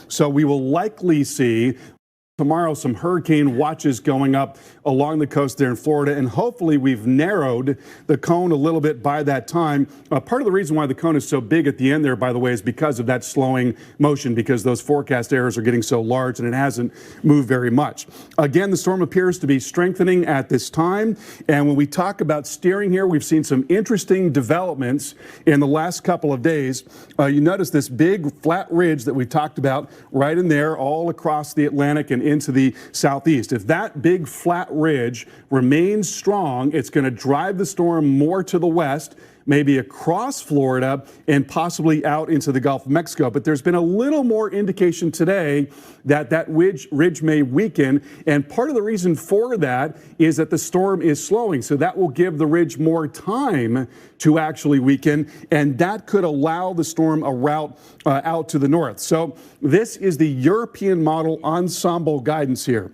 So we will likely see tomorrow some hurricane watches going up along the coast there in Florida, and hopefully we've narrowed the cone a little bit by that time. Part of the reason why the cone is so big at the end there, by the way, is because of that slowing motion, because those forecast errors are getting so large and it hasn't moved very much. Again, the storm appears to be strengthening at this time, and when we talk about steering here, we've seen some interesting developments in the last couple of days. You notice this big flat ridge that we talked about right in there all across the Atlantic and into the southeast. If that big flat ridge remains strong, it's going to drive the storm more to the west, maybe across Florida and possibly out into the Gulf of Mexico. But there's been a little more indication today that that ridge may weaken. And part of the reason for that is that the storm is slowing. So that will give the ridge more time to actually weaken. And that could allow the storm a route out to the north. So this is the European model ensemble guidance here.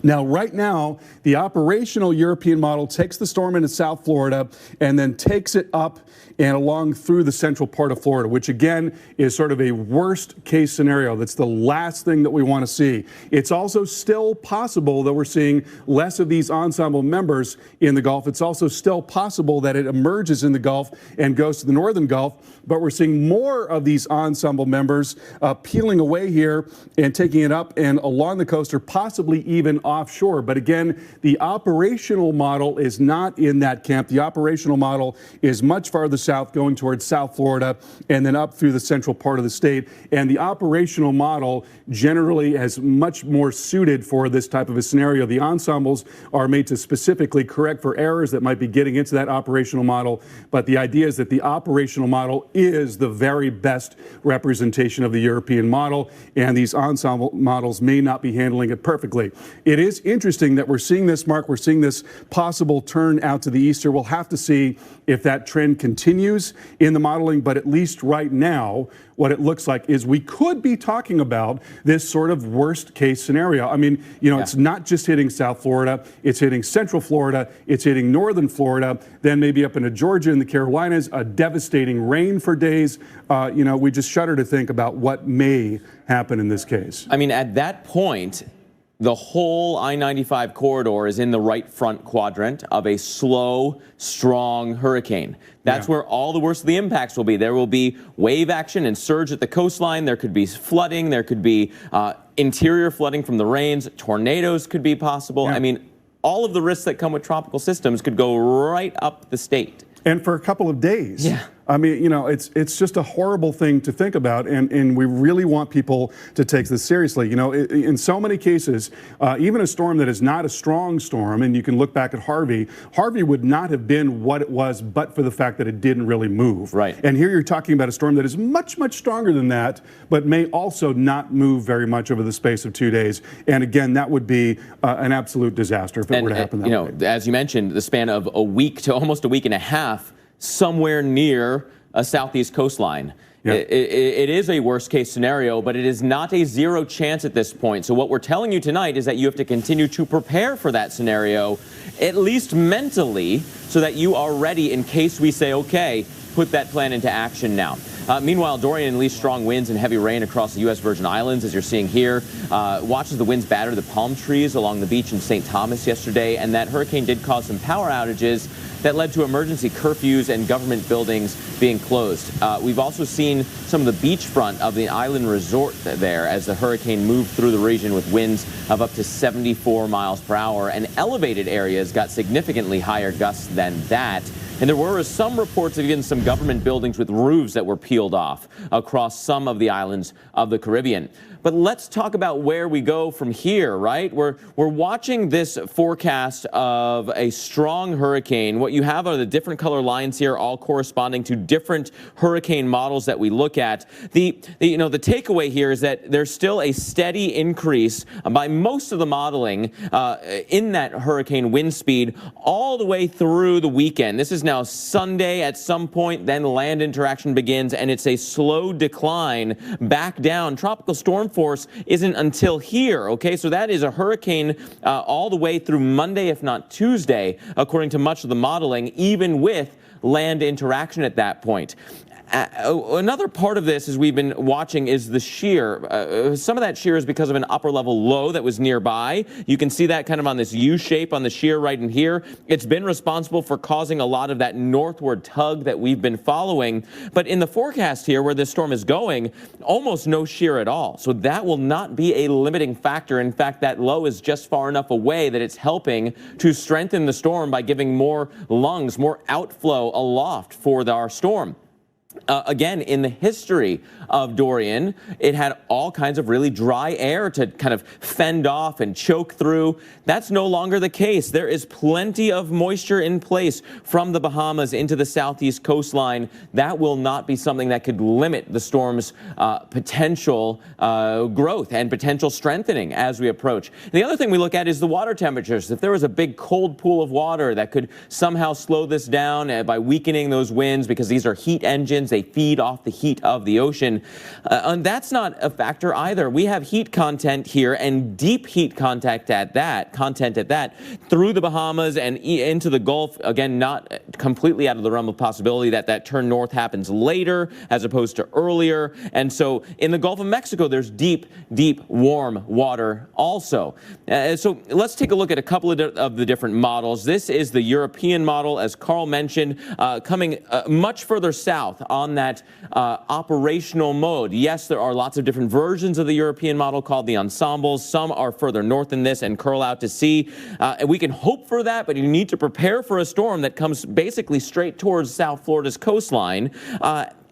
Now, right now, the operational European model takes the storm into South Florida and then takes it up and along through the central part of Florida, which again is sort of a worst case scenario. That's the last thing that we want to see. It's also still possible that we're seeing less of these ensemble members in the Gulf. It's also still possible that it emerges in the Gulf and goes to the northern Gulf, but we're seeing more of these ensemble members peeling away here and taking it up and along the coast or possibly even offshore. But again, the operational model is not in that camp. The operational model is much farther south, going towards South Florida and then up through the central part of the state. And the operational model generally is much more suited for this type of a scenario. The ensembles are made to specifically correct for errors that might be getting into that operational model. But the idea is that the operational model is the very best representation of the European model, and these ensemble models may not be handling it perfectly. It is interesting that we're seeing this, Mark. We're seeing this possible turn out to the east. We'll have to see if that trend continues in the modeling, but at least right now, what it looks like is we could be talking about this sort of worst case scenario. I mean, it's not just hitting South Florida, it's hitting Central Florida, it's hitting Northern Florida, then maybe up into Georgia and the Carolinas, a devastating rain for days. We just shudder to think about what may happen in this case. I mean, at that point, the whole I-95 corridor is in the right front quadrant of a slow, strong hurricane. That's where all the worst of the impacts will be. There will be wave action and surge at the coastline. There could be flooding. There could be interior flooding from the rains. Tornadoes could be possible. I mean, all of the risks that come with tropical systems could go right up the state. And for a couple of days. I mean, it's just a horrible thing to think about, and we really want people to take this seriously. In so many cases, even a storm that is not a strong storm, and you can look back at Harvey would not have been what it was but for the fact that it didn't really move. Right. And here you're talking about a storm that is much, much stronger than that, but may also not move very much over the space of 2 days. And again, that would be an absolute disaster if it were to happen that way. As you mentioned, the span of a week to almost a week and a half, somewhere near a southeast coastline. It is a worst case scenario, but it is not a zero chance at this point. So what we're telling you tonight is that you have to continue to prepare for that scenario, at least mentally, so that you are ready in case we say, okay, put that plan into action now. Meanwhile, Dorian unleashed strong winds and heavy rain across the U.S. Virgin Islands, as you're seeing here. Watch as the winds batter the palm trees along the beach in St. Thomas yesterday, and that hurricane did cause some power outages that led to emergency curfews and government buildings being closed. We've also seen some of the beachfront of the island resort there as the hurricane moved through the region with winds of up to 74 miles per hour, and elevated areas got significantly higher gusts than that. And there were some reports of even some government buildings with roofs that were peeled off across some of the islands of the Caribbean. But let's talk about where we go from here, right? We're watching this forecast of a strong hurricane. What you have are the different color lines here, all corresponding to different hurricane models that we look at. The takeaway here is that there's still a steady increase by most of the modeling in that hurricane wind speed all the way through the weekend. This is now Sunday at some point, then land interaction begins, and it's a slow decline back down. Tropical storm force isn't until here, okay? So that is a hurricane all the way through Monday, if not Tuesday, according to much of the modeling, even with land interaction at that point. Another part of this, as we've been watching, is the shear. Some of that shear is because of an upper level low that was nearby. You can see that kind of on this U shape on the shear right in here. It's been responsible for causing a lot of that northward tug that we've been following. But in the forecast here, where this storm is going, almost no shear at all. So that will not be a limiting factor. In fact, that low is just far enough away that it's helping to strengthen the storm by giving more lungs, more outflow aloft for our storm. Again, in the history of Dorian, it had all kinds of really dry air to kind of fend off and choke through. That's no longer the case. There is plenty of moisture in place from the Bahamas into the southeast coastline. That will not be something that could limit the storm's potential growth and potential strengthening as we approach. And the other thing we look at is the water temperatures. If there was a big cold pool of water that could somehow slow this down by weakening those winds, because these are heat engines, they feed off the heat of the ocean. And that's not a factor either. We have heat content here, and deep heat content at that, through the Bahamas and into the Gulf. Again, not completely out of the realm of possibility that that turn north happens later as opposed to earlier. And so in the Gulf of Mexico, there's deep, deep, warm water also. So let's take a look at a couple of the different models. This is the European model, as Carl mentioned, coming much further south on that operational mode. Yes, there are lots of different versions of the European model called the ensembles. Some are further north than this and curl out to sea. And we can hope for that, but you need to prepare for a storm that comes basically straight towards South Florida's coastline.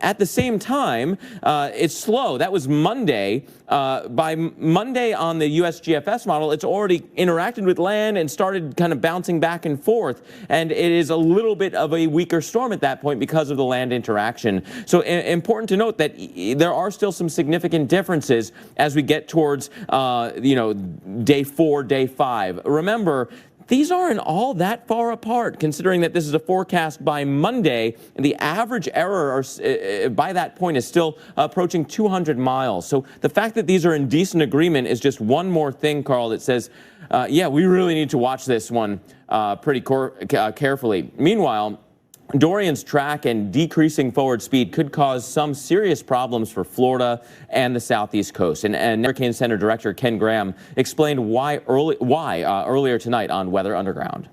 At the same time, it's slow. That was Monday. By Monday on the USGFS model, it's already interacted with land and started kind of bouncing back and forth. And it is a little bit of a weaker storm at that point because of the land interaction. So important to note that there are still some significant differences as we get towards, day 4, day 5. Remember, these aren't all that far apart, considering that this is a forecast by Monday, and the average error by that point is still approaching 200 miles. So the fact that these are in decent agreement is just one more thing, Carl, that says, yeah, we really need to watch this one pretty carefully. Meanwhile, Dorian's track and decreasing forward speed could cause some serious problems for Florida and the southeast coast. And Hurricane Center Director Ken Graham explained why earlier tonight on Weather Underground.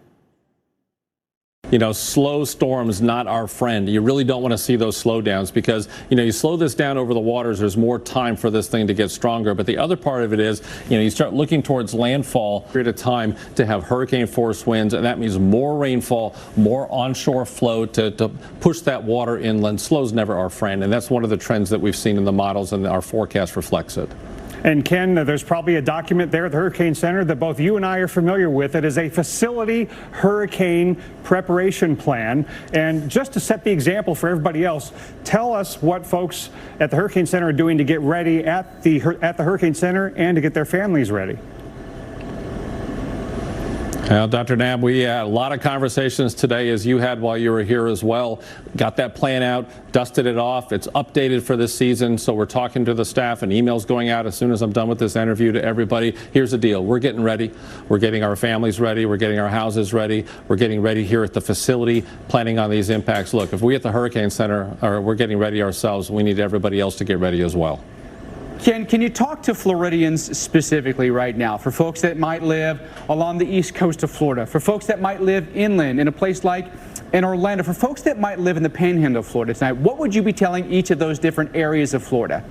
You know, slow storms not our friend. You really don't want to see those slowdowns because, you slow this down over the waters, there's more time for this thing to get stronger. But the other part of it is, you start looking towards landfall period of time to have hurricane force winds, and that means more rainfall, more onshore flow to push that water inland. Slow's never our friend, and that's one of the trends that we've seen in the models, and our forecast reflects it. And Ken, there's probably a document there at the Hurricane Center that both you and I are familiar with. It is a facility hurricane preparation plan. And just to set the example for everybody else, tell us what folks at the Hurricane Center are doing to get ready at the Hurricane Center and to get their families ready. Well, Dr. Knabb, we had a lot of conversations today, as you had while you were here as well. Got that plan out, dusted it off. It's updated for this season, so we're talking to the staff and emails going out as soon as I'm done with this interview to everybody. Here's the deal. We're getting ready. We're getting our families ready. We're getting our houses ready. We're getting ready here at the facility, planning on these impacts. Look, if we at the Hurricane Center we're getting ready ourselves, we need everybody else to get ready as well. Ken, can you talk to Floridians specifically right now, for folks that might live along the east coast of Florida, for folks that might live inland in a place like in Orlando, for folks that might live in the panhandle of Florida tonight? What would you be telling each of those different areas of Florida?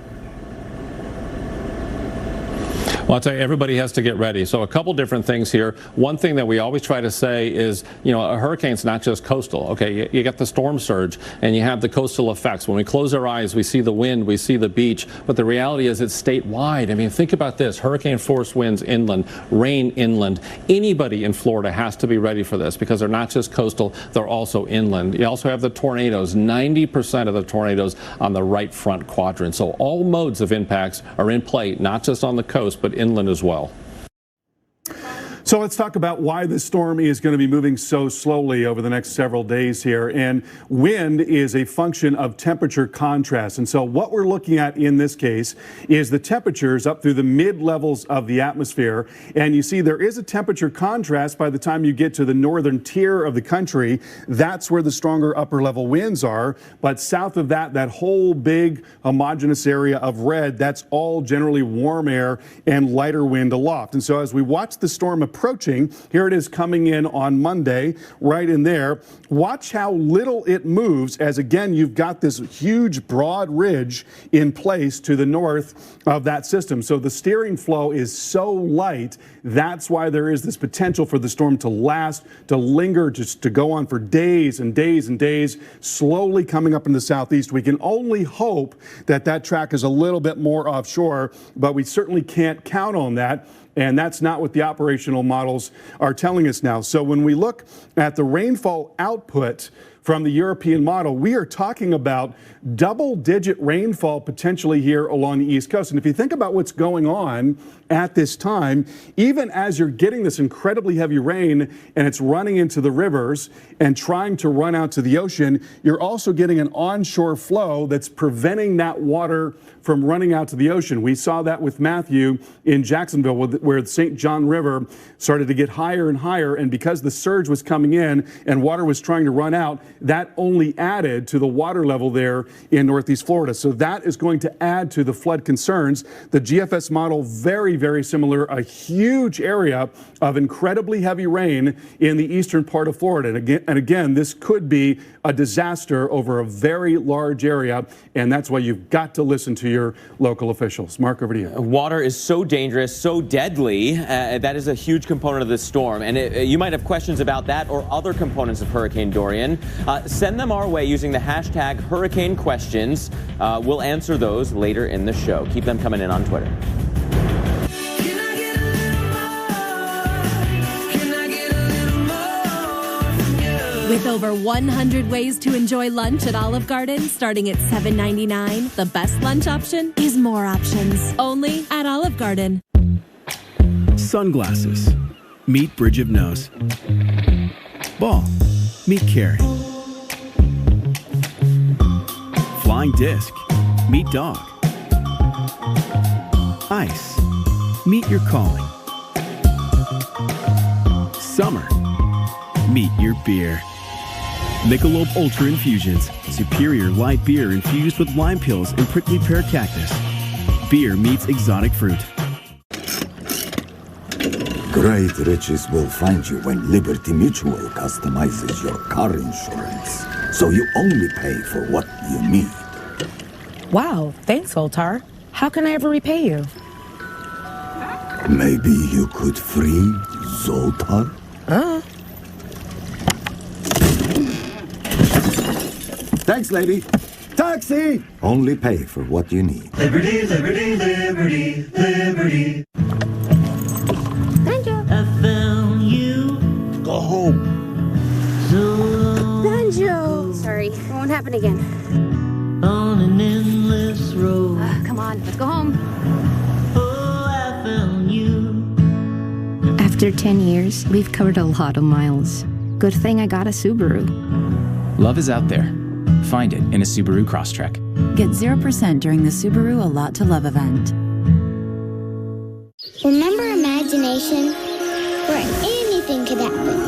Well, I'll tell you, everybody has to get ready. So a couple different things here. One thing that we always try to say is, a hurricane's not just coastal. Okay, you got the storm surge and you have the coastal effects. When we close our eyes, we see the wind, we see the beach, but the reality is it's statewide. I mean, think about this. Hurricane force winds inland, rain inland. Anybody in Florida has to be ready for this because they're not just coastal, they're also inland. You also have the tornadoes, 90% of the tornadoes on the right front quadrant. So all modes of impacts are in play, not just on the coast, but inland as well. So let's talk about why this storm is going to be moving so slowly over the next several days here. And wind is a function of temperature contrast. And so what we're looking at in this case is the temperatures up through the mid levels of the atmosphere. And you see there is a temperature contrast by the time you get to the northern tier of the country. That's where the stronger upper level winds are. But south of that, that whole big homogeneous area of red, that's all generally warm air and lighter wind aloft. And so as we watch the storm approaching, here it is coming in on Monday, right in there. Watch how little it moves as, again, you've got this huge broad ridge in place to the north of that system. So the steering flow is so light, that's why there is this potential for the storm to last, to linger, just to go on for days and days and days, slowly coming up in the southeast. We can only hope that that track is a little bit more offshore, but we certainly can't count on that. And that's not what the operational models are telling us now. So when we look at the rainfall output from the European model, we are talking about double-digit rainfall potentially here along the East Coast. And if you think about what's going on at this time, even as you're getting this incredibly heavy rain and it's running into the rivers and trying to run out to the ocean, you're also getting an onshore flow that's preventing that water from running out to the ocean. We saw that with Matthew in Jacksonville, where the St. John River started to get higher and higher, and because the surge was coming in and water was trying to run out, that only added to the water level there in Northeast Florida. So that is going to add to the flood concerns. The GFS model, very, very similar, a huge area of incredibly heavy rain in the eastern part of Florida. And again, this could be a disaster over a very large area, and that's why you've got to listen to your local officials. Mark, over to you. Water is so dangerous, so deadly. That is a huge component of this storm. And you might have questions about that or other components of Hurricane Dorian. Send them our way using the hashtag Hurricane Questions. We'll answer those later in the show. Keep them coming in on Twitter. With over 100 ways to enjoy lunch at Olive Garden, starting at $7.99, the best lunch option is more options. Only at Olive Garden. Sunglasses. Meet bridge of nose. Ball. Meet carrot. Flying disc. Meet dog. Ice. Meet your calling. Summer. Meet your beer. Michelob Ultra Infusions. Superior light beer infused with lime pills and prickly pear cactus. Beer meets exotic fruit. Great riches will find you when Liberty Mutual customizes your car insurance, so you only pay for what you need. Wow, thanks, Zoltar. How can I ever repay you? Maybe you could free Zoltar? Thanks, lady. Taxi! Only pay for what you need. Liberty, liberty, liberty, liberty. I found you. Go home. Banjo! Sorry, it won't happen again. On an endless road. Come on, let's go home. Oh, I found you. After 10 years, we've covered a lot of miles. Good thing I got a Subaru. Love is out there. Find it in a Subaru Crosstrek. Get 0% during the Subaru A Lot to Love event. Remember imagination? Where anything could happen.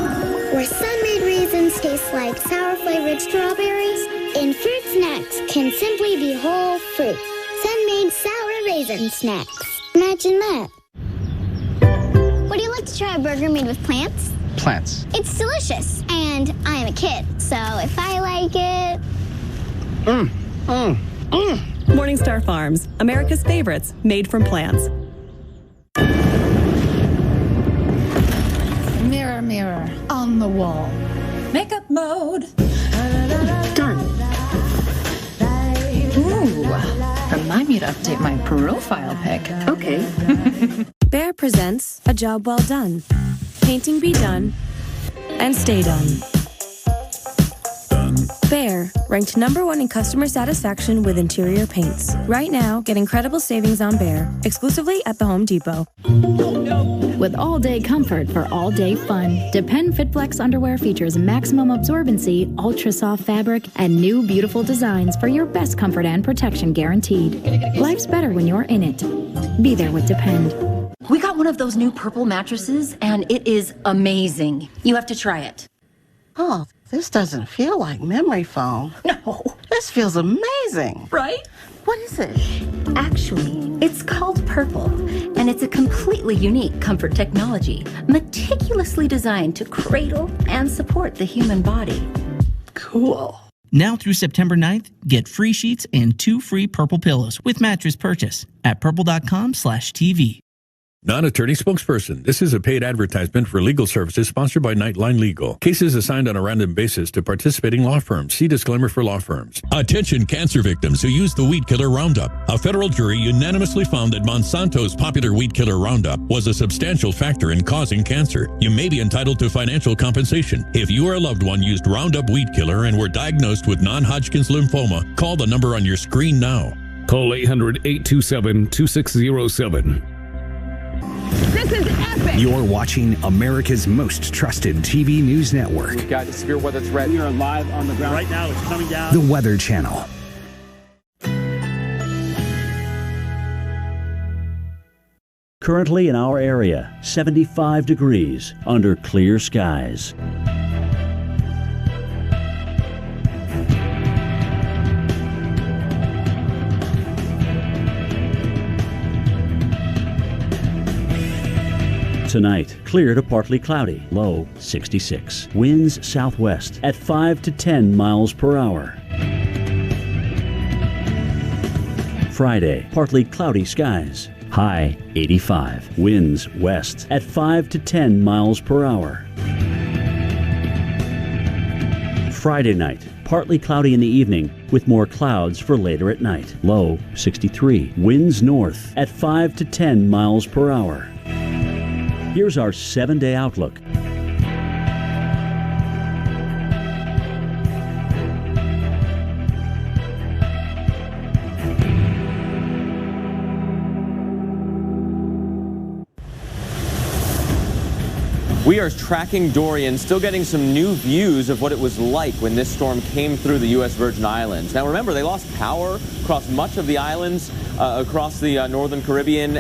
Where sun-made raisins taste like sour-flavored strawberries, and fruit snacks can simply be whole fruit. Sun-made sour raisin snacks. Imagine that. Would you like to try a burger made with plants? Plants. It's delicious, and I am a kid, so if I like it... Morningstar Farms, America's favorites, made from plants. Mirror, mirror, on the wall. Makeup mode. Done. Ooh, remind me to update my profile pic. Okay. Bear presents A Job Well Done. Painting be done and stay done. Done. Behr, ranked #1 in customer satisfaction with interior paints. Right now, get incredible savings on Behr, exclusively at the Home Depot. With all-day comfort for all-day fun, Depend FitFlex underwear features maximum absorbency, ultra-soft fabric, and new beautiful designs for your best comfort and protection guaranteed. Life's better when you're in it. Be there with Depend. We got one of those new purple mattresses, and it is amazing. You have to try it. Oh, this doesn't feel like memory foam. No. This feels amazing. Right? What is it? Actually, it's called Purple, and it's a completely unique comfort technology, meticulously designed to cradle and support the human body. Cool. Now through September 9th, get free sheets and 2 free Purple pillows with mattress purchase at purple.com/TV. Non-attorney spokesperson. This is a paid advertisement for legal services sponsored by Nightline Legal. Cases assigned on a random basis to participating law firms. See disclaimer for law firms. Attention cancer victims who use the weed killer Roundup. A federal jury unanimously found that Monsanto's popular weed killer Roundup was a substantial factor in causing cancer. You may be entitled to financial compensation. If you or a loved one used Roundup weed killer and were diagnosed with non-Hodgkin's lymphoma, call the number on your screen now. Call 800-827-2607. This is epic! You're watching America's most trusted TV news network. We've got severe weather threat. We are live on the ground. Right now, it's coming down. The Weather Channel. Currently in our area, 75 degrees under clear skies. Tonight, clear to partly cloudy, low 66. Winds southwest at 5 to 10 miles per hour. Friday, partly cloudy skies, high 85. Winds west at 5 to 10 miles per hour. Friday night, partly cloudy in the evening with more clouds for later at night, low 63. Winds north at 5 to 10 miles per hour. Here's our 7-day outlook. We are tracking Dorian, still getting some new views of what it was like when this storm came through the U.S. Virgin Islands. Now remember, they lost power across much of the islands, across the northern Caribbean.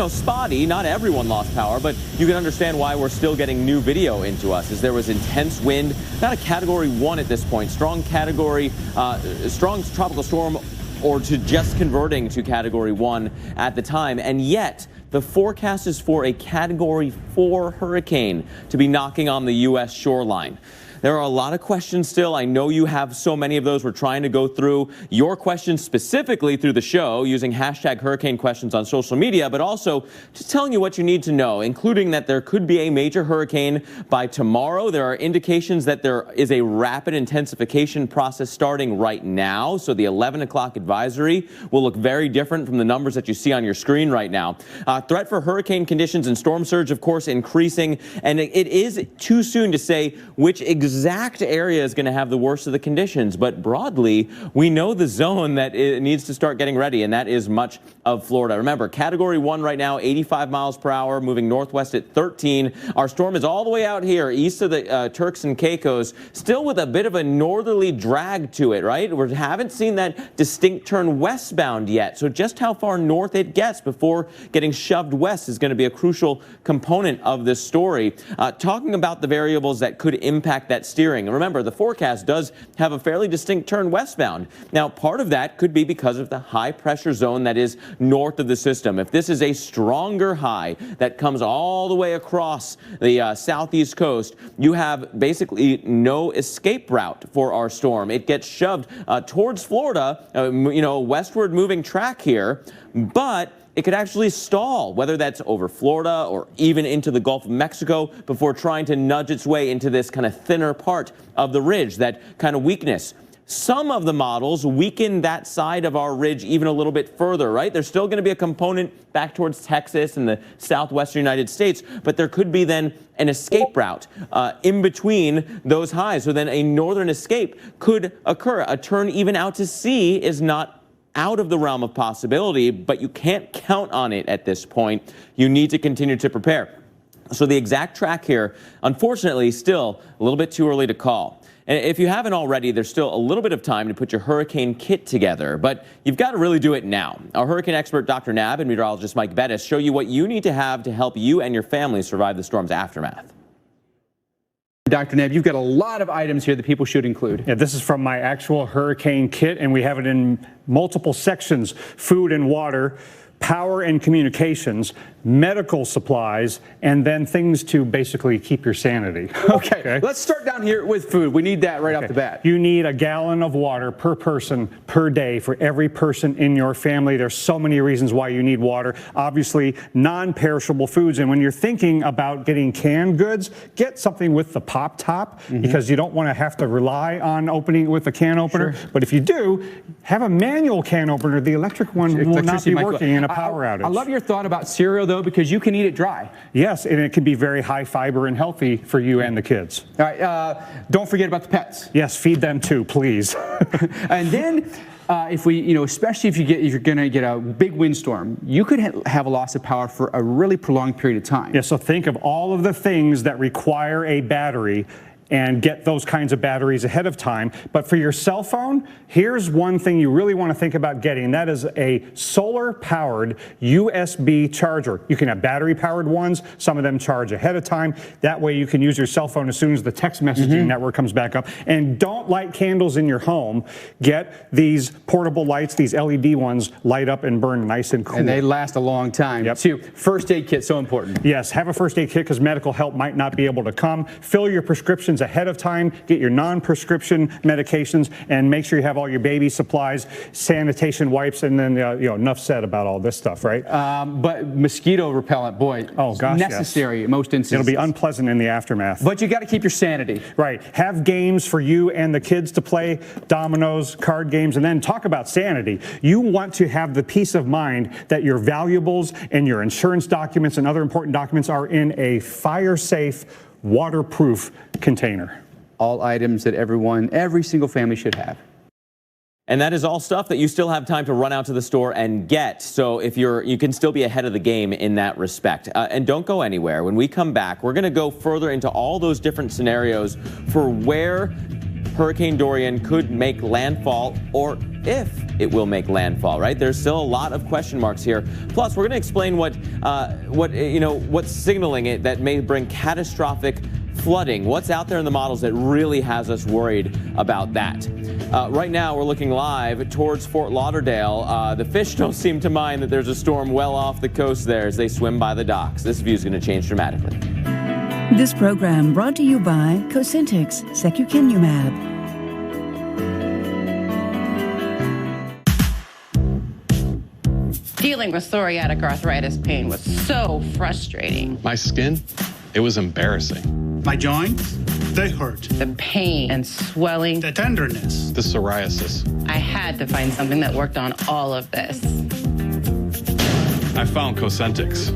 Spotty, not everyone lost power, but you can understand why we're still getting new video into us, as there was intense wind, not a Category 1 at this point, strong tropical storm, or to just converting to Category 1 at the time, and yet the forecast is for a Category 4 hurricane to be knocking on the U.S. shoreline. There are a lot of questions still. I know you have so many of those. We're trying to go through your questions specifically through the show using #hurricane questions on social media, but also just telling you what you need to know, including that there could be a major hurricane by tomorrow. There are indications that there is a rapid intensification process starting right now. So the 11 o'clock advisory will look very different from the numbers that you see on your screen right now. Threat for hurricane conditions and storm surge, of course, increasing. And it is too soon to say which exact area is going to have the worst of the conditions, but broadly, we know the zone that it needs to start getting ready, and that is much of Florida. Remember, Category 1 right now, 85 miles per hour, moving northwest at 13. Our storm is all the way out here, east of the Turks and Caicos, still with a bit of a northerly drag to it, right? We haven't seen that distinct turn westbound yet, so just how far north it gets before getting shoved west is going to be a crucial component of this story. Talking about the variables that could impact that steering. And remember, the forecast does have a fairly distinct turn westbound. Now, part of that could be because of the high pressure zone that is north of the system. If this is a stronger high that comes all the way across the southeast coast, you have basically no escape route for our storm. It gets shoved towards Florida, westward moving track here, but it could actually stall, whether that's over Florida or even into the Gulf of Mexico, before trying to nudge its way into this kind of thinner part of the ridge, that kind of weakness. some of the models weaken that side of our ridge even a little bit further, right? There's still going to be a component back towards Texas and the southwestern United States, but there could be then an escape route in between those highs. So then a northern escape could occur. A turn even out to sea is not out of the realm of possibility, but you can't count on it at this point. You need to continue to prepare. So the exact track here, unfortunately, still a little bit too early to call. And if you haven't already, there's still a little bit of time to put your hurricane kit together, but you've got to really do it now. Our hurricane expert, Dr. Nab, and meteorologist Mike Bettis show you what you need to have to help you and your family survive the storm's aftermath. Dr. Nab, you've got a lot of items here that people should include. Yeah, this is from my actual hurricane kit, and we have it in multiple sections: food and water, power and communications, medical supplies, and then things to basically keep your sanity. Okay, let's start down here with food. We need that right off the bat. You need a gallon of water per person per day for every person in your family. There's so many reasons why you need water. Obviously, non-perishable foods. And when you're thinking about getting canned goods, get something with the pop top, because you don't want to have to rely on opening it with a can opener. Sure. But if you do, have a manual can opener. The electric one will not be working in a power outage. I love your thought about cereal, though, because you can eat it dry. Yes, and it can be very high fiber and healthy for you and the kids. All right, don't forget about the pets. Yes, feed them too, please. And then, if we, especially if you're going to get a big windstorm, you could have a loss of power for a really prolonged period of time. Yeah, so think of all of the things that require a battery and get those kinds of batteries ahead of time. But for your cell phone, here's one thing you really want to think about getting. That is a solar-powered USB charger. You can have battery-powered ones. Some of them charge ahead of time. That way you can use your cell phone as soon as the text messaging network comes back up. And don't light candles in your home. Get these portable lights, these LED ones, light up and burn nice and cool. And they last a long time. Yep. Too. First aid kit, so important. Yes, have a first aid kit because medical help might not be able to come. Fill your prescriptions ahead of time, get your non-prescription medications, and make sure you have all your baby supplies, sanitation wipes, and then enough said about all this stuff, right? But mosquito repellent, boy, necessary in most instances. It'll be unpleasant in the aftermath. But you got to keep your sanity. Right. Have games for you and the kids to play, dominoes, card games, and then talk about sanity. You want to have the peace of mind that your valuables and your insurance documents and other important documents are in a fire-safe, waterproof container. All items that every single family should have. And that is all stuff that you still have time to run out to the store and get. So if you can still be ahead of the game in that respect. And don't go anywhere. When we come back, we're going to go further into all those different scenarios for where Hurricane Dorian could make landfall, or if it will make landfall, right? There's still a lot of question marks here. Plus, we're going to explain what's signaling it that may bring catastrophic flooding. What's out there in the models that really has us worried about that? Right now, we're looking live towards Fort Lauderdale. The fish don't seem to mind that there's a storm well off the coast there as they swim by the docks. This view is going to change dramatically. This program brought to you by Cosentyx Secukinumab. Dealing with psoriatic arthritis pain was so frustrating. My skin, it was embarrassing. My joints, they hurt. The pain and swelling. The tenderness. The psoriasis. I had to find something that worked on all of this. I found Cosentyx.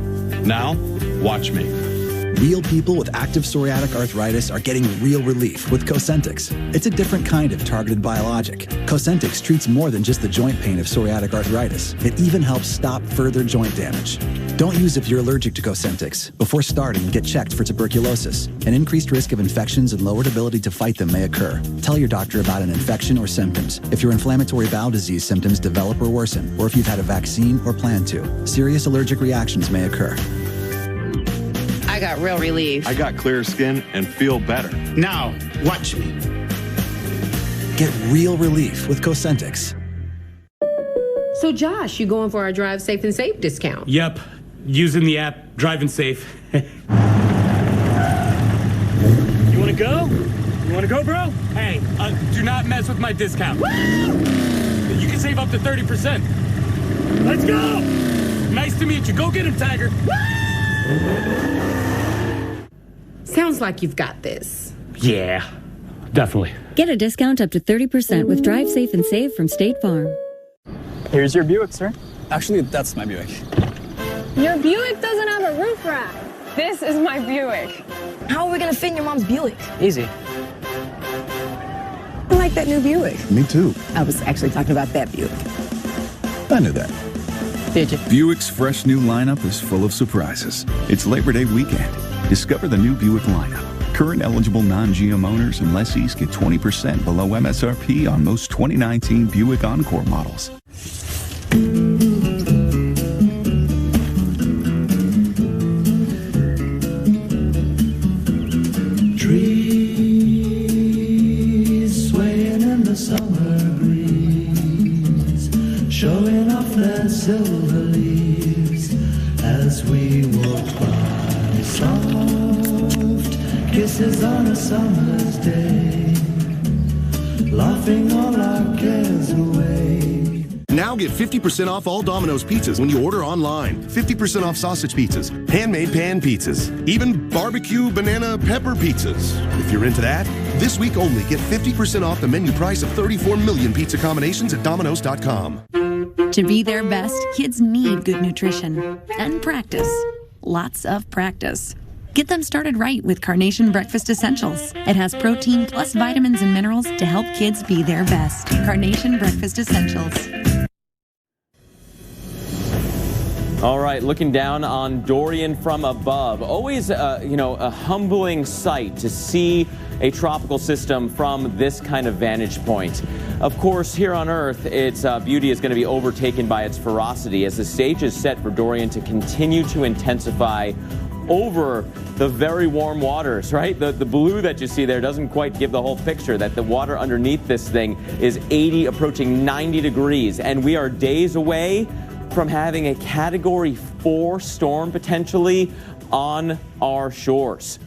Now, watch me. Real people with active psoriatic arthritis are getting real relief with Cosentyx. It's a different kind of targeted biologic. Cosentyx treats more than just the joint pain of psoriatic arthritis. It even helps stop further joint damage. Don't use if you're allergic to Cosentyx. Before starting, get checked for tuberculosis. An increased risk of infections and lowered ability to fight them may occur. Tell your doctor about an infection or symptoms. If your inflammatory bowel disease symptoms develop or worsen, or if you've had a vaccine or plan to. Serious allergic reactions may occur. I got real relief. I got clearer skin and feel better. Now, watch me. Get real relief with Cosentyx. So Josh, you going for our Drive Safe and Safe discount? Yep. Using the app, driving safe. You want to go? You want to go, bro? Hey, do not mess with my discount. Woo! You can save up to 30%. Let's go! Nice to meet you. Go get him, Tiger. Sounds like you've got this. Yeah, definitely. Get a discount up to 30% with Drive Safe and Save from State Farm. Here's your Buick, sir. Actually, that's my Buick. Your Buick doesn't have a roof rack. This is my Buick. How are we gonna fit in your mom's Buick? Easy. I like that new Buick. Me too. I was actually talking about that Buick. I knew that. Did you? Buick's fresh new lineup is full of surprises. It's Labor Day weekend. Discover the new Buick lineup. Current eligible non-GM owners and lessees get 20% below MSRP on most 2019 Buick Encore models. Trees swaying in the summer breeze, showing off their silver leaves as we walk by. Soft kisses on a summer's day, laughing all our cares away. Now get 50% off all Domino's pizzas when you order online. 50% off sausage pizzas, handmade pan pizzas, even barbecue banana pepper pizzas. If you're into that, this week only get 50% off the menu price of 34 million pizza combinations at Domino's.com. To be their best, kids need good nutrition and practice. Lots of practice. Get them started right with Carnation Breakfast Essentials. It has protein plus vitamins and minerals to help kids be their best. Carnation Breakfast Essentials. All right, looking down on Dorian from above. Always, a humbling sight to see a tropical system from this kind of vantage point. Of course, here on Earth, its beauty is going to be overtaken by its ferocity as the stage is set for Dorian to continue to intensify over the very warm waters, right? The blue that you see there doesn't quite give the whole picture, that the water underneath this thing is 80, approaching 90 degrees, and we are days away from having a Category 4 storm potentially on our shores.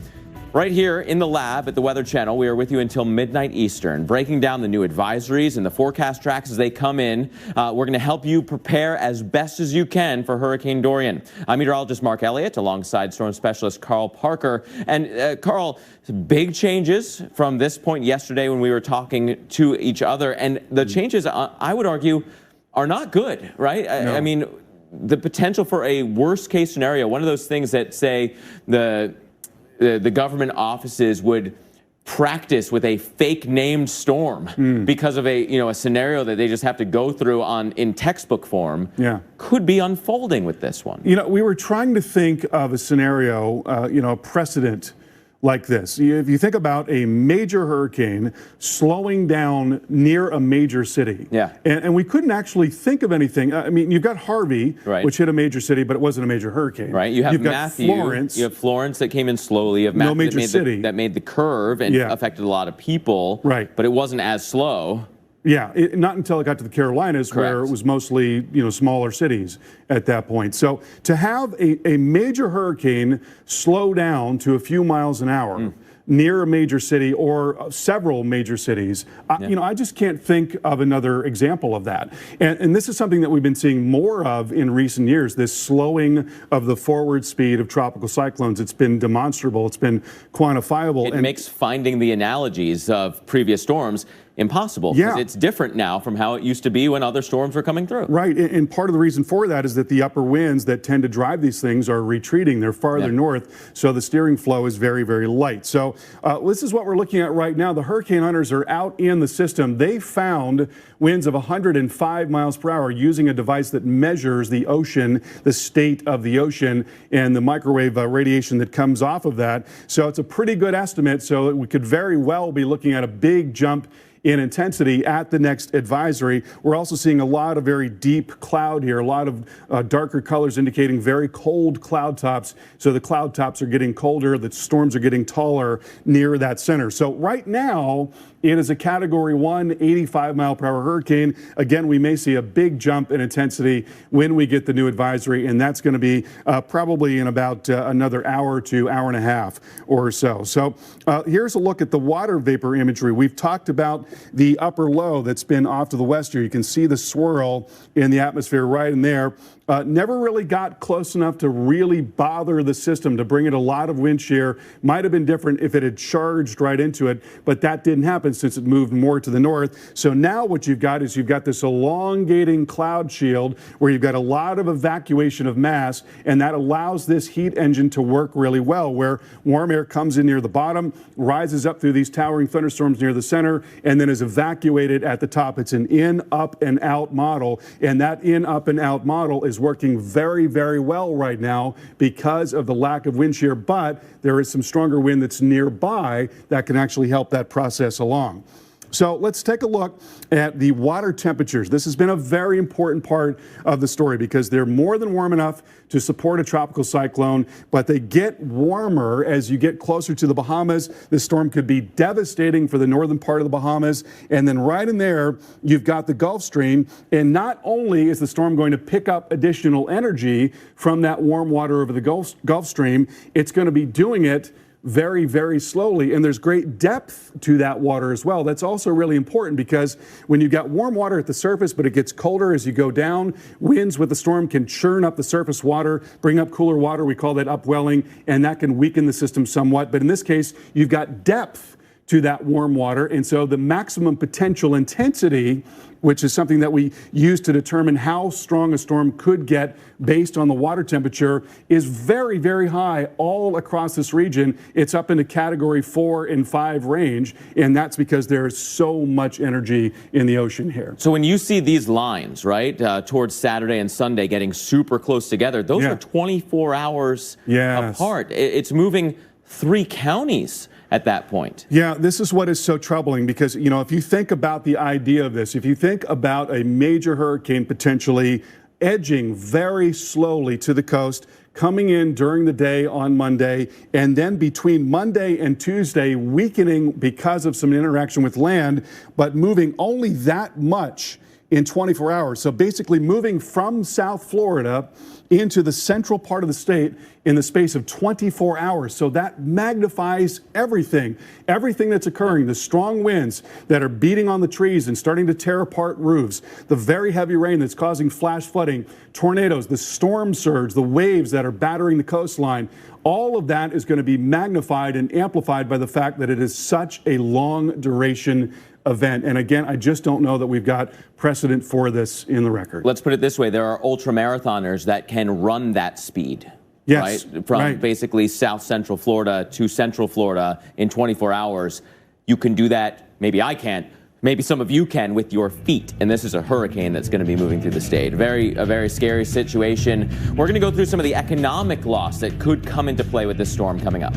Right here in the lab at the Weather Channel, we are with you until midnight Eastern, breaking down the new advisories and the forecast tracks as they come in. We're going to help you prepare as best as you can for Hurricane Dorian. I'm meteorologist Mark Elliott alongside storm specialist Carl Parker. And Carl, big changes from this point yesterday when we were talking to each other. And the changes, I would argue, are not good, right? No. I mean, the potential for a worst case scenario, one of those things that say the government offices would practice with a fake named storm because of a scenario that they just have to go through in textbook form could be unfolding with this one. We were trying to think of a scenario, a precedent like this. If you think about a major hurricane slowing down near a major city, and we couldn't actually think of anything. I mean, you've got Harvey, which hit a major city, but it wasn't a major hurricane. Right. You have You've Matthew. Got Florence. You have Florence that came in slowly. You have Matthew no major city that made the curve and affected a lot of people. Right. But it wasn't as slow. Yeah, not until it got to the Carolinas, where it was mostly smaller cities at that point. So to have a major hurricane slow down to a few miles an hour near a major city or several major cities, I just can't think of another example of that. And this is something that we've been seeing more of in recent years, this slowing of the forward speed of tropical cyclones. It's been demonstrable. It's been quantifiable. It makes finding the analogies of previous storms impossible, because it's different now from how it used to be when other storms were coming through. Right, and part of the reason for that is that the upper winds that tend to drive these things are retreating. They're farther north, so the steering flow is very, very light. So this is what we're looking at right now. The hurricane hunters are out in the system. They found winds of 105 miles per hour using a device that measures the ocean, the state of the ocean, and the microwave radiation that comes off of that. So it's a pretty good estimate, so we could very well be looking at a big jump in intensity at the next advisory. We're also seeing a lot of very deep cloud here, a lot of darker colors indicating very cold cloud tops. So the cloud tops are getting colder, the storms are getting taller near that center. So right now, it is a Category 1, 85 mile per hour hurricane. Again, we may see a big jump in intensity when we get the new advisory, and that's going to be probably in about another hour to hour and a half or so. So here's a look at the water vapor imagery. We've talked about the upper low that's been off to the west here. You can see the swirl in the atmosphere right in there. Never really got close enough to really bother the system, to bring it a lot of wind shear. Might have been different if it had charged right into it, but that didn't happen. happened since it moved more to the north. So now what you've got is you've got this elongating cloud shield where you've got a lot of evacuation of mass, and that allows this heat engine to work really well, where warm air comes in near the bottom, rises up through these towering thunderstorms near the center, and then is evacuated at the top. It's an in, up, and out model, and that in, up, and out model is working very, very well right now because of the lack of wind shear, but there is some stronger wind that's nearby that can actually help that process along. So let's take a look at the water temperatures. This has been a very important part of the story because they're more than warm enough to support a tropical cyclone, but they get warmer as you get closer to the Bahamas. This storm could be devastating for the northern part of the Bahamas. And then right in there, you've got the Gulf Stream. And not only is the storm going to pick up additional energy from that warm water over the Gulf Stream, it's going to be doing it very, very slowly, and there's great depth to that water as well. That's also really important because when you've got warm water at the surface, but it gets colder as you go down, winds with the storm can churn up the surface water, bring up cooler water. We call that upwelling, and that can weaken the system somewhat. But in this case, you've got depth to that warm water, and so the maximum potential intensity, which is something that we use to determine how strong a storm could get based on the water temperature, is very, very high all across this region. It's up into category 4 and 5 range, and that's because there's so much energy in the ocean here. So when you see these lines, right, towards Saturday and Sunday getting super close together, those are 24 hours apart. It's moving 3 counties at that point. Yeah, this is what is so troubling because, you know, if you think about the idea of this, if you think about a major hurricane potentially edging very slowly to the coast, coming in during the day on Monday, and then between Monday and Tuesday weakening because of some interaction with land, but moving only that much in 24 hours. So basically moving from South Florida into the central part of the state in the space of 24 hours. So that magnifies everything that's occurring, the strong winds that are beating on the trees and starting to tear apart roofs, the very heavy rain that's causing flash flooding, tornadoes, the storm surge, the waves that are battering the coastline. All of that is going to be magnified and amplified by the fact that it is such a long duration event. And again, I just don't know that we've got precedent for this in the record. Let's put it this way. There are ultra marathoners that can run that speed. Yes, right? From basically South Central Florida to Central Florida in 24 hours. You can do that. Maybe I can't. Maybe some of you can with your feet. And this is a hurricane that's going to be moving through the state. A very scary situation. We're going to go through some of the economic loss that could come into play with this storm coming up.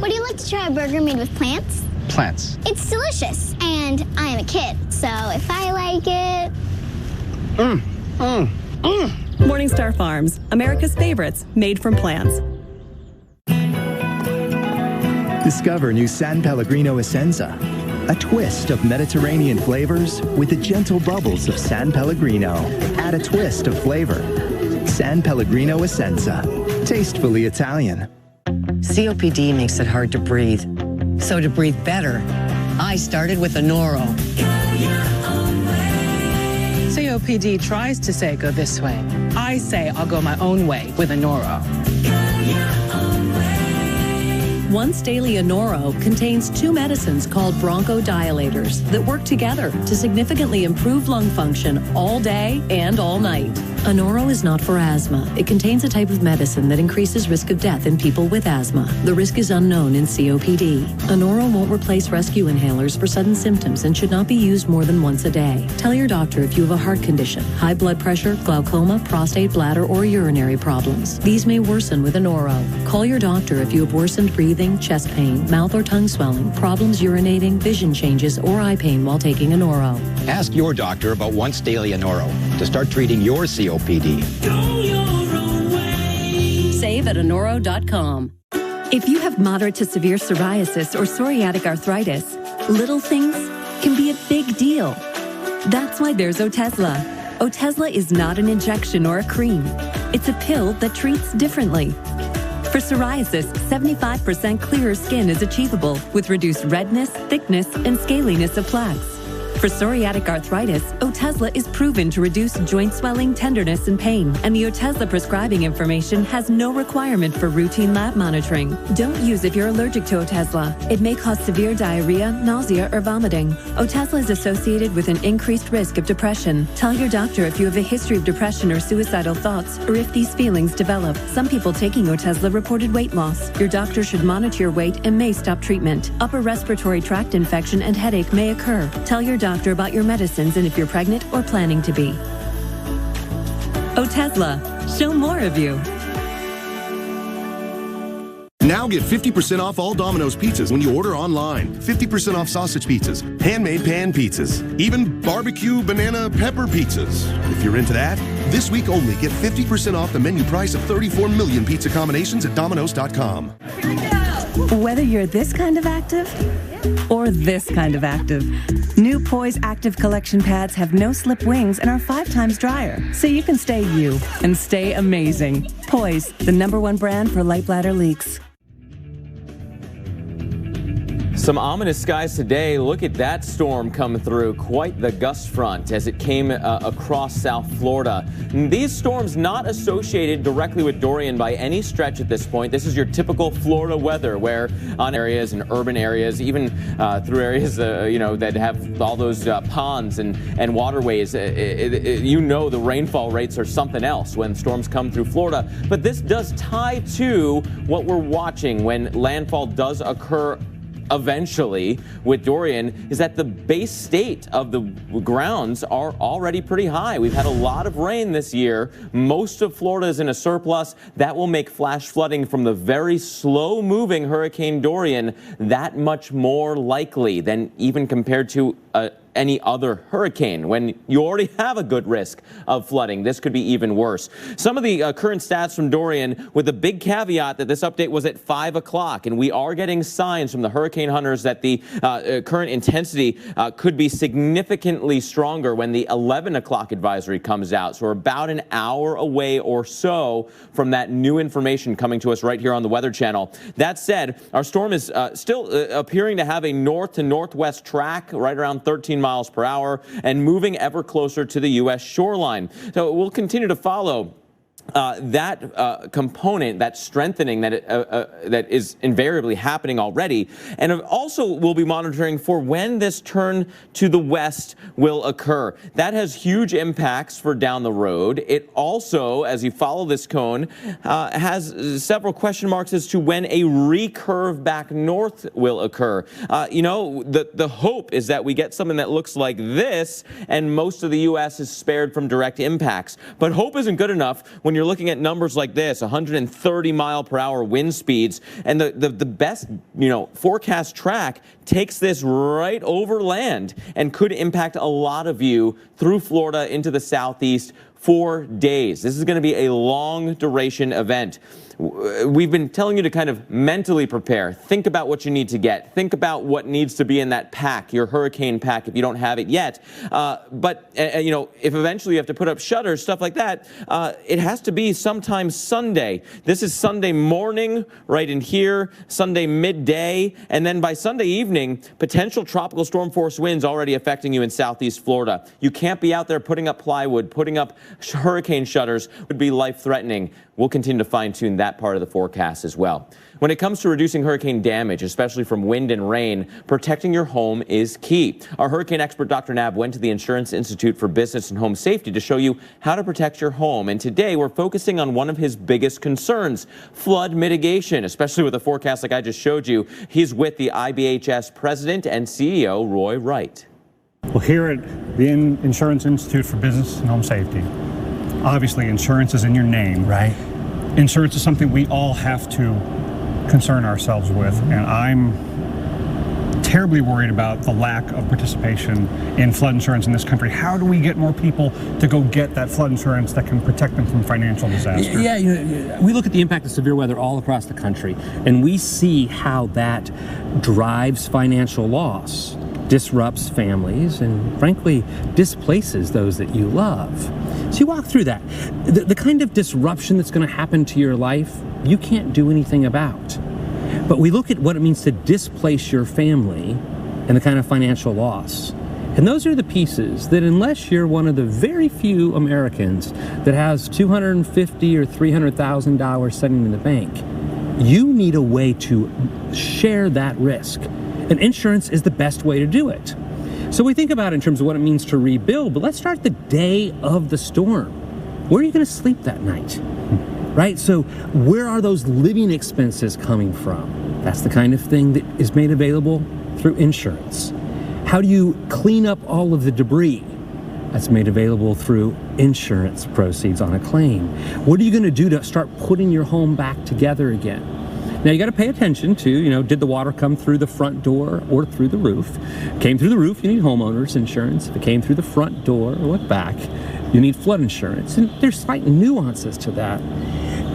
Would you like to try a burger made with plants? Plants. It's delicious, and I am a kid, so if I like it... Morningstar Farms, America's favorites, made from plants. Discover new San Pellegrino Essenza, a twist of Mediterranean flavors with the gentle bubbles of San Pellegrino. Add a twist of flavor. San Pellegrino Essenza, tastefully Italian. COPD makes it hard to breathe. So to breathe better, I started with Anoro. COPD tries to say go this way. I say I'll go my own way with Anoro. Once daily Anoro contains 2 medicines called bronchodilators that work together to significantly improve lung function all day and all night. Anoro is not for asthma. It contains a type of medicine that increases risk of death in people with asthma. The risk is unknown in COPD. Anoro won't replace rescue inhalers for sudden symptoms and should not be used more than once a day. Tell your doctor if you have a heart condition, high blood pressure, glaucoma, prostate, bladder, or urinary problems. These may worsen with Anoro. Call your doctor if you have worsened breathing, chest pain, mouth or tongue swelling, problems urinating, vision changes, or eye pain while taking Anoro. Ask your doctor about once daily Anoro to start treating your COPD. Save at Anoro.com. If you have moderate to severe psoriasis or psoriatic arthritis, little things can be a big deal. That's why there's Otezla. Otezla is not an injection or a cream. It's a pill that treats differently. For psoriasis, 75% clearer skin is achievable with reduced redness, thickness, and scaliness of plaques. For psoriatic arthritis, Otezla is proven to reduce joint swelling, tenderness, and pain. And the Otezla prescribing information has no requirement for routine lab monitoring. Don't use if you're allergic to Otezla. It may cause severe diarrhea, nausea, or vomiting. Otezla is associated with an increased risk of depression. Tell your doctor if you have a history of depression or suicidal thoughts, or if these feelings develop. Some people taking Otezla reported weight loss. Your doctor should monitor your weight and may stop treatment. Upper respiratory tract infection and headache may occur. Tell your doctor about your medicines and if you're pregnant or planning to be. Otezla, show more of you. Now get 50% off all Domino's pizzas when you order online. 50% off sausage pizzas, handmade pan pizzas, even barbecue banana pepper pizzas. If you're into that, this week only get 50% off the menu price of 34 million pizza combinations at Domino's.com. Whether you're this kind of active or this kind of active, new Poise Active Collection pads have no slip wings and are 5 times drier, so you can stay you and stay amazing. Poise, the #1 brand for light bladder leaks. Some ominous skies today. Look at that storm coming through. Quite the gust front as it came across South Florida. These storms not associated directly with Dorian by any stretch at this point. This is your typical Florida weather where on areas and urban areas, even through areas that have all those ponds and waterways, the rainfall rates are something else when storms come through Florida. But this does tie to what we're watching when landfall does occur eventually with Dorian, is that the base state of the grounds are already pretty high. We've had a lot of rain this year. Most of Florida is in a surplus. That will make flash flooding from the very slow moving Hurricane Dorian that much more likely than even compared to any other hurricane. When you already have a good risk of flooding, this could be even worse. Some of the current stats from Dorian, with the big caveat that this update was at 5 o'clock, and we are getting signs from the hurricane hunters that the current intensity could be significantly stronger when the 11 o'clock advisory comes out. So we're about an hour away or so from that new information coming to us right here on the Weather Channel. That said, our storm is still appearing to have a north to northwest track right around 13 miles per hour and moving ever closer to the U.S. shoreline. So we'll continue to follow that component, that strengthening that is invariably happening already. And also we'll be monitoring for when this turn to the west will occur. That has huge impacts for down the road. It also, as you follow this cone, has several question marks as to when a recurve back north will occur. The hope is that we get something that looks like this and most of the U.S. is spared from direct impacts. But hope isn't good enough when you're looking at numbers like this, 130 mile per hour wind speeds, and the best forecast track takes this right over land and could impact a lot of you through Florida into the southeast for days. This is going to be a long duration event. We've been telling you to kind of mentally prepare. Think about what you need to get. Think about what needs to be in that pack, your hurricane pack, if you don't have it yet. But if eventually you have to put up shutters, stuff like that, it has to be sometime Sunday. This is Sunday morning right in here, Sunday midday, and then by Sunday evening, potential tropical storm force winds already affecting you in southeast Florida. You can't be out there putting up plywood, putting up hurricane shutters would be life-threatening. We'll continue to fine-tune that part of the forecast as well. When it comes to reducing hurricane damage, especially from wind and rain, protecting your home is key. Our hurricane expert, Dr. Nab, went to the Insurance Institute for Business and Home Safety to show you how to protect your home. And today we're focusing on one of his biggest concerns, flood mitigation, especially with a forecast like I just showed you. He's with the IBHS President and CEO, Roy Wright. Well, here at the Insurance Institute for Business and Home Safety, obviously insurance is in your name. Right. Insurance is something we all have to concern ourselves with, and I'm terribly worried about the lack of participation in flood insurance in this country. How do we get more people to go get that flood insurance that can protect them from financial disaster? Yeah, we look at the impact of severe weather all across the country, and we see how that drives financial loss, disrupts families, and frankly displaces those that you love. So you walk through that. The kind of disruption that's going to happen to your life, you can't do anything about. But we look at what it means to displace your family and the kind of financial loss. And those are the pieces that, unless you're one of the very few Americans that has $250,000 or $300,000 sitting in the bank, you need a way to share that risk. And insurance is the best way to do it. So we think about it in terms of what it means to rebuild, but let's start the day of the storm. Where are you going to sleep that night? Right? So where are those living expenses coming from? That's the kind of thing that is made available through insurance. How do you clean up all of the debris? That's made available through insurance proceeds on a claim. What are you going to do to start putting your home back together again? Now you got to pay attention to, did the water come through the front door or through the roof? Came through the roof, you need homeowners insurance. If it came through the front door or went back, you need flood insurance. And there's slight nuances to that.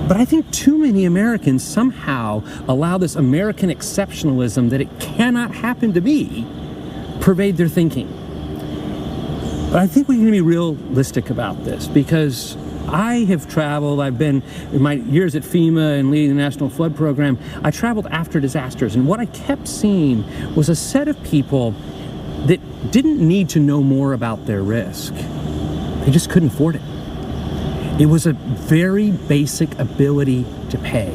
But I think too many Americans somehow allow this American exceptionalism that it cannot happen to me pervade their thinking. But I think we need to be realistic about this, because I have traveled, I've been, in my years at FEMA and leading the National Flood Program, I traveled after disasters, and what I kept seeing was a set of people that didn't need to know more about their risk. They just couldn't afford it. It was a very basic ability to pay.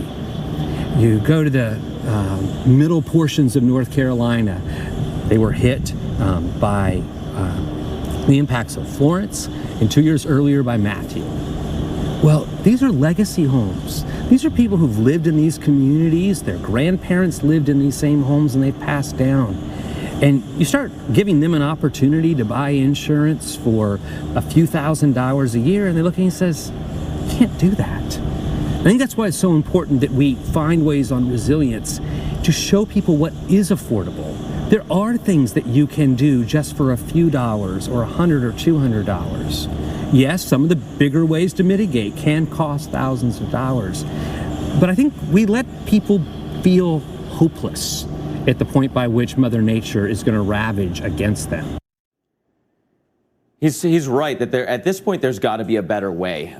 You go to the middle portions of North Carolina, they were hit by the impacts of Florence, and 2 years earlier by Matthew. Well, these are legacy homes. These are people who've lived in these communities, their grandparents lived in these same homes, and they've passed down. And you start giving them an opportunity to buy insurance for a few $1,000s a year, and they look at you and says, you can't do that. I think that's why it's so important that we find ways on resilience to show people what is affordable. There are things that you can do just for a few dollars or $100 or $200. Yes, some of the bigger ways to mitigate can cost thousands of dollars. But I think we let people feel hopeless at the point by which Mother Nature is going to ravage against them. He's right that at this point there's got to be a better way.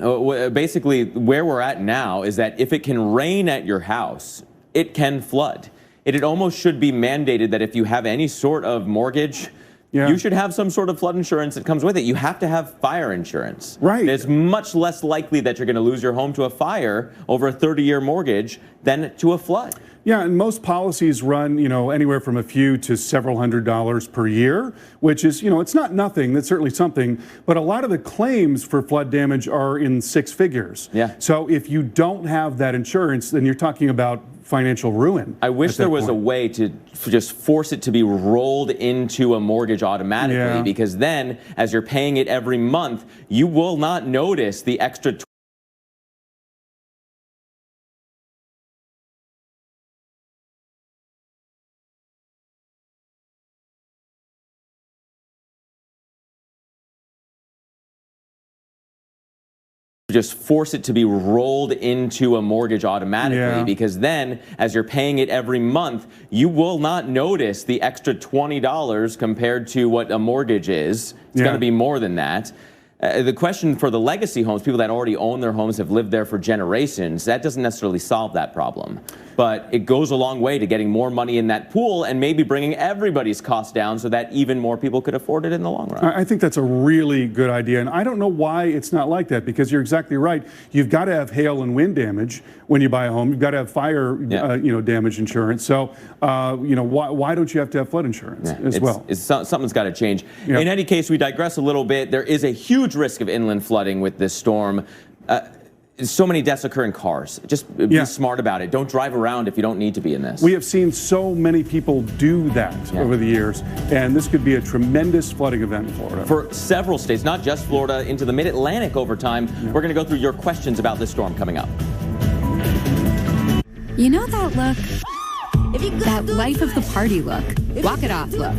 Basically, where we're at now is that if it can rain at your house, it can flood. It almost should be mandated that if you have any sort of mortgage, you should have some sort of flood insurance that comes with it. You have to have fire insurance. Right. It's much less likely that you're going to lose your home to a fire over a 30-year mortgage than to a flood. Yeah, and most policies run, anywhere from a few to several $100s per year, which is, it's not nothing. That's certainly something. But a lot of the claims for flood damage are in six figures. Yeah. So if you don't have that insurance, then you're talking about financial ruin. I wish there was a way to just force it to be rolled into a mortgage automatically, because then, as you're paying it every month, you will not notice the extra just force it to be rolled into a mortgage automatically, because then, as you're paying it every month, you will not notice the extra $20 compared to what a mortgage is. It's going to be more than that. The question for the legacy homes, people that already own their homes, have lived there for generations, that doesn't necessarily solve that problem. But it goes a long way to getting more money in that pool and maybe bringing everybody's costs down so that even more people could afford it in the long run. I think that's a really good idea. And I don't know why it's not like that, because you're exactly right. You've got to have hail and wind damage when you buy a home. You've got to have fire damage insurance. So, why don't you have to have flood insurance as well? Something's got to change. In any case, we digress a little bit. There is a huge risk of inland flooding with this storm. So many deaths occur in cars. Just be smart about it. Don't drive around if you don't need to be in this. We have seen so many people do that over the years, and this could be a tremendous flooding event in Florida. For several states, not just Florida, into the mid-Atlantic over time. We're going to go through your questions about this storm coming up. You know that look? That life of the party look. Walk it off look.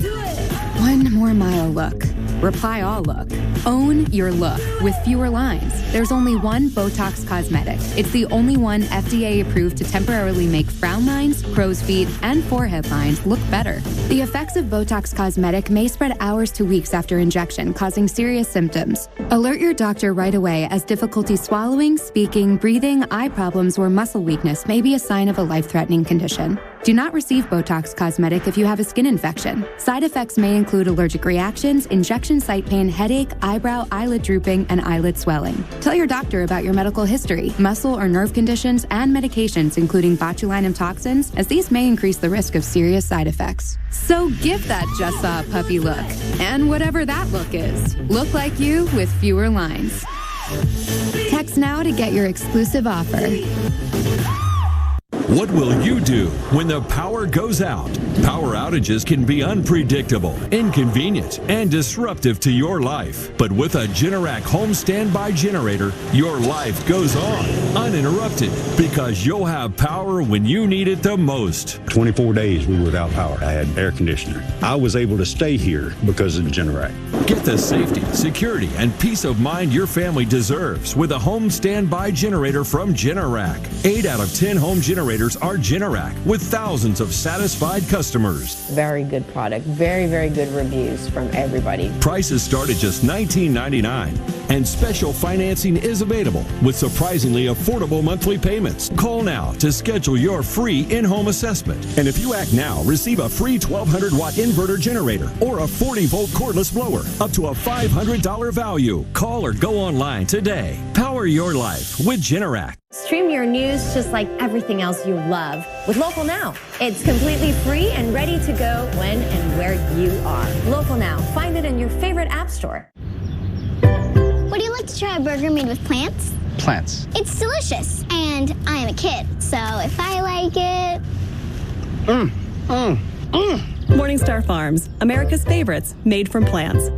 1 more mile look. Reply all look. Own your look with fewer lines. There's only one Botox cosmetic. It's the only one FDA approved to temporarily make frown lines, crow's feet, and forehead lines look better. The effects of Botox cosmetic may spread hours to weeks after injection, causing serious symptoms. Alert your doctor right away, as difficulty swallowing, speaking, breathing, eye problems, or muscle weakness may be a sign of a life-threatening condition. Do not receive Botox Cosmetic if you have a skin infection. Side effects may include allergic reactions, injection site pain, headache, eyebrow, eyelid drooping, and eyelid swelling. Tell your doctor about your medical history, muscle or nerve conditions, and medications, including botulinum toxins, as these may increase the risk of serious side effects. So give that just saw a puppy look. And whatever that look is, look like you with fewer lines. Text now to get your exclusive offer. What will you do when the power goes out? Power outages can be unpredictable, inconvenient, and disruptive to your life. But with a Generac home standby generator, your life goes on, uninterrupted, because you'll have power when you need it the most. 24 days we were without power. I had air conditioner. I was able to stay here because of the Generac. Get the safety, security, and peace of mind your family deserves with a home standby generator from Generac. 8 out of 10 home generators are Generac, with thousands of satisfied customers. Very good product. Very, very good reviews from everybody. Prices start at just $19.99, and special financing is available with surprisingly affordable monthly payments. Call now to schedule your free in-home assessment. And if you act now, receive a free 1,200-watt inverter generator or a 40-volt cordless blower, up to a $500 value. Call or go online today. Power your life with Generac. Stream your news just like everything else you love with Local Now. It's completely free and ready to go when and where you are. Local Now. Find it in your favorite app store. Would you like to try a burger made with plants? Plants. It's delicious, and I am a kid, so if I like it... Morningstar Farms, America's favorites, made from plants.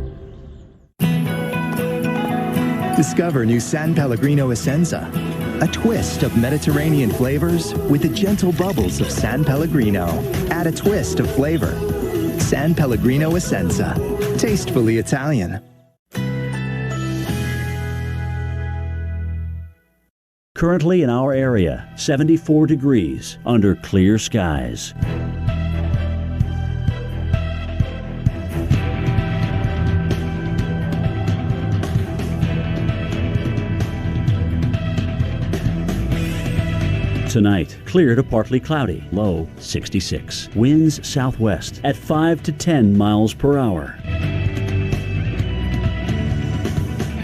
Discover new San Pellegrino Essenza, a twist of Mediterranean flavors with the gentle bubbles of San Pellegrino. Add a twist of flavor. San Pellegrino Essenza, tastefully Italian. Currently in our area, 74 degrees under clear skies. Tonight, clear to partly cloudy, low 66. Winds southwest at 5 to 10 miles per hour.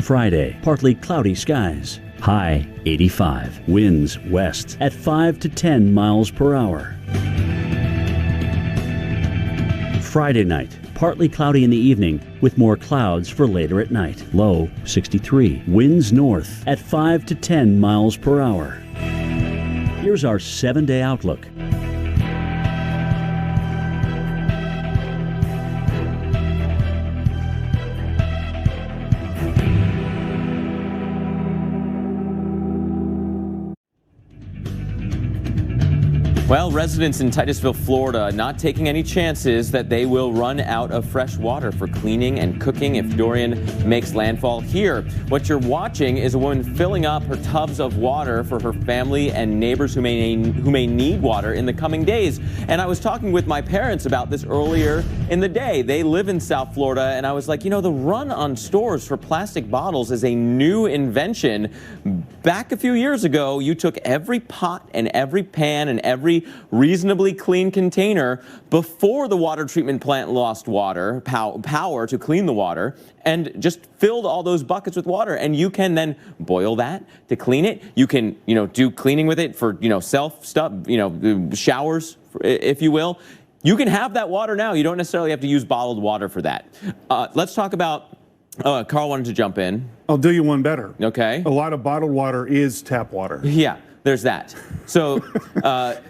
Friday, partly cloudy skies, high 85. Winds west at 5 to 10 miles per hour. Friday night, partly cloudy in the evening with more clouds for later at night, low 63. Winds north at 5 to 10 miles per hour. Here's our 7-day outlook. Well, residents in Titusville, Florida, not taking any chances that they will run out of fresh water for cleaning and cooking if Dorian makes landfall here. What you're watching is a woman filling up her tubs of water for her family and neighbors who may need water in the coming days. And I was talking with my parents about this earlier in the day. They live in South Florida, and I was like, you know, the run on stores for plastic bottles is a new invention. Back a few years ago, you took every pot and every pan and every reasonably clean container before the water treatment plant lost water, power to clean the water, and just filled all those buckets with water. And you can then boil that to clean it. You can, do cleaning with it for, self stuff, showers, if you will. You can have that water now. You don't necessarily have to use bottled water for that. Let's talk about, Carl wanted to jump in. I'll do you one better. Okay. A lot of bottled water is tap water. Yeah. There's that. So,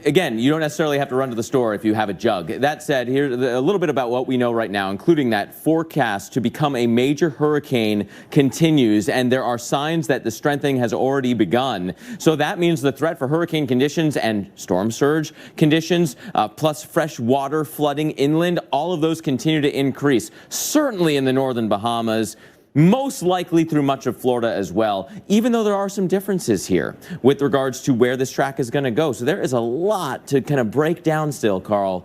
again, you don't necessarily have to run to the store if you have a jug. That said, here's a little bit about what we know right now, including that forecast to become a major hurricane continues, and there are signs that the strengthening has already begun. So that means the threat for hurricane conditions and storm surge conditions, plus fresh water flooding inland, all of those continue to increase, certainly in the northern Bahamas, most likely through much of Florida as well, even though there are some differences here with regards to where this track is going to go. So there is a lot to kind of break down still, Carl,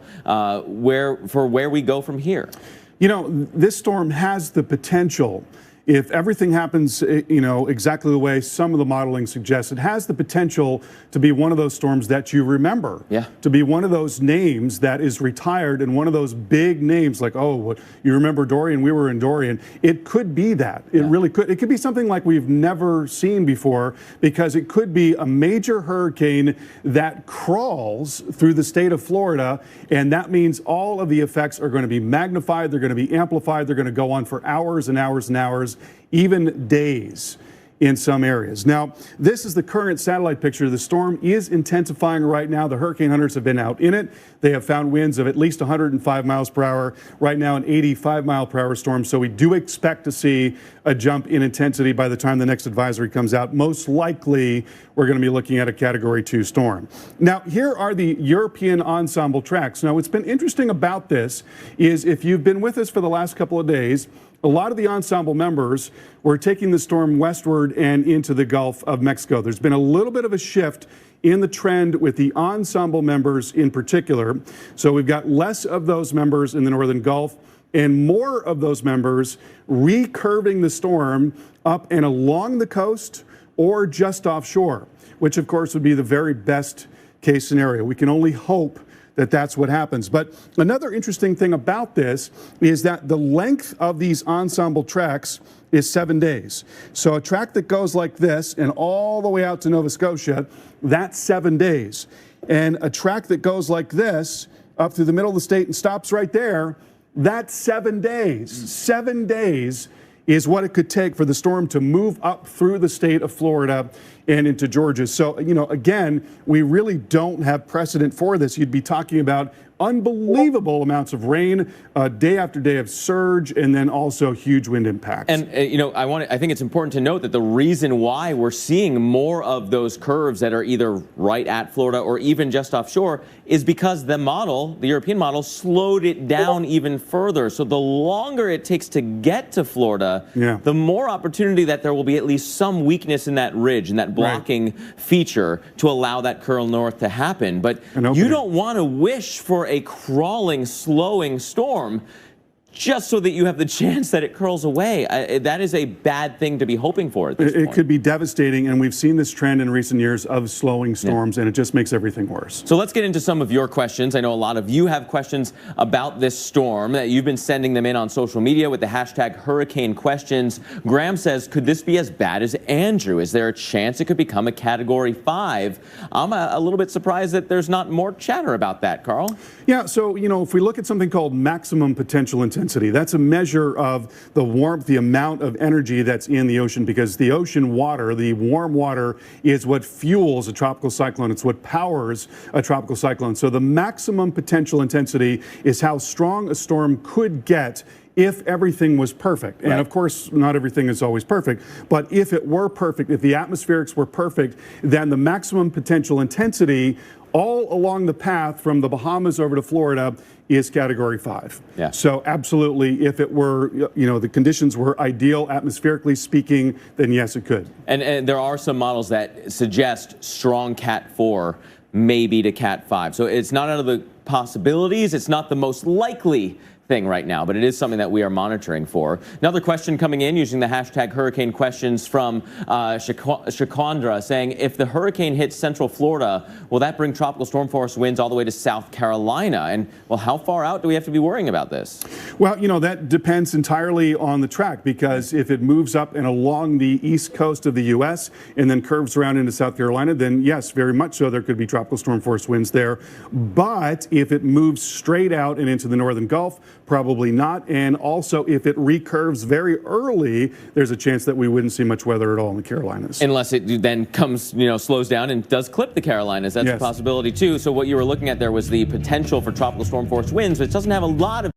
where we go from here. This storm has the potential, if everything happens, exactly the way some of the modeling suggests, it has the potential to be one of those storms that you remember. Yeah. To be one of those names that is retired, and one of those big names like, oh, you remember Dorian? We were in Dorian. It could be that. It really could. It could be something like we've never seen before, because it could be a major hurricane that crawls through the state of Florida, and that means all of the effects are going to be magnified, they're going to be amplified, they're going to go on for hours and hours and hours, even days in some areas. Now, this is the current satellite picture. The storm is intensifying right now. The hurricane hunters have been out in it. They have found winds of at least 105 miles per hour. Right now, an 85-mile-per-hour storm. So we do expect to see a jump in intensity by the time the next advisory comes out. Most likely, we're going to be looking at a Category 2 storm. Now, here are the European ensemble tracks. Now, what's been interesting about this is, if you've been with us for the last couple of days, a lot of the ensemble members were taking the storm westward and into the Gulf of Mexico. There's been a little bit of a shift in the trend with the ensemble members in particular. So we've got less of those members in the northern Gulf and more of those members recurving the storm up and along the coast or just offshore, which of course would be the very best case scenario. We can only hope that that's what happens. But another interesting thing about this is that the length of these ensemble tracks is 7 days. So a track that goes like this and all the way out to Nova Scotia, that's 7 days. And a track that goes like this up through the middle of the state and stops right there, that's 7 days. 7 days is what it could take for the storm to move up through the state of Florida and into Georgia. So, again, we really don't have precedent for this. You'd be talking about unbelievable amounts of rain, day after day of surge, and then also huge wind impacts. And I think it's important to note that the reason why we're seeing more of those curves that are either right at Florida or even just offshore is because the European model, slowed it down even further. So the longer it takes to get to Florida, the more opportunity that there will be at least some weakness in that ridge and that blocking feature to allow that curl north to happen. But you don't want to wish for a crawling, slowing storm just so that you have the chance that it curls away. That is a bad thing to be hoping for at this point. It could be devastating, and we've seen this trend in recent years of slowing storms, and it just makes everything worse. So let's get into some of your questions. I know a lot of you have questions about this storm. You've been sending them in on social media with the hashtag Hurricane Questions. Graham says, could this be as bad as Andrew? Is there a chance it could become a Category 5? I'm a little bit surprised that there's not more chatter about that, Carl. Yeah, so, if we look at something called maximum potential intensity, that's a measure of the warmth, the amount of energy that's in the ocean, because the ocean water, the warm water, is what fuels a tropical cyclone. It's what powers a tropical cyclone. So the maximum potential intensity is how strong a storm could get if everything was perfect. And of course, not everything is always perfect, but if it were perfect, if the atmospherics were perfect, then the maximum potential intensity all along the path from the Bahamas over to Florida is Category 5. Yeah. So absolutely, if it were, the conditions were ideal, atmospherically speaking, then yes, it could. And there are some models that suggest strong Cat 4, maybe to Cat 5. So it's not out of the possibilities. It's not the most likely thing right now, but it is something that we are monitoring for. Another question coming in using the hashtag Hurricane Questions from Shakondra, saying, if the hurricane hits central Florida, will that bring tropical storm force winds all the way to South Carolina? And, well, how far out do we have to be worrying about this? Well, that depends entirely on the track, because if it moves up and along the east coast of the U.S. and then curves around into South Carolina, then yes, very much so, there could be tropical storm force winds there. But if it moves straight out and into the northern Gulf, probably not. And also, if it recurves very early, there's a chance that we wouldn't see much weather at all in the Carolinas. Unless it then comes, slows down and does clip the Carolinas. That's a possibility, too. So what you were looking at there was the potential for tropical storm force winds, but it doesn't have a lot of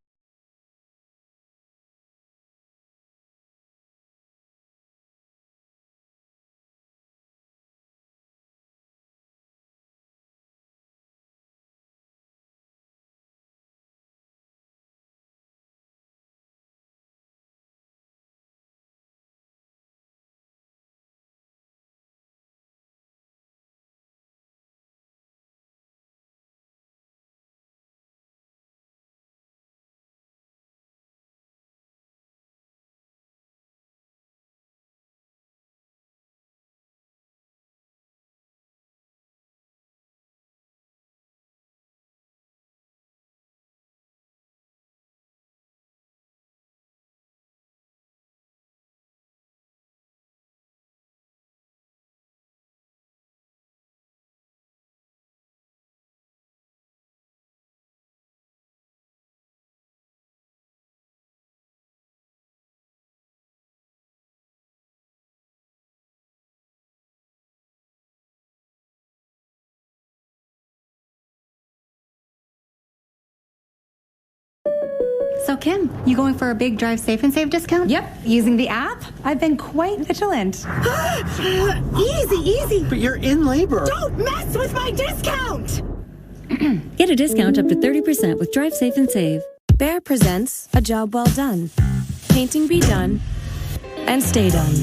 So Kim, you going for a big Drive Safe and Save discount? Yep, using the app. I've been quite vigilant. Easy. But you're in labor. Don't mess with my discount! Get a discount up to 30% with Drive Safe and Save. Bear presents A Job Well Done. Painting be done and stay done.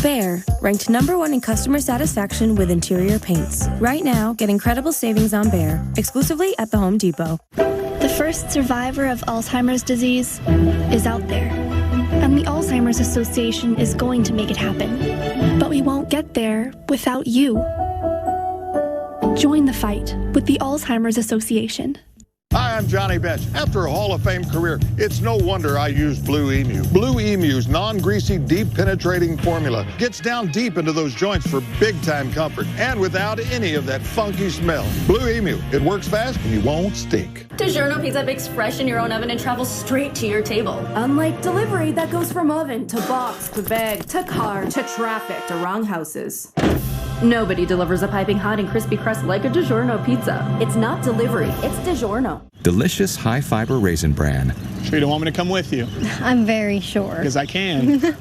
Bear, ranked #1 in customer satisfaction with interior paints. Right now, get incredible savings on Bear, exclusively at the Home Depot. The first survivor of Alzheimer's disease is out there. And the Alzheimer's Association is going to make it happen. But we won't get there without you. Join the fight with the Alzheimer's Association. Hi, I'm Johnny Bench. After a Hall of Fame career, it's no wonder I use Blue Emu. Blue Emu's non-greasy, deep-penetrating formula gets down deep into those joints for big-time comfort and without any of that funky smell. Blue Emu, it works fast and you won't stink. DiGiorno pizza bakes fresh in your own oven and travels straight to your table. Unlike delivery that goes from oven to box to bag to car to traffic to wrong houses. Nobody delivers a piping hot and crispy crust like a DiGiorno pizza. It's not delivery, it's DiGiorno. Delicious high-fiber Raisin Bran. Sure you don't want me to come with you? I'm very sure. Because I can.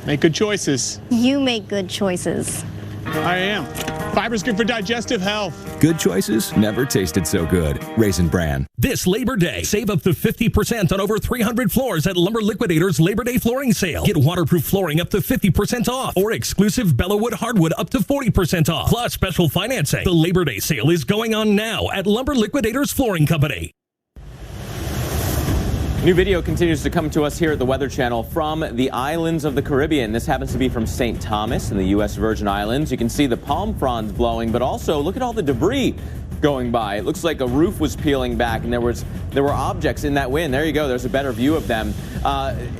Make good choices. You make good choices. I am. Fiber's good for digestive health. Good choices never tasted so good. Raisin Bran. This Labor Day, save up to 50% on over 300 floors at Lumber Liquidators Labor Day flooring sale. Get waterproof flooring up to 50% off or exclusive Bellawood hardwood up to 40% off. Plus special financing. The Labor Day sale is going on now at Lumber Liquidators Flooring Company. New video continues to come to us here at the Weather Channel from the islands of the Caribbean. This happens to be from St. Thomas in the U.S. Virgin Islands. You can see the palm fronds blowing, but also look at all the debris going by. It looks like a roof was peeling back and there were objects in that wind. There you go. There's a better view of them.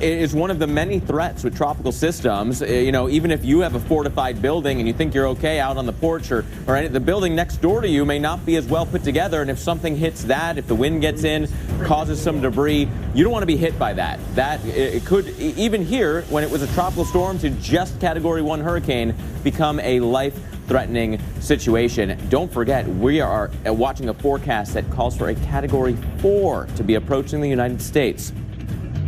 It is one of the many threats with tropical systems. Even if you have a fortified building and you think you're okay out on the porch or the building next door to you may not be as well put together. And if something hits that, if the wind gets in, causes some debris, you don't want to be hit by that. It could, even here, when it was a tropical storm to just Category 1 hurricane, become a life-threatening situation. Don't forget, we are watching a forecast that calls for a Category 4 to be approaching the United States.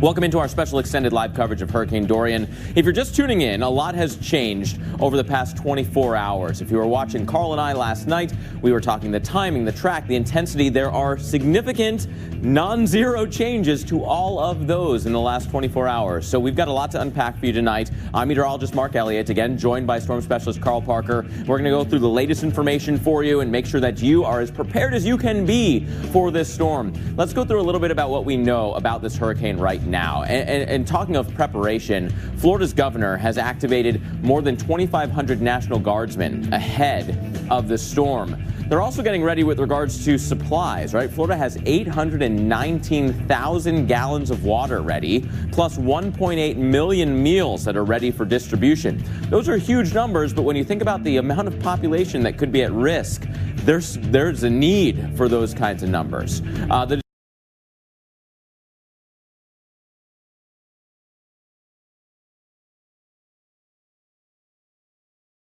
Welcome into our special extended live coverage of Hurricane Dorian. If you're just tuning in, a lot has changed over the past 24 hours. If you were watching Carl and I last night, we were talking the timing, the track, the intensity. There are significant non-zero changes to all of those in the last 24 hours. So we've got a lot to unpack for you tonight. I'm meteorologist Mark Elliott, again joined by storm specialist Carl Parker. We're going to go through the latest information for you and make sure that you are as prepared as you can be for this storm. Let's go through a little bit about what we know about this hurricane right now. And talking of preparation, Florida's governor has activated more than 2,500 National Guardsmen ahead of the storm. They're also getting ready with regards to supplies, right? Florida has 819,000 gallons of water ready, plus 1.8 million meals that are ready for distribution. Those are huge numbers, but when you think about the amount of population that could be at risk, there's a need for those kinds of numbers.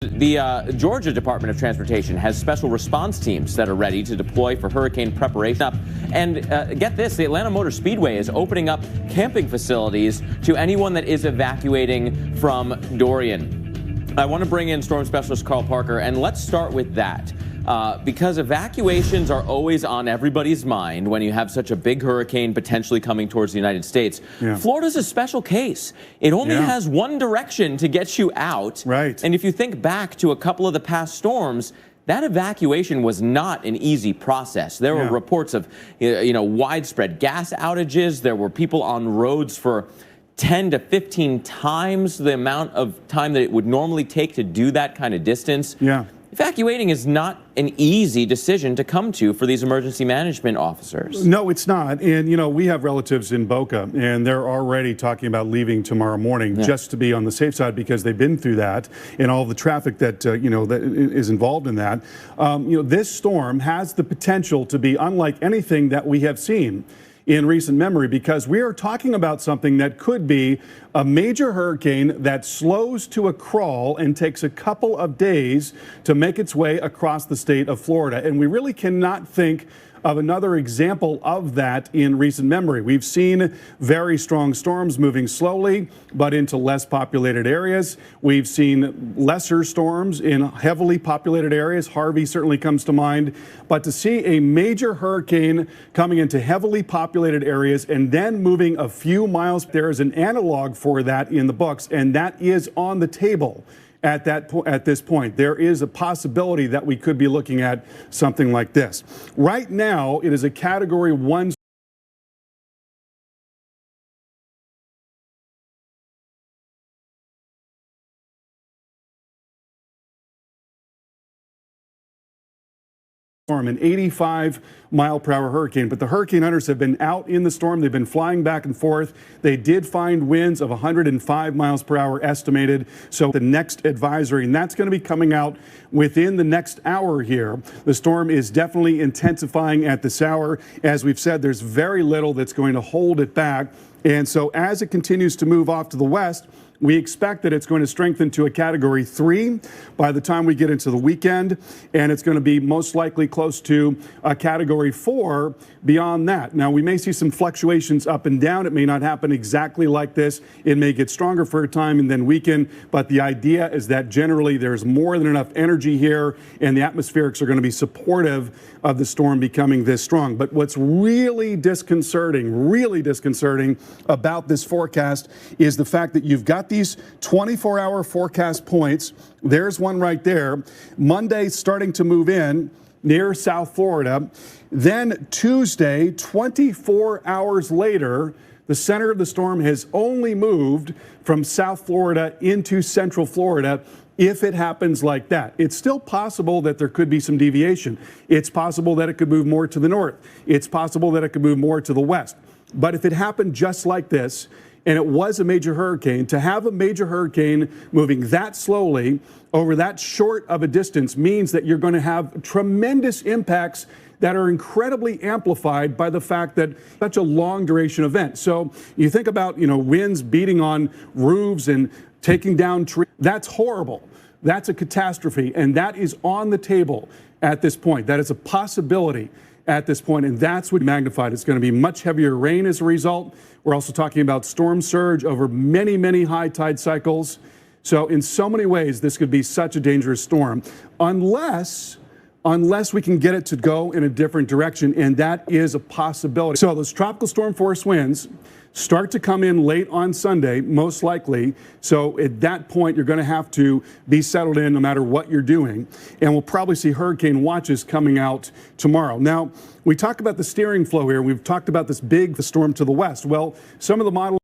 The Georgia Department of Transportation has special response teams that are ready to deploy for hurricane preparation. And get this, the Atlanta Motor Speedway is opening up camping facilities to anyone that is evacuating from Dorian. I want to bring in storm specialist Carl Parker, and let's start with that. Because evacuations are always on everybody's mind when you have such a big hurricane potentially coming towards the United States. Yeah. Florida's a special case. It only has one direction to get you out. Right. And if you think back to a couple of the past storms, that evacuation was not an easy process. There were reports of widespread gas outages. There were people on roads for 10 to 15 times the amount of time that it would normally take to do that kind of distance. Yeah. Evacuating is not an easy decision to come to for these emergency management officers. No, it's not. And, we have relatives in Boca, and they're already talking about leaving tomorrow morning just to be on the safe side because they've been through that and all the traffic that, that is involved in that. This storm has the potential to be unlike anything that we have seen in recent memory, because we are talking about something that could be a major hurricane that slows to a crawl and takes a couple of days to make its way across the state of Florida. And we really cannot think of another example of that in recent memory. We've seen very strong storms moving slowly, but into less populated areas. We've seen lesser storms in heavily populated areas. Harvey certainly comes to mind. But to see a major hurricane coming into heavily populated areas and then moving a few miles, there is an analog for that in the books, and that is on the table. At this point, there is a possibility that we could be looking at something like this. Right now, it is a Category 1 storm, an 85-mile-per-hour hurricane. But the hurricane hunters have been out in the storm. They've been flying back and forth. They did find winds of 105 miles per hour estimated. So the next advisory, and that's going to be coming out within the next hour here. The storm is definitely intensifying at this hour. As we've said, there's very little that's going to hold it back. And so as it continues to move off to the west, we expect that it's going to strengthen to a Category 3 by the time we get into the weekend, and it's going to be most likely close to a Category 4 beyond that. Now, we may see some fluctuations up and down. It may not happen exactly like this. It may get stronger for a time and then weaken, but the idea is that generally there's more than enough energy here, and the atmospherics are going to be supportive of the storm becoming this strong. But what's really disconcerting about this forecast is the fact that you've got these 24-hour forecast points. There's one right there. Monday starting to move in near South Florida. Then Tuesday, 24 hours later, the center of the storm has only moved from South Florida into Central Florida. If it happens like that, it's still possible that there could be some deviation. It's possible that it could move more to the north. It's possible that it could move more to the west. But if it happened just like this, and it was a major hurricane, to have a major hurricane moving that slowly over that short of a distance means that you're going to have tremendous impacts that are incredibly amplified by the fact that such a long duration event. So you think about, winds beating on roofs and taking down trees. That's horrible. That's a catastrophe. And that is on the table at this point. That is a possibility at this point, and that's what magnified. It's going to be much heavier rain as a result. We're also talking about storm surge over many, many high tide cycles. So in so many ways, this could be such a dangerous storm unless we can get it to go in a different direction, and that is a possibility. So those tropical storm force winds start to come in late on Sunday, most likely. So at that point, you're going to have to be settled in no matter what you're doing. And we'll probably see hurricane watches coming out tomorrow. Now, we talk about the steering flow here. We've talked about this big storm to the west. Well, some of the models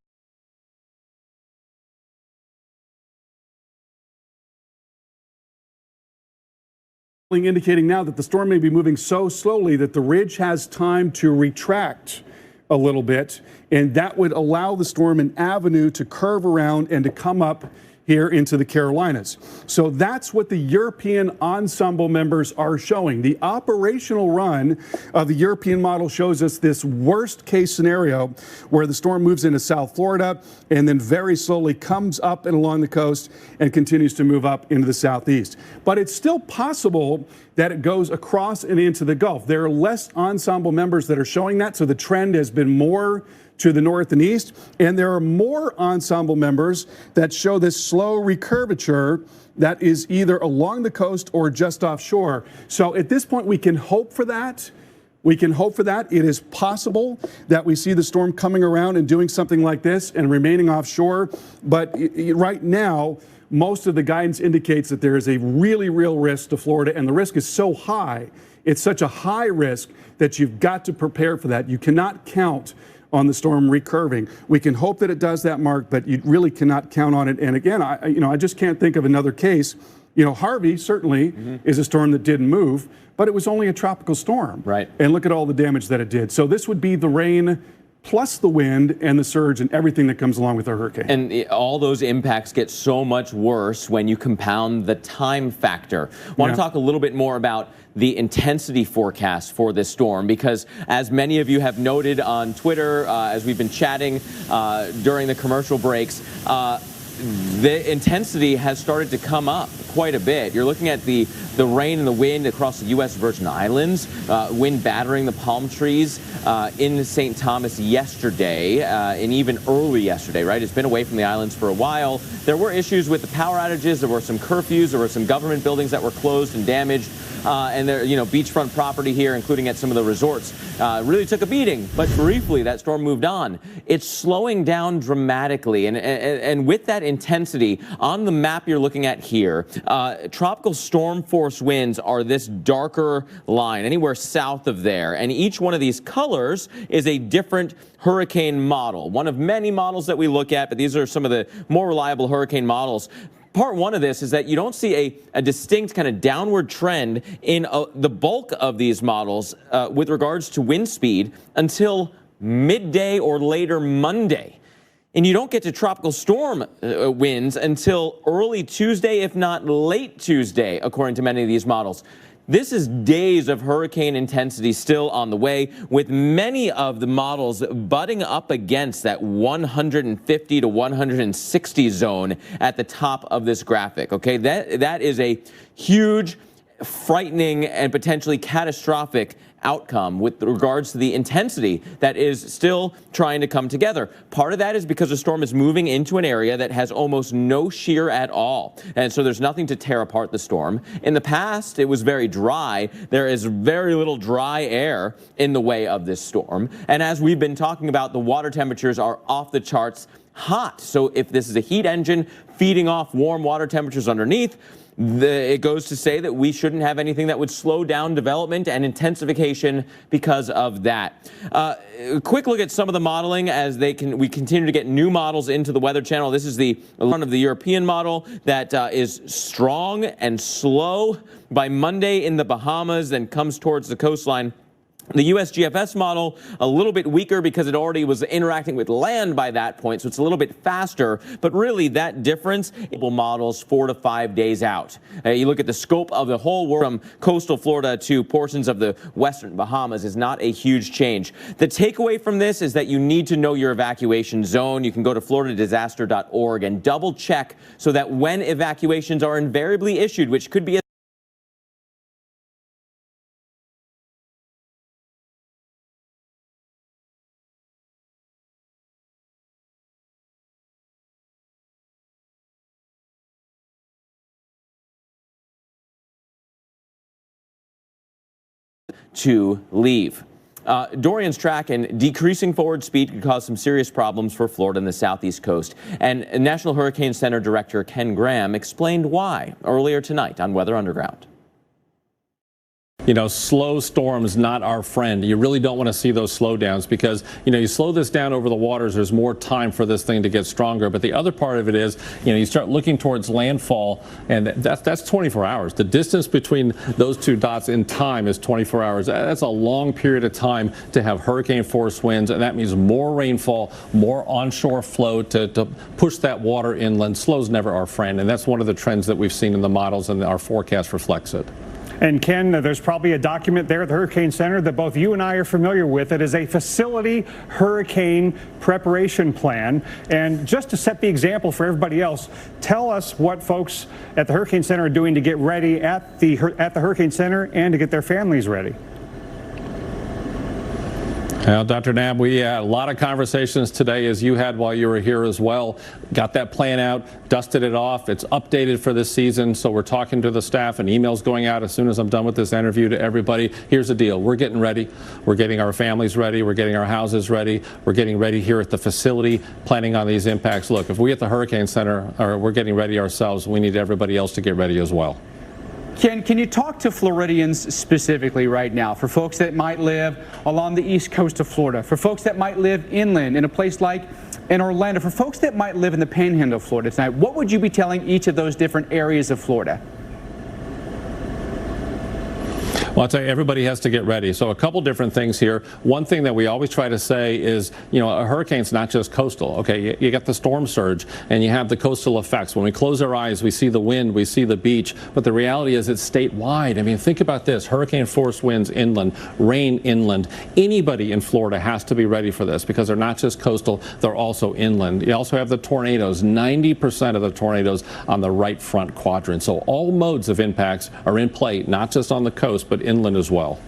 indicating now that the storm may be moving so slowly that the ridge has time to retract a little bit, and that would allow the storm an avenue to curve around and to come up here into the Carolinas. So that's what the European ensemble members are showing. The operational run of the European model shows us this worst case scenario where the storm moves into South Florida and then very slowly comes up and along the coast and continues to move up into the southeast. But it's still possible that it goes across and into the Gulf. There are less ensemble members that are showing that, so the trend has been more to the north and east, and there are more ensemble members that show this slow recurvature that is either along the coast or just offshore. So at this point, we can hope for that. We can hope for that. It is possible that we see the storm coming around and doing something like this and remaining offshore. But right now, most of the guidance indicates that there is a really real risk to Florida, and the risk is so high. It's such a high risk that you've got to prepare for that. You cannot count on the storm recurving. We can hope that it does that, Mark, but you really cannot count on it. And again, I just can't think of another case. Harvey certainly is a storm that didn't move, but it was only a tropical storm. Right. And look at all the damage that it did. So this would be the rain plus the wind and the surge and everything that comes along with a hurricane. And all those impacts get so much worse when you compound the time factor. I want to talk a little bit more about the intensity forecast for this storm, because as many of you have noted on Twitter, as we've been chatting during the commercial breaks, the intensity has started to come up quite a bit. You're looking at the rain and the wind across the U.S. Virgin Islands, wind battering the palm trees in St. Thomas yesterday and even early yesterday, right? It's been away from the islands for a while. There were issues with the power outages. There were some curfews. There were some government buildings that were closed and damaged. And there, beachfront property here, including at some of the resorts, really took a beating. But briefly, that storm moved on. It's slowing down dramatically. And with that intensity, on the map you're looking at here, tropical storm force winds are this darker line, anywhere south of there. And each one of these colors is a different hurricane model. One of many models that we look at, but these are some of the more reliable hurricane models. Part one of this is that you don't see a distinct kind of downward trend in the bulk of these models with regards to wind speed until midday or later Monday. And you don't get to tropical storm winds until early Tuesday, if not late Tuesday, according to many of these models. This is days of hurricane intensity still on the way, with many of the models butting up against that 150 to 160 zone at the top of this graphic. Okay, that is a huge, frightening, and potentially catastrophic outcome with regards to the intensity that is still trying to come together. Part of that is because the storm is moving into an area that has almost no shear at all. And so there's nothing to tear apart the storm. In the past, it was very dry. There is very little dry air in the way of this storm. And as we've been talking about, the water temperatures are off the charts hot. So if this is a heat engine feeding off warm water temperatures underneath, it goes to say that we shouldn't have anything that would slow down development and intensification because of that. A quick look at some of the modeling as we continue to get new models into the Weather Channel. This is the one of the European model that is strong and slow by Monday in the Bahamas, then comes towards the coastline. The USGFS model, a little bit weaker because it already was interacting with land by that point, so it's a little bit faster. But really, that difference, models 4 to 5 days out. You look at the scope of the whole world from coastal Florida to portions of the western Bahamas is not a huge change. The takeaway from this is that you need to know your evacuation zone. You can go to floridadisaster.org and double check so that when evacuations are invariably issued, which could be to leave. Dorian's track and decreasing forward speed could cause some serious problems for Florida and the southeast coast. And National Hurricane Center Director Ken Graham explained why earlier tonight on Weather Underground. Slow storms not our friend. You really don't want to see those slowdowns because, you slow this down over the waters, there's more time for this thing to get stronger. But the other part of it is, you start looking towards landfall, and that's 24 hours. The distance between those two dots in time is 24 hours. That's a long period of time to have hurricane force winds, and that means more rainfall, more onshore flow to push that water inland. Slow's never our friend, and that's one of the trends that we've seen in the models, and our forecast reflects it. And Ken, there's probably a document there at the Hurricane Center that both you and I are familiar with. It is a facility hurricane preparation plan. And just to set the example for everybody else, tell us what folks at the Hurricane Center are doing to get ready at the Hurricane Center and to get their families ready. Well, Dr. Knabb, we had a lot of conversations today, as you had while you were here as well. Got that plan out, dusted it off. It's updated for this season, so we're talking to the staff and emails going out as soon as I'm done with this interview to everybody. Here's the deal. We're getting ready. We're getting our families ready. We're getting our houses ready. We're getting ready here at the facility, planning on these impacts. Look, if we at the Hurricane Center we're getting ready ourselves, we need everybody else to get ready as well. Ken, can you talk to Floridians specifically right now, for folks that might live along the east coast of Florida, for folks that might live inland in a place like in Orlando, for folks that might live in the panhandle of Florida tonight? What would you be telling each of those different areas of Florida? Well, I'll tell you, everybody has to get ready. So a couple different things here. One thing that we always try to say is, a hurricane's not just coastal. Okay, you got the storm surge and you have the coastal effects. When we close our eyes, we see the wind, we see the beach, but the reality is it's statewide. I mean, think about this: hurricane force winds inland, rain inland. Anybody in Florida has to be ready for this because they're not just coastal, they're also inland. You also have the tornadoes, 90% of the tornadoes on the right front quadrant. So all modes of impacts are in play, not just on the coast, but inland as well.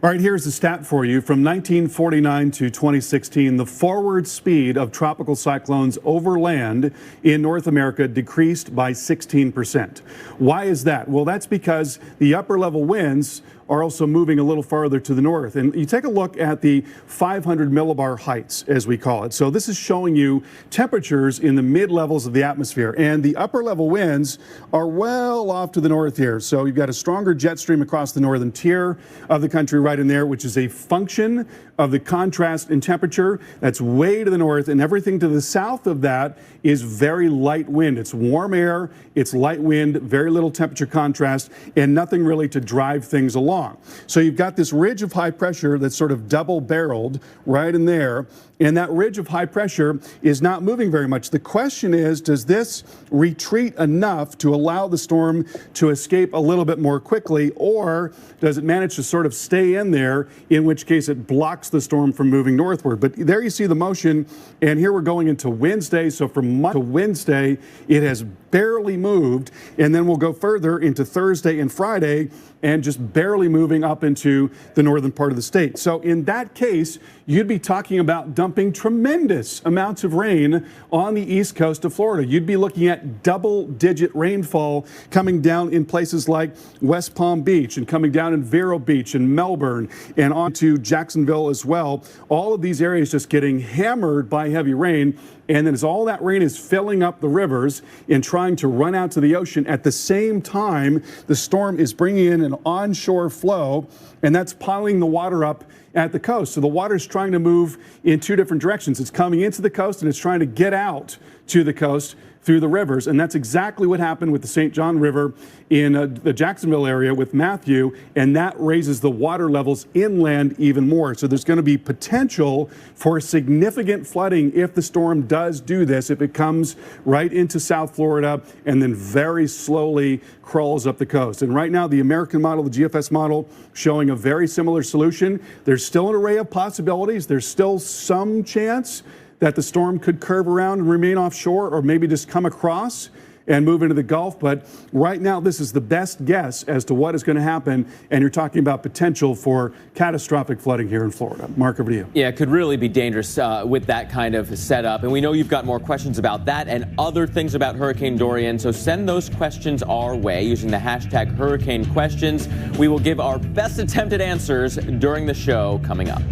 All right, here's a stat for you. From 1949 to 2016, the forward speed of tropical cyclones over land in North America decreased by 16%. Why is that? Well, that's because the upper level winds are also moving a little farther to the north. And you take a look at the 500 millibar heights, as we call it. So this is showing you temperatures in the mid levels of the atmosphere. And the upper level winds are well off to the north here. So you've got a stronger jet stream across the northern tier of the country right in there, which is a function of the contrast in temperature. That's way to the north, and everything to the south of that is very light wind. It's warm air, it's light wind, very little temperature contrast, and nothing really to drive things along. So you've got this ridge of high pressure that's sort of double-barreled right in there, and that ridge of high pressure is not moving very much. The question is, does this retreat enough to allow the storm to escape a little bit more quickly, or does it manage to sort of stay in there, in which case it blocks the storm from moving northward? But there you see the motion, and here we're going into Wednesday. So from Monday to Wednesday, it has barely moved, and then we'll go further into Thursday and Friday, and just barely moving up into the northern part of the state. So in that case, you'd be talking about dumping tremendous amounts of rain on the east coast of Florida. You'd be looking at double-digit rainfall coming down in places like West Palm Beach and coming down in Vero Beach and Melbourne and on to Jacksonville as well. All of these areas just getting hammered by heavy rain. And then as all that rain is filling up the rivers and trying to run out to the ocean, at the same time, the storm is bringing in an onshore flow, and that's piling the water up at the coast. So the water is trying to move in two different directions. It's coming into the coast, and it's trying to get out to the coast through the rivers. And that's exactly what happened with the St. John River in the Jacksonville area with Matthew, and that raises the water levels inland even more. So there's going to be potential for significant flooding if the storm does do this, if it comes right into South Florida and then very slowly crawls up the coast. And right now, the American model, the GFS model, showing a very similar solution. There's still an array of possibilities. There's still some chance that the storm could curve around and remain offshore, or maybe just come across and move into the Gulf. But right now, this is the best guess as to what is going to happen. And you're talking about potential for catastrophic flooding here in Florida. Mark, over to you. Yeah, it could really be dangerous with that kind of setup. And we know you've got more questions about that and other things about Hurricane Dorian. So send those questions our way using the hashtag Hurricane Questions. We will give our best attempted answers during the show coming up.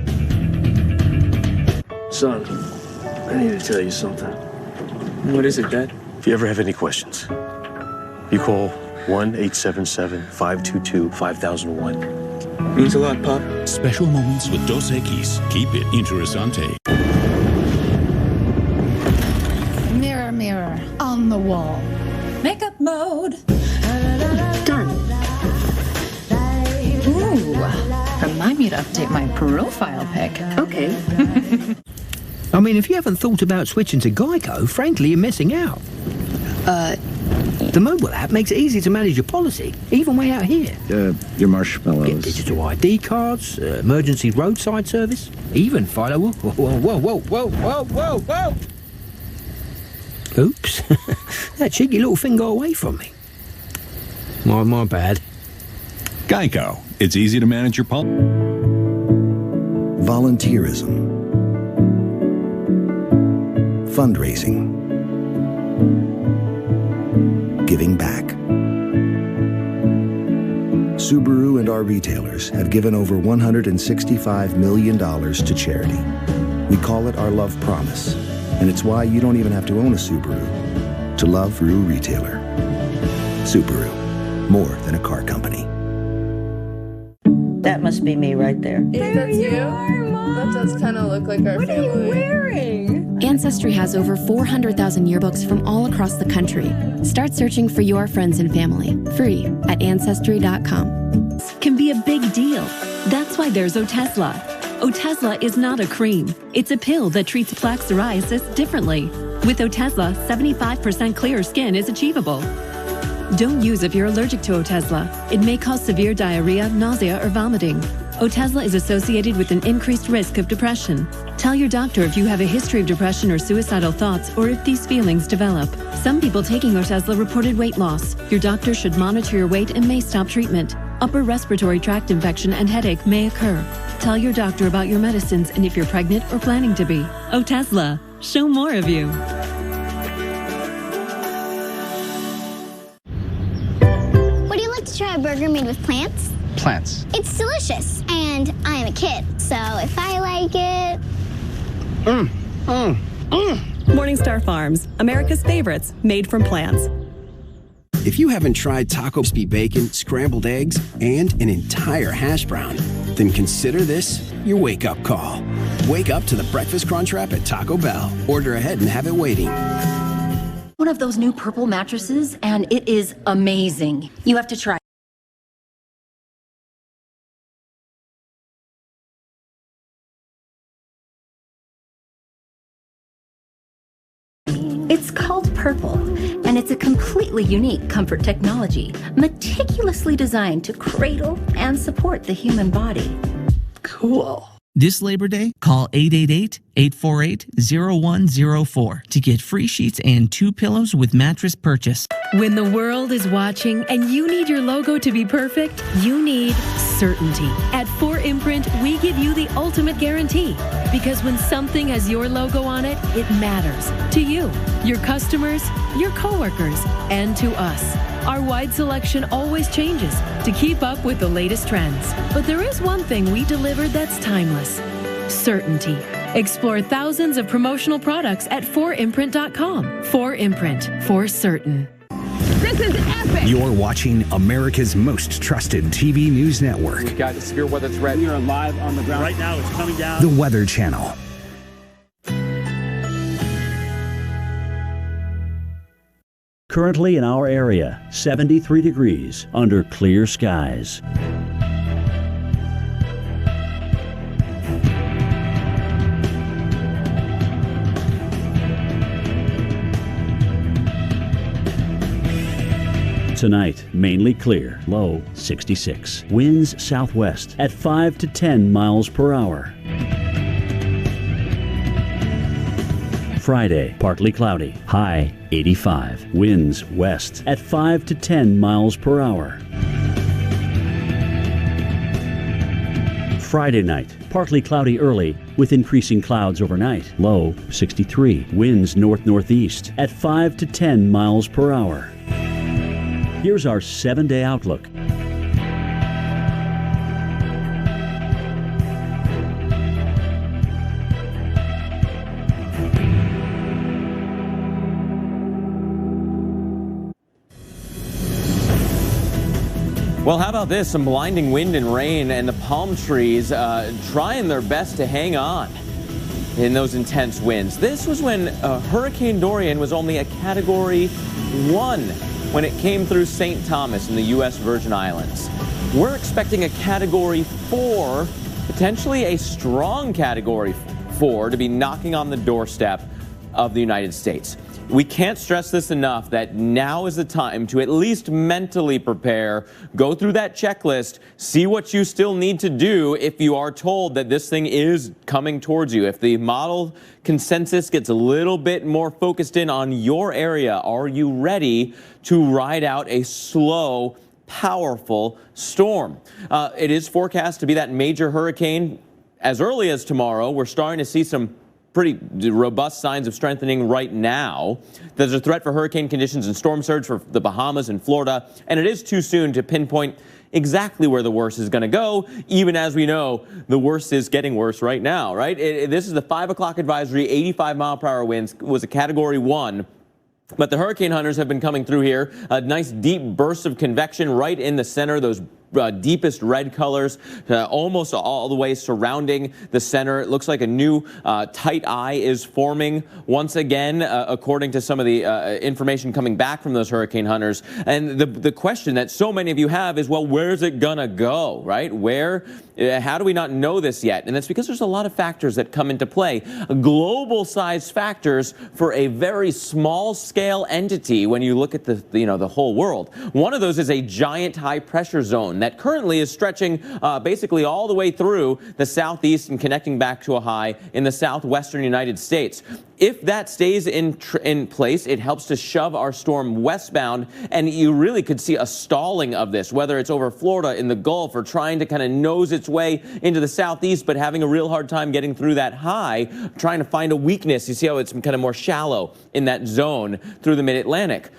Son, I need to tell you something. What is it, Dad? If you ever have any questions, you call 1-877-522-5001. Means a lot, Pop. Special moments with Dos Equis. Keep it interesante. Mirror, mirror on the wall. Makeup mode. Done. Ooh, remind me to update my profile pic. Okay. I mean, if you haven't thought about switching to Geico, frankly, you're missing out. The mobile app makes it easy to manage your policy, even way out here. Your marshmallows. Get digital ID cards, emergency roadside service, even follow. Whoa. Oops. That cheeky little thing got away from me. My bad. Geico. It's easy to manage your policy. Volunteerism. Fundraising. Giving back. Subaru and our retailers have given over $165 million to charity. We call it our Love Promise, and it's why you don't even have to own a Subaru to love Subaru retailer. Subaru, more than a car company. That must be me right there. That's you? That does kind of look like our family. What are you wearing? Ancestry has over 400,000 yearbooks from all across the country. Start searching for your friends and family, free at Ancestry.com. Can be a big deal. That's why there's Otezla. Otezla is not a cream. It's a pill that treats plaque psoriasis differently. With Otezla, 75% clear skin is achievable. Don't use if you're allergic to Otezla. It may cause severe diarrhea, nausea, or vomiting. Otezla is associated with an increased risk of depression. Tell your doctor if you have a history of depression or suicidal thoughts, or if these feelings develop. Some people taking Otezla reported weight loss. Your doctor should monitor your weight and may stop treatment. Upper respiratory tract infection and headache may occur. Tell your doctor about your medicines and if you're pregnant or planning to be. Otezla, show more of you. Would you like to try a burger made with plants? Plants. It's delicious, and I am a kid, so if I like it... Morningstar Farms, America's favorites, made from plants. If you haven't tried taco crispy bacon, scrambled eggs, and an entire hash brown, then consider this your wake-up call. Wake up to the Breakfast Crunch Wrap at Taco Bell. Order ahead and have it waiting. One of those new purple mattresses, and it is amazing. You have to try. It's called Purple, and it's a completely unique comfort technology, meticulously designed to cradle and support the human body. Cool. This Labor Day, call 888-848-0104 to get free sheets and 2 pillows with mattress purchase. When the world is watching and you need your logo to be perfect, you need certainty. At 4imprint, we give you the ultimate guarantee. Because when something has your logo on it, it matters. To you, your customers, your coworkers, and to us. Our wide selection always changes to keep up with the latest trends. But there is one thing we deliver that's timeless. Certainty. Explore thousands of promotional products at 4imprint.com. 4imprint. For certain. This is epic! You're watching America's most trusted TV news network. We've got a severe weather threat. We are live on the ground. Right now, it's coming down. The Weather Channel. Currently in our area, 73 degrees under clear skies. Tonight, mainly clear, low 66. Winds southwest at 5 to 10 miles per hour. Friday, partly cloudy, high 85. Winds west at 5 to 10 miles per hour. Friday night, partly cloudy early with increasing clouds overnight, low 63. Winds north-northeast at 5 to 10 miles per hour. Here's our 7-day outlook. Well, how about this? Some blinding wind and rain, and the palm trees trying their best to hang on in those intense winds. This was when Hurricane Dorian was only a Category 1 when it came through St. Thomas in the U.S. Virgin Islands. We're expecting a Category 4, potentially a strong Category 4, to be knocking on the doorstep of the United States. We can't stress this enough that now is the time to at least mentally prepare, go through that checklist, see what you still need to do if you are told that this thing is coming towards you. If the model consensus gets a little bit more focused in on your area, are you ready to ride out a slow, powerful storm? It is forecast to be that major hurricane as early as tomorrow. We're starting to see some pretty robust signs of strengthening right now. There's a threat for hurricane conditions and storm surge for the Bahamas and Florida, and it is too soon to pinpoint exactly where the worst is going to go, even as we know the worst is getting worse right now, right? This is the 5 o'clock advisory, 85-mile-per-hour winds, was a Category 1. But the hurricane hunters have been coming through here. A nice deep burst of convection right in the center, those deepest red colors almost all the way surrounding the center. It looks like a new tight eye is forming once again, according to some of the information coming back from those hurricane hunters. And the question that so many of you have is, well, where's it gonna go, right? How do we not know this yet? And that's because there's a lot of factors that come into play. Global size factors for a very small scale entity when you look at the whole world. One of those is a giant high pressure zone that currently is stretching basically all the way through the southeast and connecting back to a high in the southwestern United States. If that stays in place, it helps to shove our storm westbound, and you really could see a stalling of this, whether it's over Florida in the Gulf or trying to kind of nose its way into the southeast, but having a real hard time getting through that high, trying to find a weakness. You see how it's kind of more shallow in that zone through the mid-Atlantic.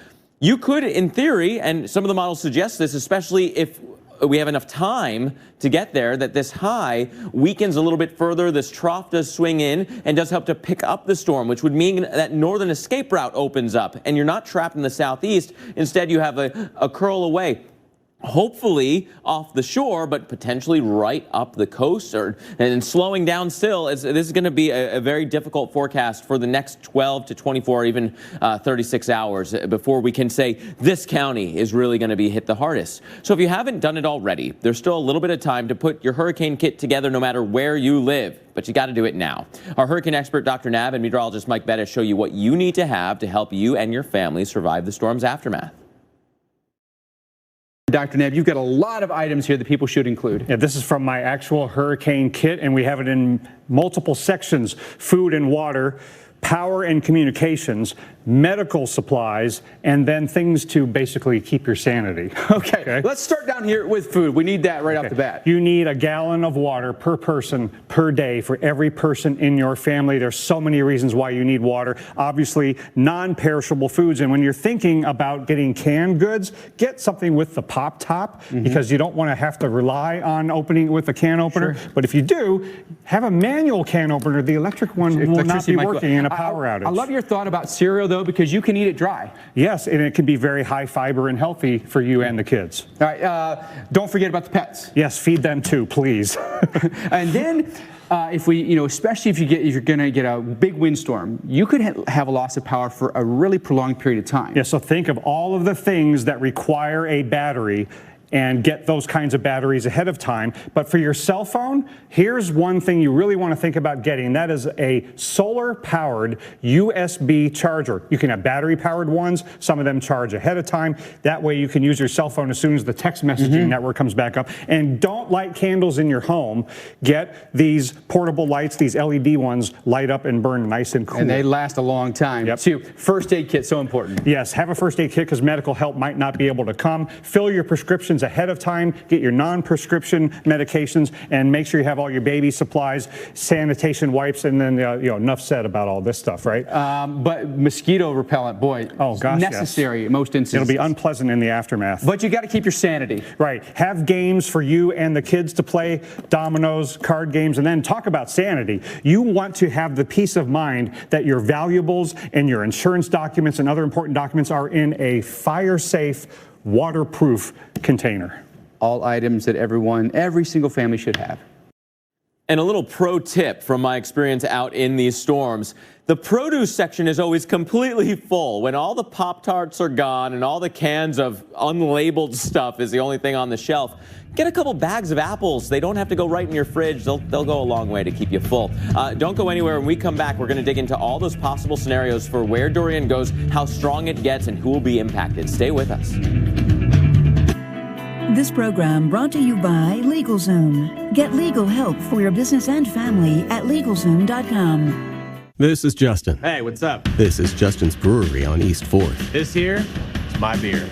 You could, in theory, and some of the models suggest this, especially if we have enough time to get there, that this high weakens a little bit further. This trough does swing in and does help to pick up the storm, which would mean that northern escape route opens up and you're not trapped in the southeast. Instead, you have a curl away, hopefully off the shore, but potentially right up the coast and slowing down still. This is going to be a very difficult forecast for the next 12 to 24, even 36 hours before we can say this county is really going to be hit the hardest. So if you haven't done it already, there's still a little bit of time to put your hurricane kit together no matter where you live. But you got to do it now. Our hurricane expert, Dr. Nab, and meteorologist Mike Bettis show you what you need to have to help you and your family survive the storm's aftermath. Dr. Nab, you've got a lot of items here that people should include. Yeah, this is from my actual hurricane kit, and we have it in multiple sections: food and water, power and communications, medical supplies, and then things to basically keep your sanity. Okay, let's start down here with food. We need that right off the bat. You need a gallon of water per person per day for every person in your family. There's so many reasons why you need water. Obviously, non-perishable foods. And when you're thinking about getting canned goods, get something with the pop top, because you don't want to have to rely on opening it with a can opener. Sure. But if you do, have a manual can opener. The electric one will not be working in a power outage. I love your thought about cereal, though, because you can eat it dry. Yes, and it can be very high fiber and healthy for you and the kids. All right, don't forget about the pets. Yes, feed them too, please. And then, if we, especially if you're going to get a big windstorm, you could have a loss of power for a really prolonged period of time. Yeah, so think of all of the things that require a battery and get those kinds of batteries ahead of time. But for your cell phone, here's one thing you really want to think about getting. That is a solar-powered USB charger. You can have battery-powered ones. Some of them charge ahead of time. That way you can use your cell phone as soon as the text messaging network comes back up. And don't light candles in your home. Get these portable lights, these LED ones, light up and burn nice and cool. And they last a long time. Yep. Too. First aid kit, so important. Yes, have a first aid kit because medical help might not be able to come. Fill your prescriptions ahead of time, get your non-prescription medications, and make sure you have all your baby supplies, sanitation wipes, and then enough said about all this stuff, right? But mosquito repellent, boy, necessary in most instances. It'll be unpleasant in the aftermath. But you got to keep your sanity. Right. Have games for you and the kids to play, dominoes, card games, and then talk about sanity. You want to have the peace of mind that your valuables and your insurance documents and other important documents are in a fire-safe, waterproof container. All items that every single family should have. And a little pro tip from my experience out in these storms: the produce section is always completely full. When all the Pop-Tarts are gone and all the cans of unlabeled stuff is the only thing on the shelf, get a couple bags of apples. They don't have to go right in your fridge. They'll go a long way to keep you full. Don't go anywhere. When we come back, we're going to dig into all those possible scenarios for where Dorian goes, how strong it gets, and who will be impacted. Stay with us. This program brought to you by LegalZoom. Get legal help for your business and family at LegalZoom.com. This is Justin. Hey, what's up? This is Justin's Brewery on East 4th. This here is my beer.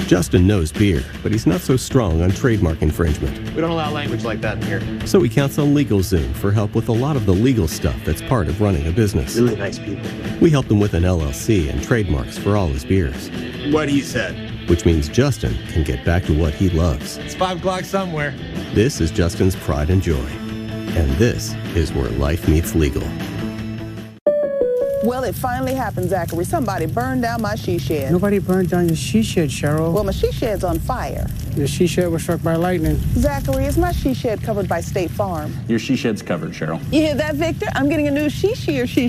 Justin knows beer, but he's not so strong on trademark infringement. We don't allow language like that in here. So he counts on LegalZoom for help with a lot of the legal stuff that's part of running a business. Really nice people. We helped him with an LLC and trademarks for all his beers. What he said. Which means Justin can get back to what he loves. It's 5 o'clock somewhere. This is Justin's pride and joy. And this is where life meets legal. Well, it finally happened, Zachary. Somebody burned down my she shed. Nobody burned down your she shed, Cheryl. Well, my she shed's on fire. The she shed was struck by lightning. Zachary, is my she shed covered by State Farm? Your she shed's covered, Cheryl. You hear that, Victor? I'm getting a new she shed. She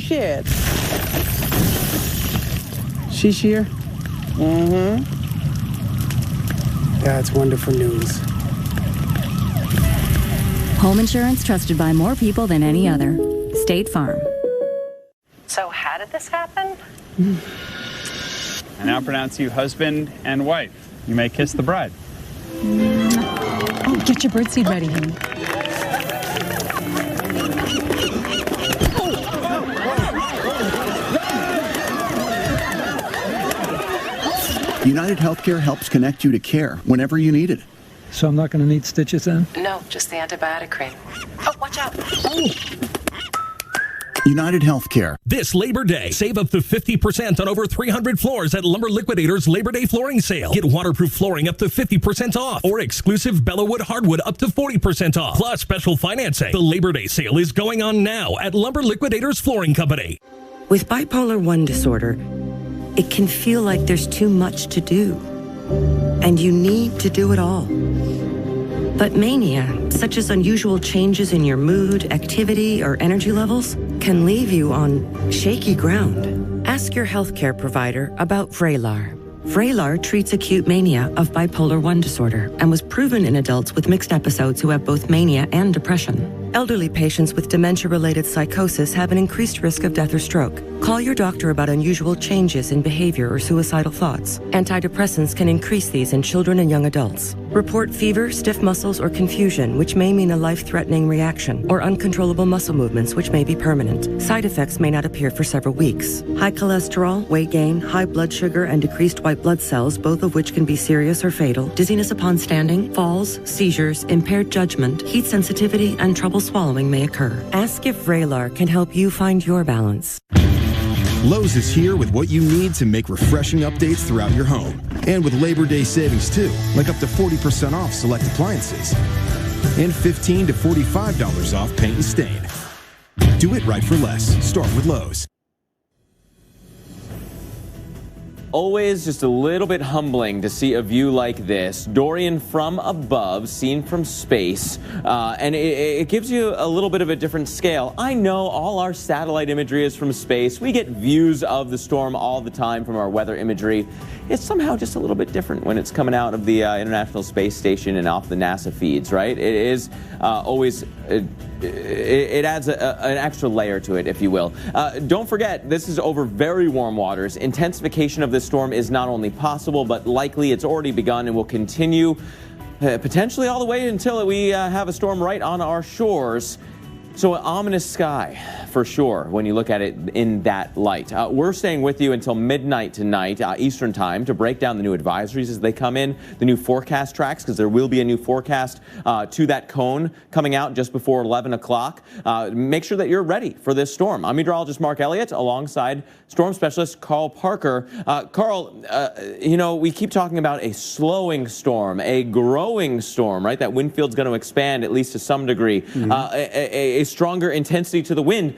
shear? Mm-hmm. That's wonderful news. Home insurance trusted by more people than any other. State Farm. So how did this happen? I now pronounce you husband and wife. You may kiss the bride. Oh, get your birdseed ready, honey. United Healthcare helps connect you to care whenever you need it. So I'm not going to need stitches then? No, just the antibiotic cream. Oh, watch out. United Healthcare. This Labor Day, save up to 50% on over 300 floors at Lumber Liquidators Labor Day flooring sale. Get waterproof flooring up to 50% off, or exclusive Bellawood hardwood up to 40% off, plus special financing. The Labor Day sale is going on now at Lumber Liquidators Flooring Company. With bipolar 1 disorder, it can feel like there's too much to do, and you need to do it all. But mania, such as unusual changes in your mood, activity, or energy levels, can leave you on shaky ground. Ask your healthcare provider about Vraylar. Vraylar treats acute mania of bipolar 1 disorder and was proven in adults with mixed episodes who have both mania and depression. Elderly patients with dementia-related psychosis have an increased risk of death or stroke. Call your doctor about unusual changes in behavior or suicidal thoughts. Antidepressants can increase these in children and young adults. Report fever, stiff muscles, or confusion, which may mean a life-threatening reaction, or uncontrollable muscle movements, which may be permanent. Side effects may not appear for several weeks. High cholesterol, weight gain, high blood sugar, and decreased white blood cells, both of which can be serious or fatal. Dizziness upon standing, falls, seizures, impaired judgment, heat sensitivity, and trouble swallowing may occur. Ask if Vraylar can help you find your balance. Lowe's is here with what you need to make refreshing updates throughout your home. And with Labor Day savings too, like up to 40% off select appliances. And $15 to $45 off paint and stain. Do it right for less. Start with Lowe's. Always just a little bit humbling to see a view like this. Dorian from above, seen from space, and it gives you a little bit of a different scale. I know all our satellite imagery is from space. We get views of the storm all the time from our weather imagery. It's somehow just a little bit different when it's coming out of the International Space Station and off the NASA feeds, right? It is always... It adds an extra layer to it, if you will. Don't forget, this is over very warm waters. Intensification of this storm is not only possible, but likely it's already begun and will continue potentially all the way until we have a storm right on our shores. So an ominous sky, for sure, when you look at it in that light. We're staying with you until midnight tonight, Eastern time, to break down the new advisories as they come in, the new forecast tracks, because there will be a new forecast to that cone coming out just before 11 o'clock. Make sure that you're ready for this storm. I'm meteorologist Mark Elliott alongside storm specialist Carl Parker. Carl, you know, we keep talking about a slowing storm, a growing storm, right? That wind field's going to expand at least to some degree. A stronger intensity to the wind.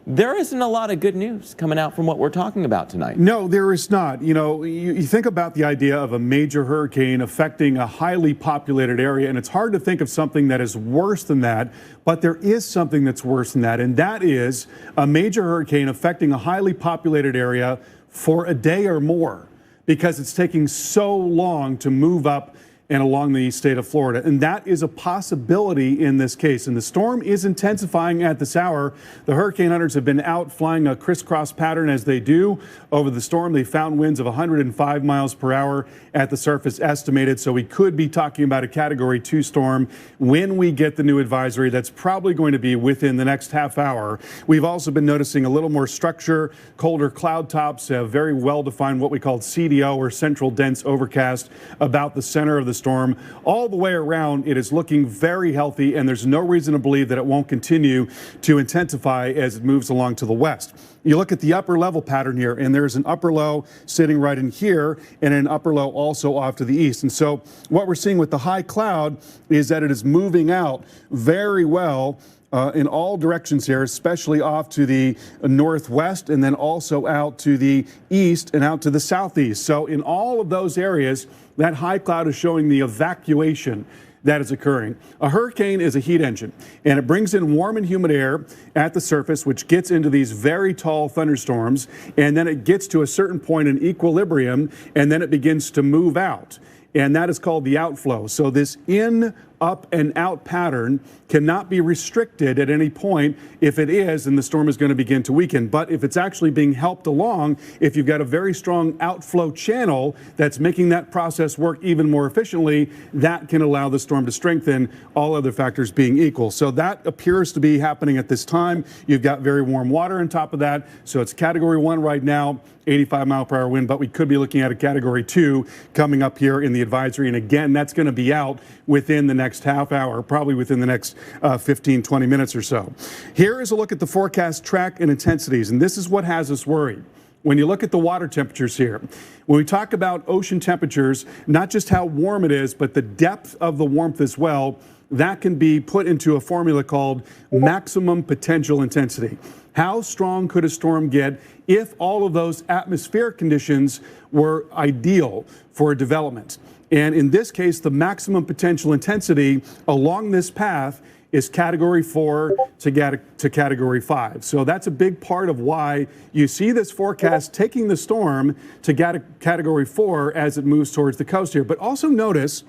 There isn't a lot of good news coming out from what we're talking about tonight. No, there is not. You know, you think about the idea of a major hurricane affecting a highly populated area, and it's hard to think of something that is worse than that, but there is something that's worse than that, and that is a major hurricane affecting a highly populated area for a day or more, because it's taking so long to move up and along the state of Florida. And that is a possibility in this case. And the storm is intensifying at this hour. The hurricane hunters have been out flying a crisscross pattern as they do over the storm. They found winds of 105 miles per hour at the surface estimated. So we could be talking about a Category 2 storm when we get the new advisory. That's probably going to be within the next half hour. We've also been noticing a little more structure, colder cloud tops, very well-defined what we call CDO, or central dense overcast, about the center of the storm. All the way around, it is looking very healthy, and there's no reason to believe that it won't continue to intensify as it moves along to the west. You look at the upper level pattern here, and there's an upper low sitting right in here and an upper low also off to the east. And so what we're seeing with the high cloud is that it is moving out very well in all directions here, especially off to the northwest and then also out to the east and out to the southeast. So in all of those areas, that high cloud is showing the evacuation that is occurring. A hurricane is a heat engine, and it brings in warm and humid air at the surface, which gets into these very tall thunderstorms, and then it gets to a certain point in equilibrium, and then it begins to move out. And that is called the outflow. So this in, up, and out pattern cannot be restricted at any point. If it is, then the storm is going to begin to weaken. But if it's actually being helped along, if you've got a very strong outflow channel that's making that process work even more efficiently, that can allow the storm to strengthen, all other factors being equal. So that appears to be happening at this time. You've got very warm water on top of that. So it's Category 1 right now, 85-mile-per-hour wind, but we could be looking at a Category 2 coming up here in the advisory. And again, that's going to be out within the next half hour, probably within the next 15, 20 minutes or so. Here is a look at the forecast track and intensities, and this is what has us worried. When you look at the water temperatures here, when we talk about ocean temperatures, not just how warm it is, but the depth of the warmth as well, that can be put into a formula called maximum potential intensity. How strong could a storm get if all of those atmospheric conditions were ideal for development? And in this case, the maximum potential intensity along this path is Category 4 to Category 5. So that's a big part of why you see this forecast taking the storm to Category 4 as it moves towards the coast here. But also notice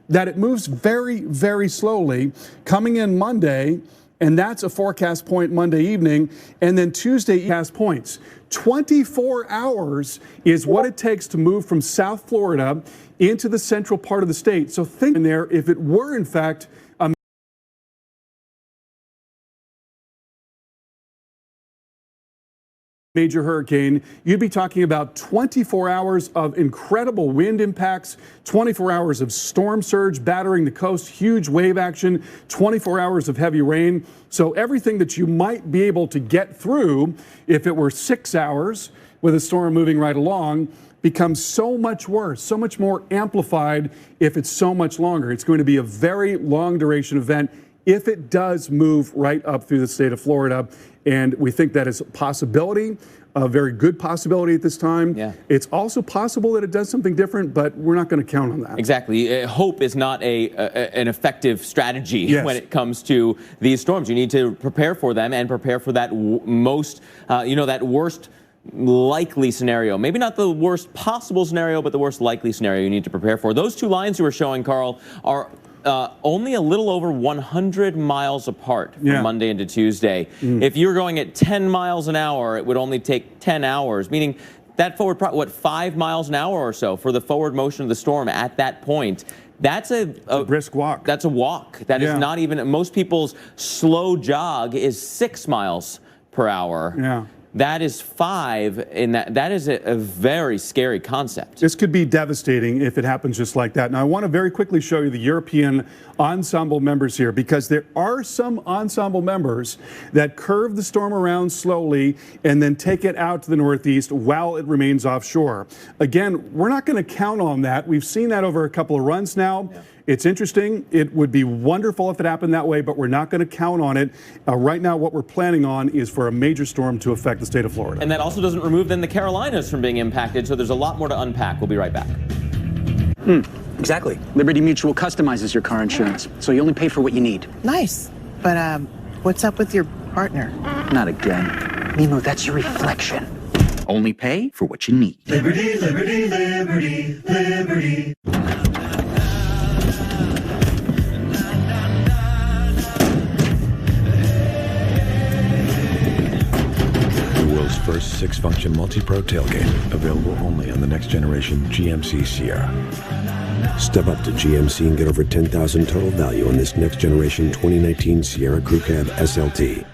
that it moves very, very slowly, coming in Monday, and that's a forecast point Monday evening, and then Tuesday forecast points. 24 hours is what it takes to move from South Florida into the central part of the state. So think in there, if it were in fact a major hurricane, you'd be talking about 24 hours of incredible wind impacts, 24 hours of storm surge battering the coast, huge wave action, 24 hours of heavy rain. So everything that you might be able to get through if it were 6 hours with a storm moving right along becomes so much worse, so much more amplified if it's so much longer. It's going to be a very long duration event if it does move right up through the state of Florida. And we think that is a possibility, a very good possibility at this time. Yeah. It's also possible that it does something different, but we're not going to count on that. Exactly. Hope is not an effective strategy Yes. when it comes to these storms. You need to prepare for them and prepare for that that worst likely scenario. Maybe not the worst possible scenario, but the worst likely scenario you need to prepare for. Those two lines you were showing, Carl, are only a little over 100 miles apart from Monday into Tuesday. If you're going at 10 miles an hour, it would only take 10 hours, meaning that forward, 5 miles an hour or so for the forward motion of the storm at that point. That's a brisk walk. That's a walk. That is not even, most people's slow jog is 6 miles per hour. Yeah. That is 5, and that is a very scary concept. This could be devastating if it happens just like that. Now, I want to very quickly show you the European ensemble members here, because there are some ensemble members that curve the storm around slowly and then take it out to the northeast while it remains offshore. Again, we're not going to count on that. We've seen that over a couple of runs now. Yeah. It's interesting. It would be wonderful if it happened that way, but we're not going to count on it. Right now, what we're planning on is for a major storm to affect the state of Florida. And that also doesn't remove then the Carolinas from being impacted, so there's a lot more to unpack. We'll be right back. Exactly. Liberty Mutual customizes your car insurance, so you only pay for what you need. Nice. But what's up with your partner? Not again. Nemo, that's your reflection. Only pay for what you need. Liberty, liberty, liberty, liberty. First 6-function multi-pro tailgate, available only on the next generation GMC Sierra. Step up to GMC and get over $10,000 total value on this next generation 2019 Sierra Crew Cab SLT.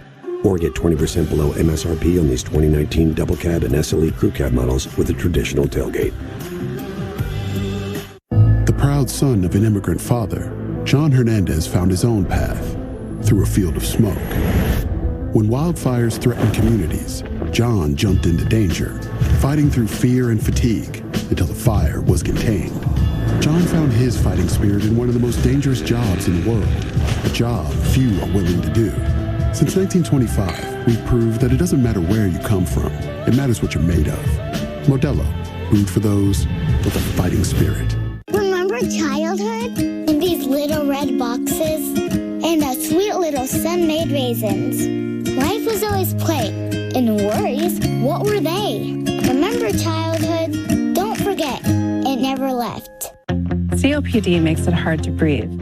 Or get 20% below MSRP on these 2019 Double Cab and SLE Crew Cab models with a traditional tailgate. The proud son of an immigrant father, John Hernandez found his own path through a field of smoke. When wildfires threatened communities, John jumped into danger, fighting through fear and fatigue until the fire was contained. John found his fighting spirit in one of the most dangerous jobs in the world, a job few are willing to do. Since 1925, we've proved that it doesn't matter where you come from. It matters what you're made of. Modelo, brewed for those with a fighting spirit. Remember childhood? And these little red boxes? And our sweet little sun-made raisins. Life was always play. And worries, what were they? Remember childhood? Don't forget, it never left. COPD makes it hard to breathe.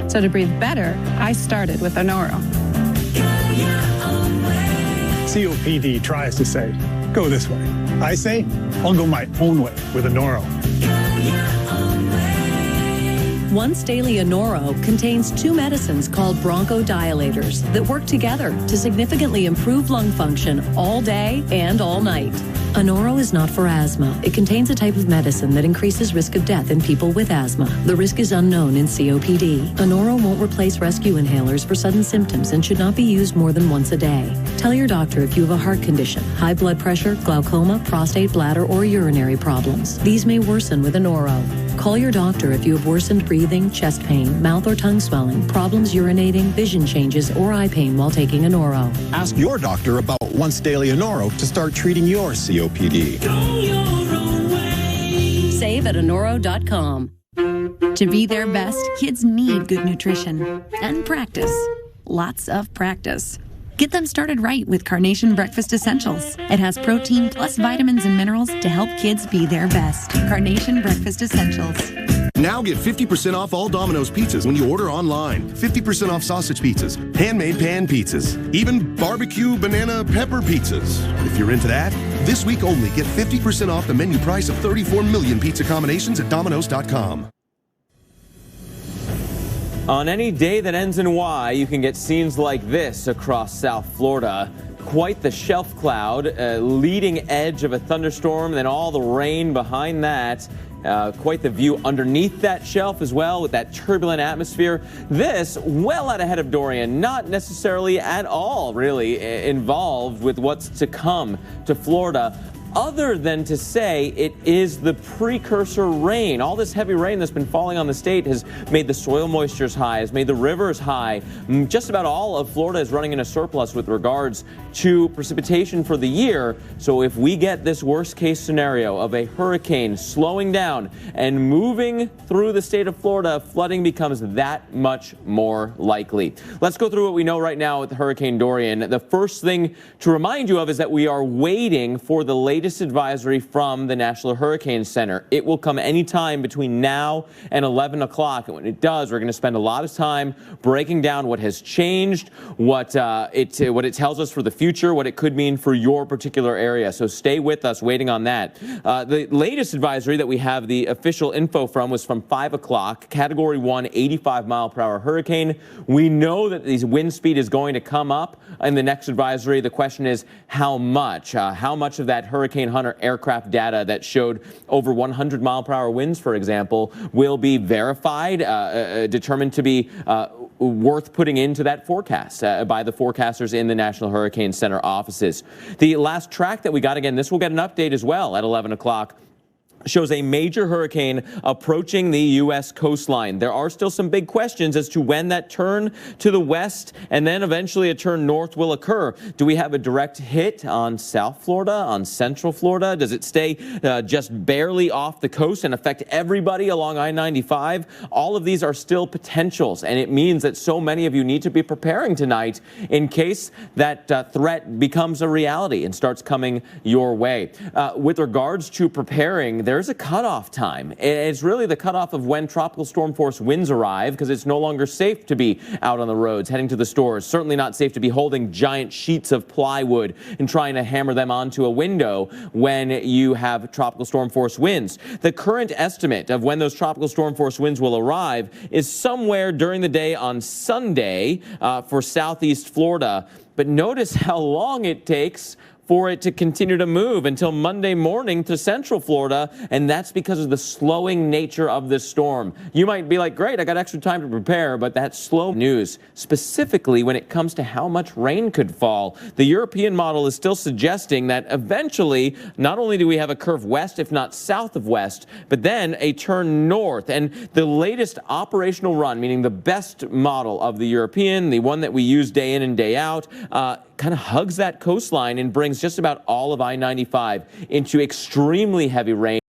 So to breathe better, I started with Onoro. COPD tries to say, go this way. I say, I'll go my own way with Onoro. Once Daily Onoro contains 2 medicines called bronchodilators that work together to significantly improve lung function all day and all night. Onoro is not for asthma. It contains a type of medicine that increases risk of death in people with asthma. The risk is unknown in COPD. Onoro won't replace rescue inhalers for sudden symptoms and should not be used more than once a day. Tell your doctor if you have a heart condition, high blood pressure, glaucoma, prostate, bladder, or urinary problems. These may worsen with Onoro. Call your doctor if you have worsened breathing, chest pain, mouth or tongue swelling, problems urinating, vision changes, or eye pain while taking Onoro. Ask your doctor about Once Daily Onoro to start treating your COPD. Save at Onoro.com. To be their best, kids need good nutrition and practice. Lots of practice. Get them started right with Carnation Breakfast Essentials. It has protein plus vitamins and minerals to help kids be their best. Carnation Breakfast Essentials. Now get 50% off all Domino's pizzas when you order online. 50% off sausage pizzas, handmade pan pizzas, even barbecue banana pepper pizzas. If you're into that, this week only get 50% off the menu price of 34 million pizza combinations at Domino's.com. On any day that ends in Y, you can get scenes like this across South Florida. Quite the shelf cloud, leading edge of a thunderstorm, then all the rain behind that. Quite the view underneath that shelf as well with that turbulent atmosphere. This well out ahead of Dorian, not necessarily at all really involved with what's to come to Florida, other than to say it is the precursor rain. All this heavy rain that's been falling on the state has made the soil moistures high, has made the rivers high. Just about all of Florida is running in a surplus with regards to precipitation for the year. So if we get this worst case scenario of a hurricane slowing down and moving through the state of Florida, flooding becomes that much more likely. Let's go through what we know right now with Hurricane Dorian. The first thing to remind you of is that we are waiting for the latest advisory from the National Hurricane Center. It will come anytime between now and 11 o'clock. And when it does, we're going to spend a lot of time breaking down what has changed, what it tells us for the future, what it could mean for your particular area. So stay with us waiting on that. The latest advisory that we have the official info from was from 5 o'clock. Category 1, 85-mile-per-hour hurricane. We know that the wind speed is going to come up in the next advisory. The question is how much? How much of that Hurricane Hunter aircraft data that showed over 100-mile-per-hour winds, for example, will be verified, determined to be worth putting into that forecast by the forecasters in the National Hurricane Center offices. The last track that we got, again, this will get an update as well at 11 o'clock. Shows a major hurricane approaching the U.S. coastline. There are still some big questions as to when that turn to the west and then eventually a turn north will occur. Do we have a direct hit on South Florida, on Central Florida? Does it stay just barely off the coast and affect everybody along I-95? All of these are still potentials, and it means that so many of you need to be preparing tonight in case that threat becomes a reality and starts coming your way. With regards to preparing, there's a cutoff time. It's really the cutoff of when tropical storm force winds arrive, because it's no longer safe to be out on the roads heading to the stores. Certainly not safe to be holding giant sheets of plywood and trying to hammer them onto a window when you have tropical storm force winds. The current estimate of when those tropical storm force winds will arrive is somewhere during the day on Sunday for southeast Florida. But notice how long it takes for it to continue to move until Monday morning to central Florida, and that's because of the slowing nature of this storm. You might be like, great, I got extra time to prepare, but that's slow news, specifically when it comes to how much rain could fall. The European model is still suggesting that eventually, not only do we have a curve west, if not south of west, but then a turn north. And the latest operational run, meaning the best model of the European, the one that we use day in and day out, kind of hugs that coastline and brings just about all of I-95 into extremely heavy rain.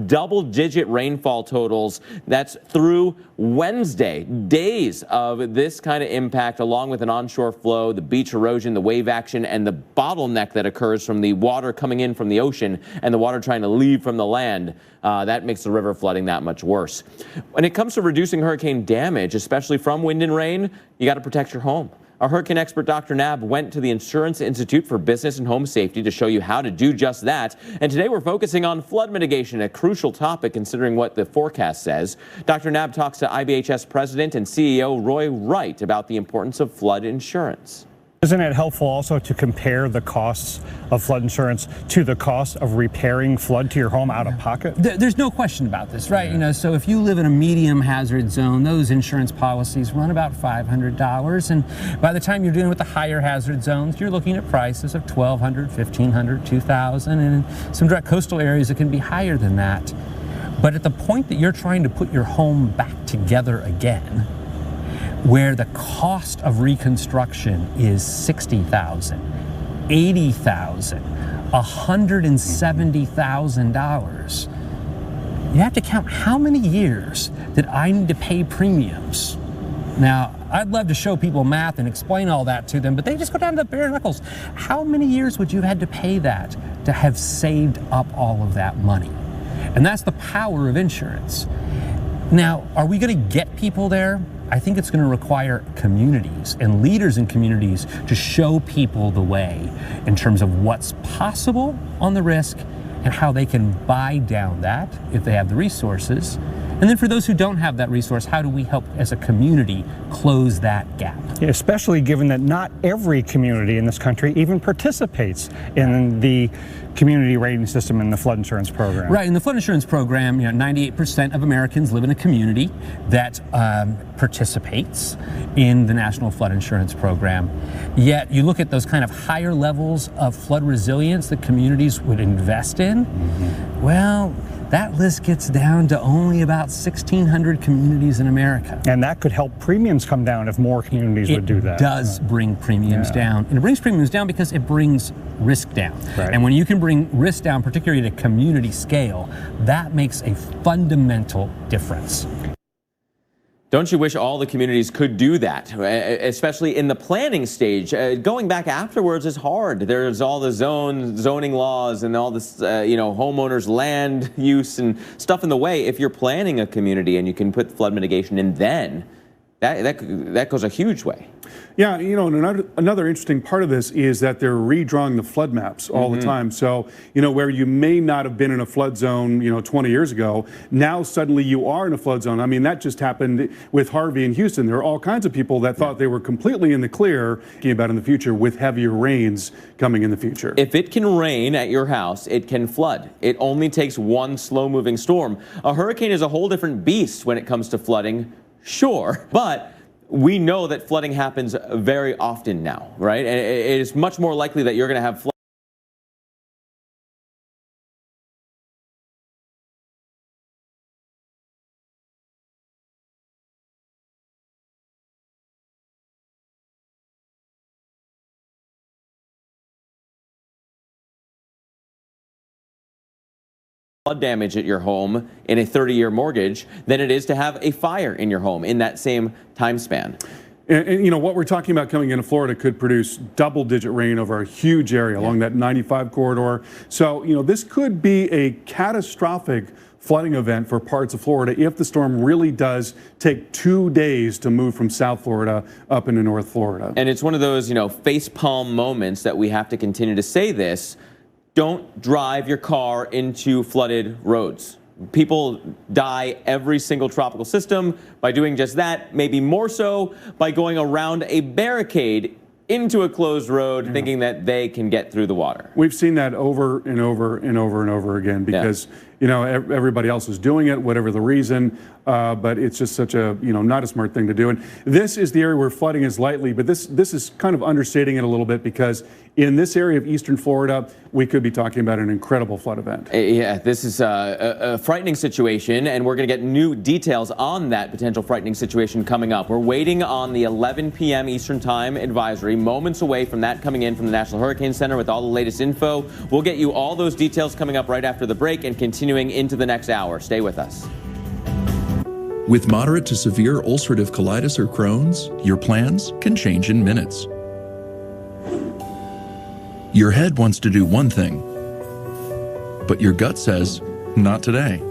Double-digit rainfall totals. That's through Wednesday. Days of this kind of impact, along with an onshore flow, the beach erosion, the wave action, and the bottleneck that occurs from the water coming in from the ocean and the water trying to leave from the land. That makes the river flooding that much worse. When it comes to reducing hurricane damage, especially from wind and rain, you got to protect your home. Our hurricane expert, Dr. Nab, went to the Insurance Institute for Business and Home Safety to show you how to do just that. And today we're focusing on flood mitigation, a crucial topic considering what the forecast says. Dr. Nab talks to IBHS President and CEO Roy Wright about the importance of flood insurance. Isn't it helpful also to compare the costs of flood insurance to the cost of repairing flood to your home out of pocket? There's no question about this, right? You know, so if you live in a medium hazard zone, those insurance policies run about $500. And by the time you're dealing with the higher hazard zones, you're looking at prices of $1,200, $1,500, $2,000. And in some direct coastal areas, it can be higher than that. But at the point that you're trying to put your home back together again, where the cost of reconstruction is $60,000, $80,000, $170,000, you have to count how many years that I need to pay premiums. Now, I'd love to show people math and explain all that to them, but they just go down to the bare knuckles. How many years would you have had to pay that to have saved up all of that money? And that's the power of insurance. Now, are we going to get people there? I think it's going to require communities and leaders in communities to show people the way in terms of what's possible on the risk and how they can buy down that if they have the resources. And then for those who don't have that resource, how do we help as a community close that gap? Yeah, especially given that not every community in this country even participates in the community rating system and the flood insurance program. Right, in the flood insurance program, 98% of Americans live in a community that participates in the National Flood Insurance Program. Yet you look at those kind of higher levels of flood resilience that communities would invest in, well, that list gets down to only about 1,600 communities in America. And that could help premiums come down if more communities would do that. It does bring premiums down. And it brings premiums down because it brings risk down. Right. And when you can bring risk down, particularly at a community scale, that makes a fundamental difference. Don't you wish all the communities could do that, especially in the planning stage? Going back afterwards is hard. There's all the zoning laws and all this, homeowners' land use and stuff in the way. If you're planning a community and you can put flood mitigation in then, that goes a huge way. Yeah, and another interesting part of this is that they're redrawing the flood maps all the time. So, where you may not have been in a flood zone, 20 years ago, now suddenly you are in a flood zone. I mean, that just happened with Harvey in Houston. There are all kinds of people that thought they were completely in the clear, thinking about in the future with heavier rains coming in the future. If it can rain at your house, it can flood. It only takes one slow-moving storm. A hurricane is a whole different beast when it comes to flooding, sure, but we know that flooding happens very often now, right? And it is much more likely that you're going to have flooding flood damage at your home in a 30-year mortgage than it is to have a fire in your home in that same time span. And what we're talking about coming into Florida could produce double-digit rain over a huge area along that 95 corridor. So, this could be a catastrophic flooding event for parts of Florida if the storm really does take 2 days to move from South Florida up into North Florida. And it's one of those, facepalm moments that we have to continue to say this. Don't drive your car into flooded roads. People die every single tropical system by doing just that, maybe more so by going around a barricade into a closed road, thinking that they can get through the water. We've seen that over and over and over and over again because, you know, everybody else is doing it, whatever the reason, but it's just such a, you know, not a smart thing to do. And this is the area where flooding is likely, but this is kind of understating it a little bit because in this area of eastern Florida, we could be talking about an incredible flood event. Yeah, this is a frightening situation, and we're going to get new details on that potential frightening situation coming up. We're waiting on the 11 p.m. Eastern Time advisory, moments away from that coming in from the National Hurricane Center with all the latest info. We'll get you all those details coming up right after the break and continuing into the next hour. Stay with us. With moderate to severe ulcerative colitis or Crohn's, your plans can change in minutes. Your head wants to do one thing, but your gut says, not today.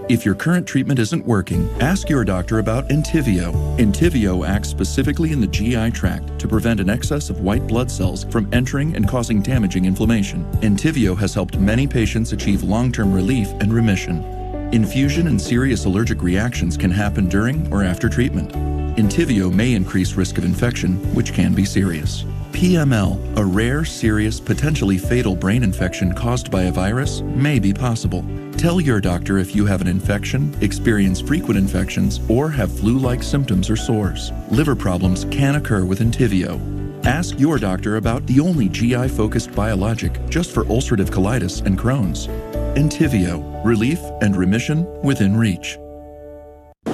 If your current treatment isn't working, ask your doctor about Entyvio. Entyvio acts specifically in the GI tract to prevent an excess of white blood cells from entering and causing damaging inflammation. Entyvio has helped many patients achieve long-term relief and remission. Infusion and serious allergic reactions can happen during or after treatment. Entyvio may increase risk of infection, which can be serious. PML, a rare, serious, potentially fatal brain infection caused by a virus, may be possible. Tell your doctor if you have an infection, experience frequent infections, or have flu-like symptoms or sores. Liver problems can occur with Entyvio. Ask your doctor about the only GI-focused biologic just for ulcerative colitis and Crohn's. Entyvio, relief and remission within reach.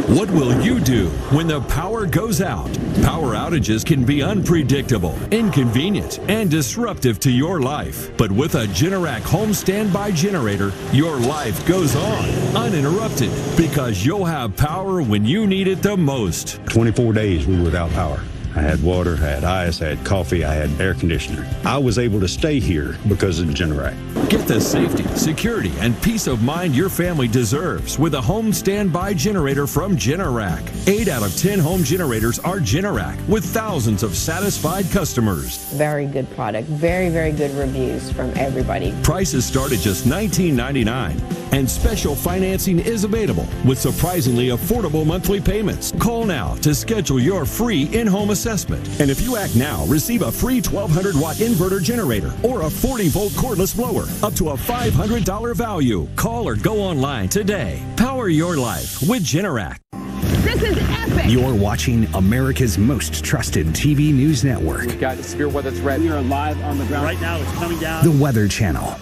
What will you do when the power goes out? Power outages can be unpredictable, inconvenient, and disruptive to your life. But with a Generac home standby generator, your life goes on, uninterrupted, because you'll have power when you need it the most. 24 days we were without power. I had water, I had ice, I had coffee, I had air conditioner. I was able to stay here because of Generac. Get the safety, security, and peace of mind your family deserves with a home standby generator from Generac. 8 out of 10 home generators are Generac, with thousands of satisfied customers. Very good product. Very, very good reviews from everybody. Prices start at just $19.99, and special financing is available with surprisingly affordable monthly payments. Call now to schedule your free in-home assessment. And if you act now, receive a free 1200-watt inverter generator or a 40-volt cordless blower, up to a $500 value. Call or go online today. Power your life with Generac. This is epic! You're watching America's most trusted TV news network. We've got a severe weather threat. We are live on the ground. Right now, it's coming down. The Weather Channel.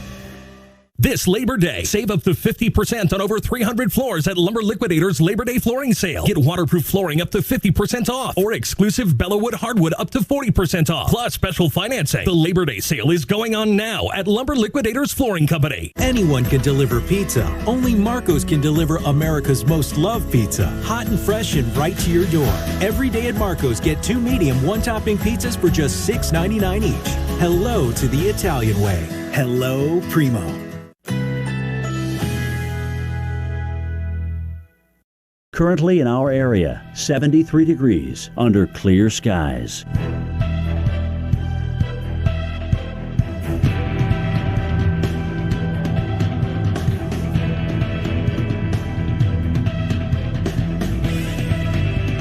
This Labor Day, save up to 50% on over 300 floors at Lumber Liquidators Labor Day flooring sale. Get waterproof flooring up to 50% off or exclusive Bellawood hardwood up to 40% off. Plus special financing. The Labor Day sale is going on now at Lumber Liquidators Flooring Company. Anyone can deliver pizza. Only Marco's can deliver America's most loved pizza. Hot and fresh and right to your door. Every day at Marco's, get 2 medium, 1-topping pizzas for just $6.99 each. Hello to the Italian way. Hello, Primo. Currently in our area, 73 degrees under clear skies.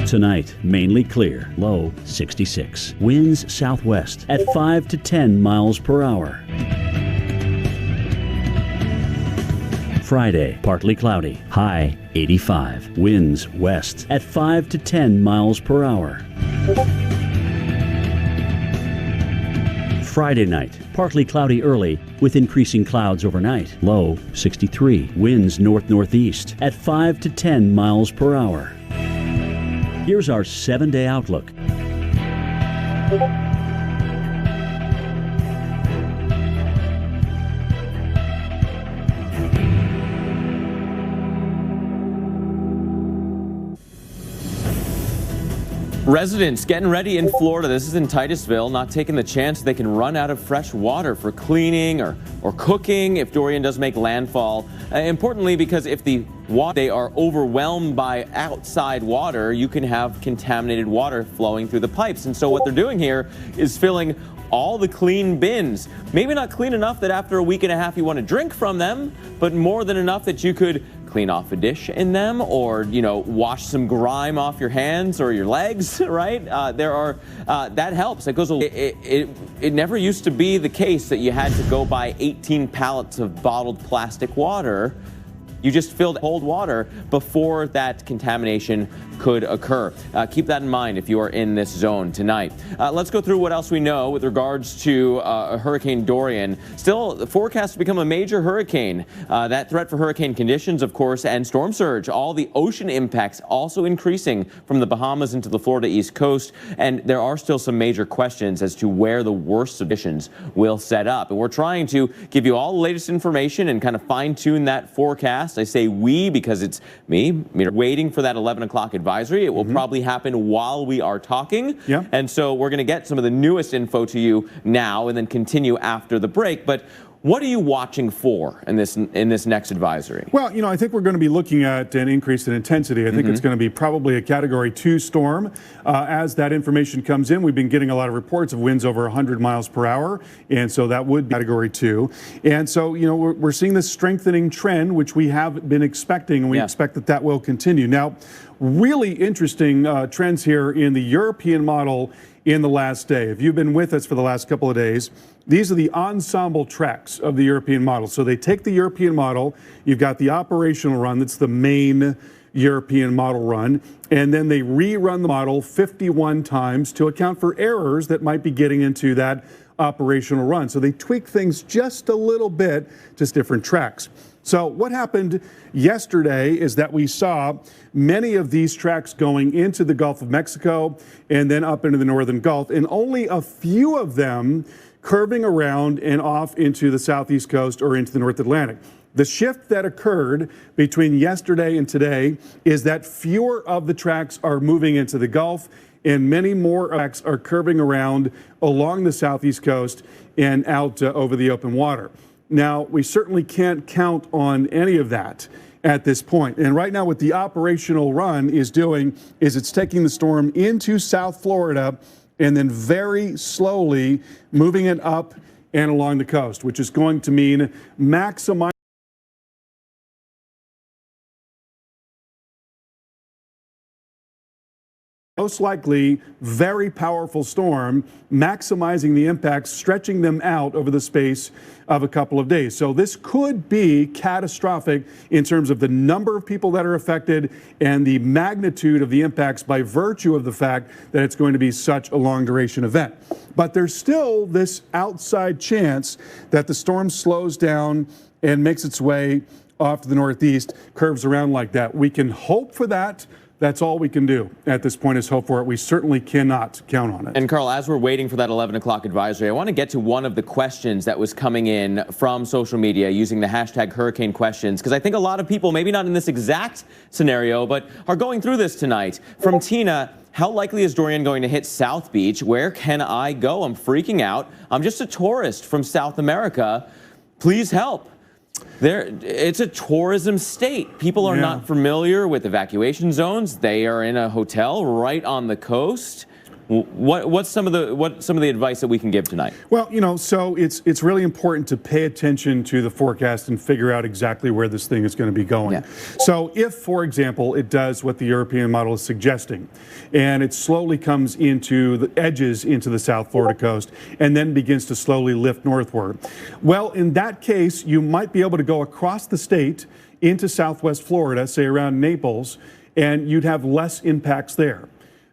Tonight, mainly clear, low 66. Winds southwest at 5 to 10 miles per hour. Friday, partly cloudy, high 85. Winds west at 5 to 10 miles per hour. Friday night, partly cloudy early with increasing clouds overnight, low 63. Winds north-northeast at 5 to 10 miles per hour. Here's our 7-day outlook. Residents getting ready in Florida. This is in Titusville, not taking the chance they can run out of fresh water for cleaning or cooking if Dorian does make landfall. Importantly, because if they are overwhelmed by outside water, you can have contaminated water flowing through the pipes. And so what they're doing here is filling all the clean bins. Maybe not clean enough that after a week and a half you want to drink from them, but more than enough that you could clean off a dish in them, or, you know, wash some grime off your hands or your legs, right? That helps. It never used to be the case that you had to go buy 18 pallets of bottled plastic water. You just filled cold water before that contamination could occur. Keep that in mind if you are in this zone tonight. Let's go through what else we know with regards to Hurricane Dorian. Still forecast to become a major hurricane. That threat for hurricane conditions, of course, and storm surge. All the ocean impacts also increasing from the Bahamas into the Florida East Coast. And there are still some major questions as to where the worst conditions will set up. And we're trying to give you all the latest information and kind of fine-tune that forecast. I say we because it's me waiting for that 11 o'clock advisory. It will probably happen while we are talking. Yeah. And so we're going to get some of the newest info to you now and then continue after the break. But what are you watching for in this next advisory? Well, you know, I think we're going to be looking at an increase in intensity. I think it's going to be probably a Category 2 storm. As that information comes in, we've been getting a lot of reports of winds over 100 miles per hour, and so that would be Category 2. And so, you know, we're seeing this strengthening trend, which we have been expecting, and we expect that that will continue. Now, really interesting trends here in the European model in the last day. If you've been with us for the last couple of days, these are the ensemble tracks of the European model. So they take the European model, you've got the operational run, that's the main European model run, and then they rerun the model 51 times to account for errors that might be getting into that operational run. So they tweak things just a little bit, just different tracks. So what happened yesterday is that we saw many of these tracks going into the Gulf of Mexico and then up into the northern Gulf, and only a few of them curving around and off into the southeast coast or into the North Atlantic. The shift that occurred between yesterday and today is that fewer of the tracks are moving into the Gulf and many more tracks are curving around along the southeast coast and out over the open water. Now, we certainly can't count on any of that at this point. And right now what the operational run is doing is it's taking the storm into South Florida and then very slowly moving it up and along the coast, which is going to mean maximizing most likely very powerful storm, maximizing the impacts, stretching them out over the space of a couple of days. So this could be catastrophic in terms of the number of people that are affected and the magnitude of the impacts by virtue of the fact that it's going to be such a long duration event. But there's still this outside chance that the storm slows down and makes its way off to the northeast, curves around like that. We can hope for that. That's all we can do at this point is hope for it. We certainly cannot count on it. And Carl, as we're waiting for that 11 o'clock advisory, I want to get to one of the questions that was coming in from social media using the hashtag hurricane questions, because I think a lot of people, maybe not in this exact scenario, but are going through this tonight. From Tina, how likely is Dorian going to hit South Beach? Where can I go? I'm freaking out. I'm just a tourist from South America. Please help. It's a tourism state. People are not familiar with evacuation zones. They are in a hotel right on the coast. What's some of the advice that we can give tonight? Well, you know, so it's really important to pay attention to the forecast and figure out exactly where this thing is going to be going. Yeah. So if, for example, it does what the European model is suggesting, and it slowly comes into the edges into the South Florida coast and then begins to slowly lift northward, well, in that case, you might be able to go across the state into Southwest Florida, say around Naples, and you'd have less impacts there.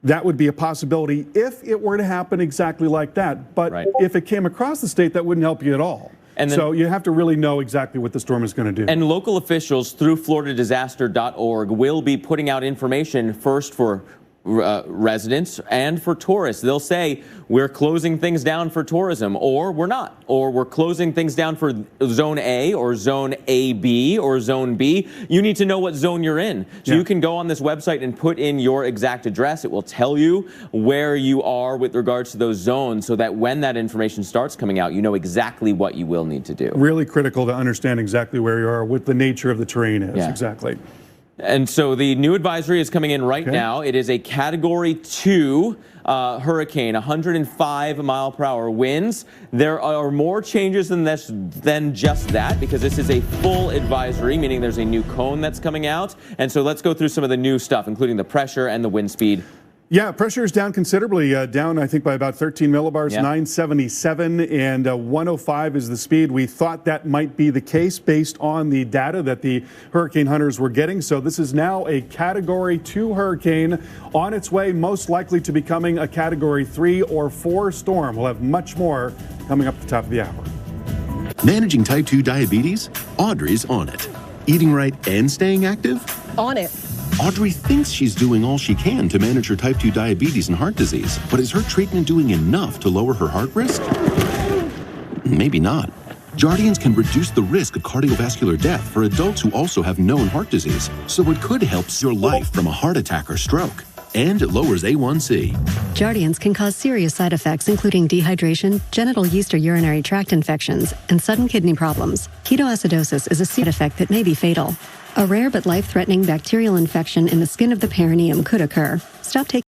That would be a possibility if it were to happen exactly like that. But if it came across the state, that wouldn't help you at all. And so you have to really know exactly what the storm is going to do. And local officials through floridadisaster.org will be putting out information first for residents and for tourists. They'll say, we're closing things down for tourism, or we're not, or we're closing things down for zone A or zone AB or zone B. You need to know what zone you're in. So you can go on this website and put in your exact address. It will tell you where you are with regards to those zones so that when that information starts coming out, you know exactly what you will need to do. Really critical to understand exactly where you are, what the nature of the terrain is. Exactly. And so the new advisory is coming in right now. It is a Category 2 hurricane, 105 mile per hour winds. There are more changes than just that, because this is a full advisory, meaning there's a new cone that's coming out. And so let's go through some of the new stuff, including the pressure and the wind speed. Yeah, pressure is down considerably, down I think by about 13 millibars, 977, and 105 is the speed. We thought that might be the case based on the data that the hurricane hunters were getting. So this is now a Category 2 hurricane on its way, most likely to becoming a Category 3 or 4 storm. We'll have much more coming up at the top of the hour. Managing type 2 diabetes? Audrey's on it. Eating right and staying active? On it. Audrey thinks she's doing all she can to manage her type 2 diabetes and heart disease, but is her treatment doing enough to lower her heart risk? Maybe not. Jardiance can reduce the risk of cardiovascular death for adults who also have known heart disease, so it could help your life from a heart attack or stroke. And it lowers A1C. Jardiance can cause serious side effects, including dehydration, genital yeast or urinary tract infections, and sudden kidney problems. Ketoacidosis is a side effect that may be fatal. A rare but life-threatening bacterial infection in the skin of the perineum could occur. Stop taking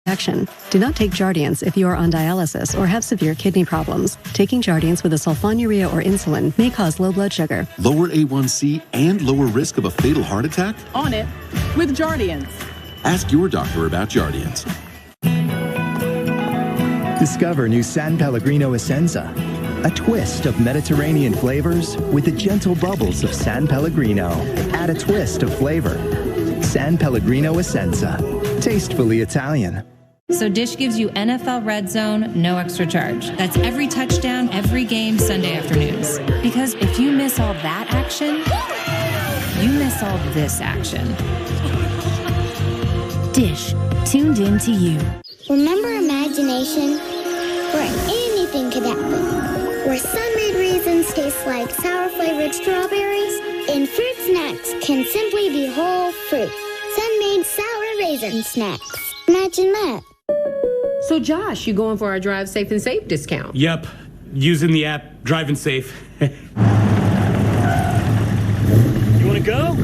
action. Do not take Jardiance if you are on dialysis or have severe kidney problems. Taking Jardiance with a sulfonylurea or insulin may cause low blood sugar. Lower A1C and lower risk of a fatal heart attack? On it with Jardiance. Ask your doctor about Jardiance. Discover new San Pellegrino Essenza, a twist of Mediterranean flavors with the gentle bubbles of San Pellegrino. Add a twist of flavor. San Pellegrino Essenza, tastefully Italian. So Dish gives you NFL Red Zone, no extra charge. That's every touchdown, every game, Sunday afternoons. Because if you miss all that action, you miss all this action. Dish, tuned in to you. Remember imagination? Where anything could happen. Where sun-made raisins taste like sour-flavored strawberries, and fruit snacks can simply be whole fruit. Sun-made sour raisin snacks. Imagine that. So Josh, you going for our Drive Safe and Safe discount? Yep, using the app Driving Safe. You want to go?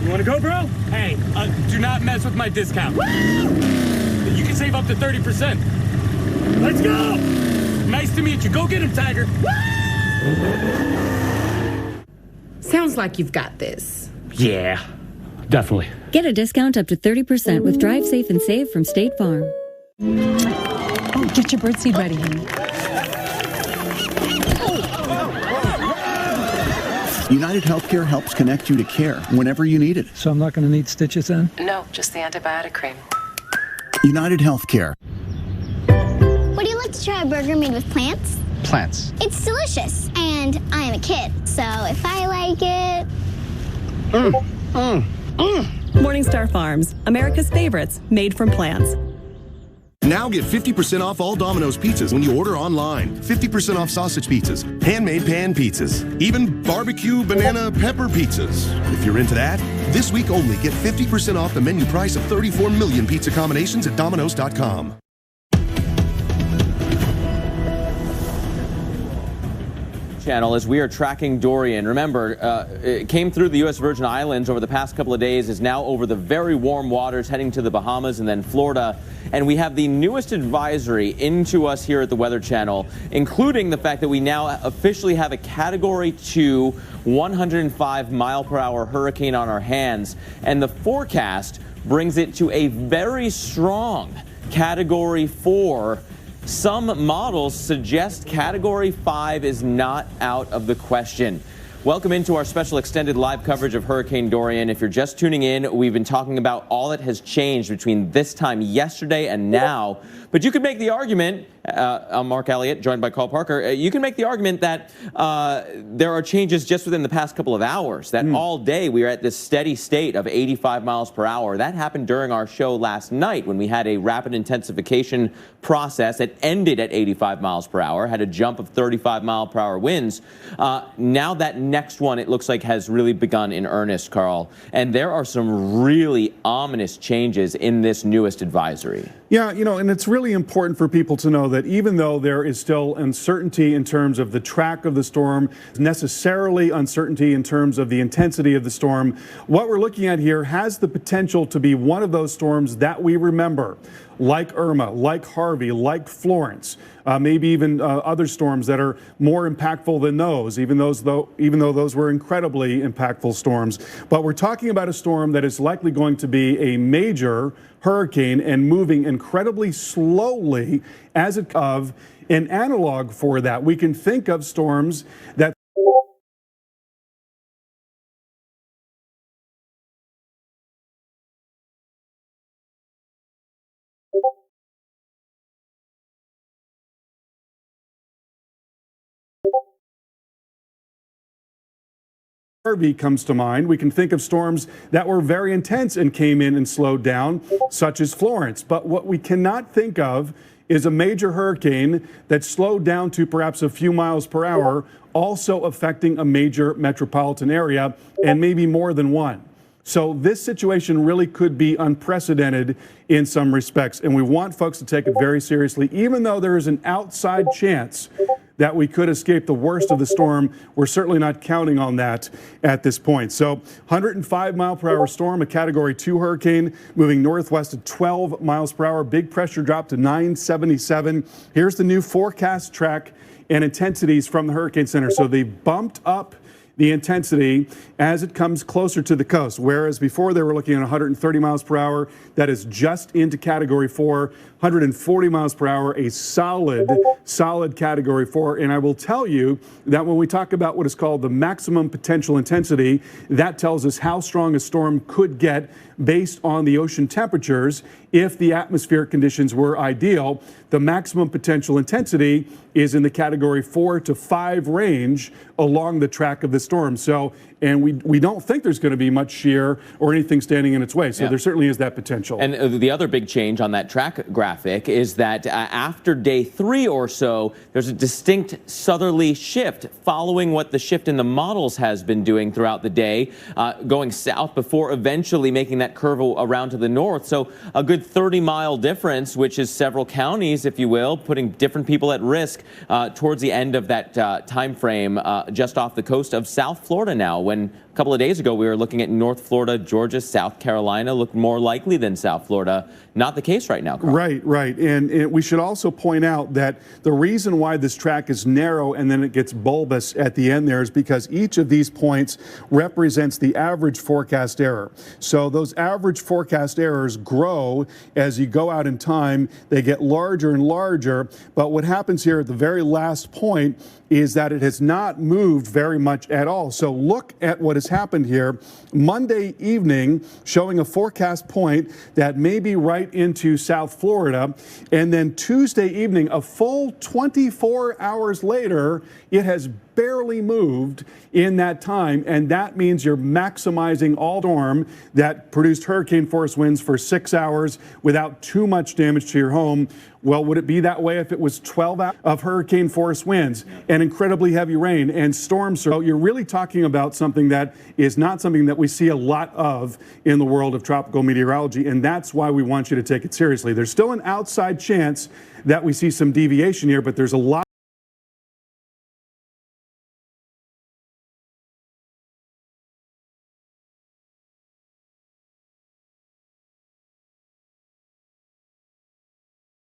You want to go, bro? Hey, do not mess with my discount. Woo! You can save up to 30%. Let's go! Nice to meet you. Go get him, Tiger. Sounds like you've got this. Yeah, definitely. Get a discount up to 30% with Drive Safe and Save from State Farm. Oh, get your birdseed ready, honey. United Healthcare helps connect you to care whenever you need it. So I'm not going to need stitches then? No, just the antibiotic cream. United Healthcare. Would you like to try a burger made with plants? Plants. It's delicious, and I am a kid, so if I like it... Morningstar Farms, America's favorites, made from plants. Now get 50% off all Domino's pizzas when you order online. 50% off sausage pizzas, handmade pan pizzas, even barbecue banana pepper pizzas. If you're into that, this week only get 50% off the menu price of 34 million pizza combinations at Domino's.com. Channel as we are tracking Dorian. Remember, it came through the U.S. Virgin Islands over the past couple of days, is now over the very warm waters heading to the Bahamas and then Florida. And we have the newest advisory into us here at the Weather Channel, including the fact that we now officially have a Category 2, 105 mile per hour hurricane on our hands. And the forecast brings it to a very strong Category 4. Some models suggest Category 5 is not out of the question. Welcome into our special extended live coverage of Hurricane Dorian. If you're just tuning in, we've been talking about all that has changed between this time yesterday and now. But you could make the argument, I'm Mark Elliott, joined by Carl Parker. You can make the argument that there are changes just within the past couple of hours, that all day we are at this steady state of 85 miles per hour. That happened during our show last night when we had a rapid intensification process that ended at 85 miles per hour, had a jump of 35 mile per hour winds. Now that next one, it looks like, has really begun in earnest, Carl. And there are some really ominous changes in this newest advisory. Yeah, and it's really important for people to know that even though there is still uncertainty in terms of the track of the storm, necessarily uncertainty in terms of the intensity of the storm, what we're looking at here has the potential to be one of those storms that we remember, like Irma, like Harvey, like Florence, maybe even other storms that are more impactful than those, even though those were incredibly impactful storms. But we're talking about a storm that is likely going to be a major hurricane and moving incredibly slowly as of an analog for that. We can think of storms that Harvey comes to mind. We can think of storms that were very intense and came in and slowed down, such as Florence. But what we cannot think of is a major hurricane that slowed down to perhaps a few miles per hour, also affecting a major metropolitan area and maybe more than one. So this situation really could be unprecedented in some respects, and we want folks to take it very seriously. Even though there is an outside chance that we could escape the worst of the storm, we're certainly not counting on that at this point. So 105-mile-per-hour storm, a Category 2 hurricane, moving northwest at 12 miles per hour. Big pressure drop to 977. Here's the new forecast track and intensities from the Hurricane Center. So they bumped up the intensity as it comes closer to the coast, whereas before they were looking at 130 miles per hour. That is just into Category 4, 140 miles per hour, a solid Category 4. And I will tell you that when we talk about what is called the maximum potential intensity, that tells us how strong a storm could get based on the ocean temperatures. If the atmospheric conditions were ideal, the maximum potential intensity is in the Category 4 to 5 range along the track of the storm. So, and we don't think there's going to be much shear or anything standing in its way. So there certainly is that potential. And the other big change on that track graphic is that after day 3 or so, there's a distinct southerly shift following what the shift in the models has been doing throughout the day, going south before eventually making that curve around to the north. So a good 30-mile difference, which is several counties, if you will, putting different people at risk towards the end of that time frame just off the coast of South Florida now, when a couple of days ago we were looking at North Florida, Georgia, South Carolina looked more likely than South Florida. Not the case right now, Carl. Right. And we should also point out that the reason why this track is narrow and then it gets bulbous at the end there is because each of these points represents the average forecast error. So those average forecast errors grow as you go out in time. They get larger and larger. But what happens here at the very last point is that it has not moved very much at all. So look at what has happened here. Monday evening, showing a forecast point that may be right into South Florida. And then Tuesday evening, a full 24 hours later, it has barely moved in that time. And that means you're maximizing all storm that produced hurricane force winds for 6 hours without too much damage to your home. Well, would it be that way if it was 12 hours of hurricane force winds and incredibly heavy rain and storms? So you're really talking about something that is not something that we see a lot of in the world of tropical meteorology, and that's why we want you to take it seriously. There's still an outside chance that we see some deviation here, but there's a lot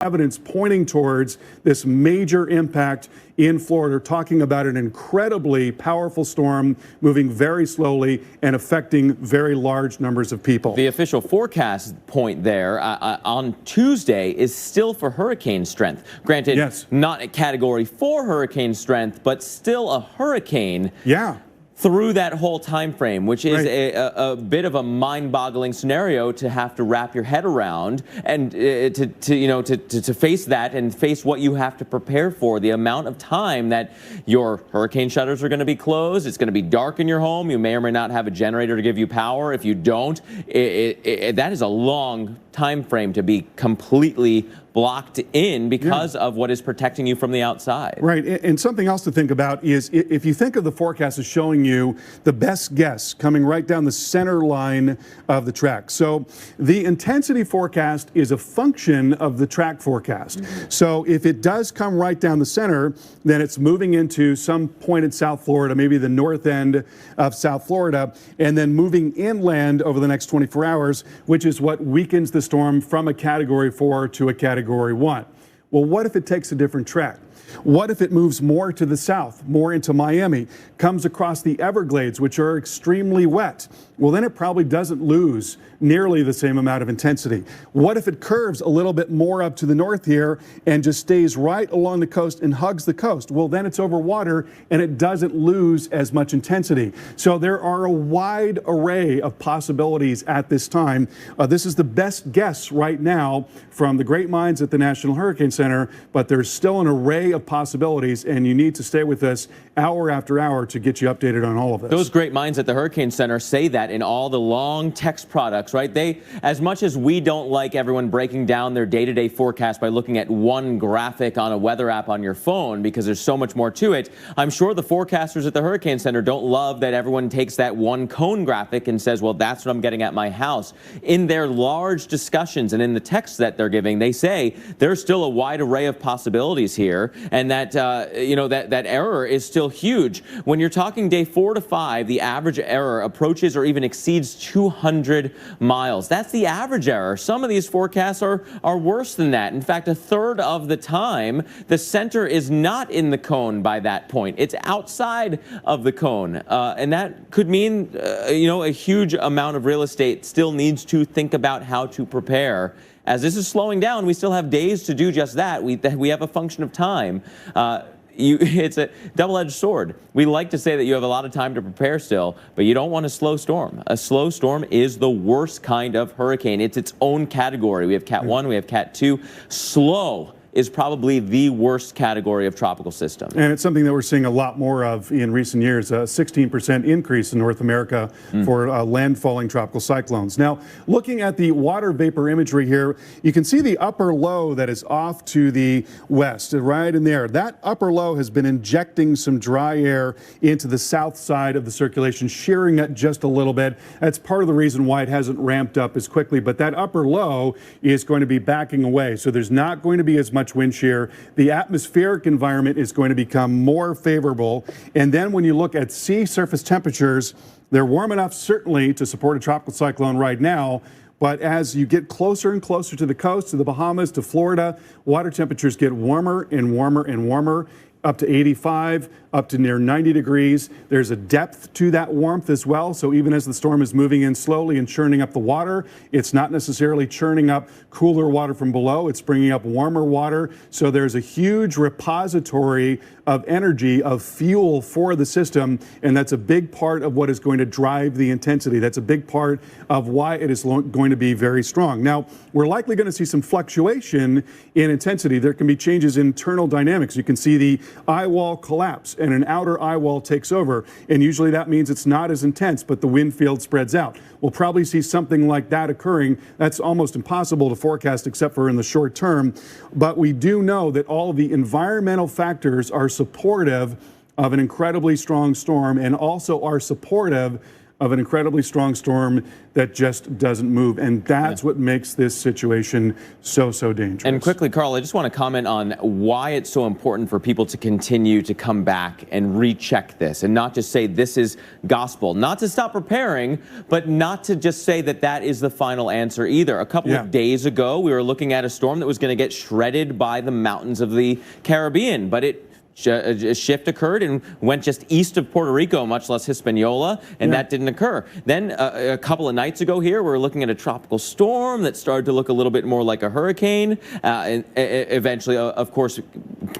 evidence pointing towards this major impact in Florida, talking about an incredibly powerful storm moving very slowly and affecting very large numbers of people. The official forecast point there on Tuesday is still for hurricane strength. Granted, not a Category 4 hurricane strength, but still a hurricane. Yeah. Through that whole time frame, which is a bit of a mind-boggling scenario to have to wrap your head around, and to face that and face what you have to prepare for. The amount of time that your hurricane shutters are going to be closed, it's going to be dark in your home. You may or may not have a generator to give you power. If you don't, that is a long time frame to be completely blocked in because of what is protecting you from the outside. Right, and something else to think about is if you think of the forecast as showing you the best guess coming right down the center line of the track. So the intensity forecast is a function of the track forecast. So if it does come right down the center, then it's moving into some point in South Florida, maybe the north end of South Florida, and then moving inland over the next 24 hours, which is what weakens the storm from a Category 4 to a Category 1. Well, what if it takes a different track? What if it moves more to the south, more into Miami, comes across the Everglades, which are extremely wet? Well, then it probably doesn't lose nearly the same amount of intensity. What if it curves a little bit more up to the north here and just stays right along the coast and hugs the coast? Well, then it's over water and it doesn't lose as much intensity. So there are a wide array of possibilities at this time. This is the best guess right now from the great minds at the National Hurricane Center, but there's still an array of possibilities, and you need to stay with us hour after hour to get you updated on all of this. Those great minds at the Hurricane Center say that in all the long text products, right? They, as much as we don't like everyone breaking down their day-to-day forecast by looking at one graphic on a weather app on your phone because there's so much more to it, I'm sure the forecasters at the Hurricane Center don't love that everyone takes that one cone graphic and says, well, that's what I'm getting at my house. In their large discussions and in the text that they're giving, they say there's still a wide array of possibilities here, and that that error is still huge. When you're talking day 4 to 5, the average error approaches or even exceeds 200 miles. That's the average error. Some of these forecasts are worse than that. In fact, a third of the time, the center is not in the cone by that point. It's outside of the cone, and that could mean a huge amount of real estate still needs to think about how to prepare. As this is slowing down, we still have days to do just that. We have a function of time. It's a double-edged sword. We like to say that you have a lot of time to prepare still, but you don't want a slow storm. A slow storm is the worst kind of hurricane. It's its own category. We have Cat 1, we have Cat 2. Slow is probably the worst category of tropical system. And it's something that we're seeing a lot more of in recent years, a 16% increase in North America for landfalling tropical cyclones. Now, looking at the water vapor imagery here, you can see the upper low that is off to the west, right in there. That upper low has been injecting some dry air into the south side of the circulation, shearing it just a little bit. That's part of the reason why it hasn't ramped up as quickly, but that upper low is going to be backing away. So there's not going to be as much wind shear. The atmospheric environment is going to become more favorable. And then when you look at sea surface temperatures, they're warm enough certainly to support a tropical cyclone right now. But as you get closer and closer to the coast, to the Bahamas, to Florida, water temperatures get warmer and warmer and warmer, up to 85, up to near 90 degrees. There's a depth to that warmth as well. So even as the storm is moving in slowly and churning up the water, it's not necessarily churning up cooler water from below. It's bringing up warmer water. So there's a huge repository of energy, of fuel for the system. And that's a big part of what is going to drive the intensity. That's a big part of why it is going to be very strong. Now, we're likely going to see some fluctuation in intensity. There can be changes in internal dynamics. You can see the eye wall collapse and an outer eye wall takes over. And usually that means it's not as intense, but the wind field spreads out. We'll probably see something like that occurring. That's almost impossible to forecast except for in the short term. But we do know that all of the environmental factors are supportive of an incredibly strong storm and also are supportive of an incredibly strong storm that just doesn't move. And that's what makes this situation so dangerous. And quickly, Carl, I just want to comment on why it's so important for people to continue to come back and recheck this and not just say this is gospel. Not to stop preparing, but not to just say that that is the final answer either. A couple of days ago, we were looking at a storm that was going to get shredded by the mountains of the Caribbean, but a shift occurred and went just east of Puerto Rico, much less Hispaniola, and that didn't occur. Then a couple of nights ago here, we were looking at a tropical storm that started to look a little bit more like a hurricane, and eventually, of course,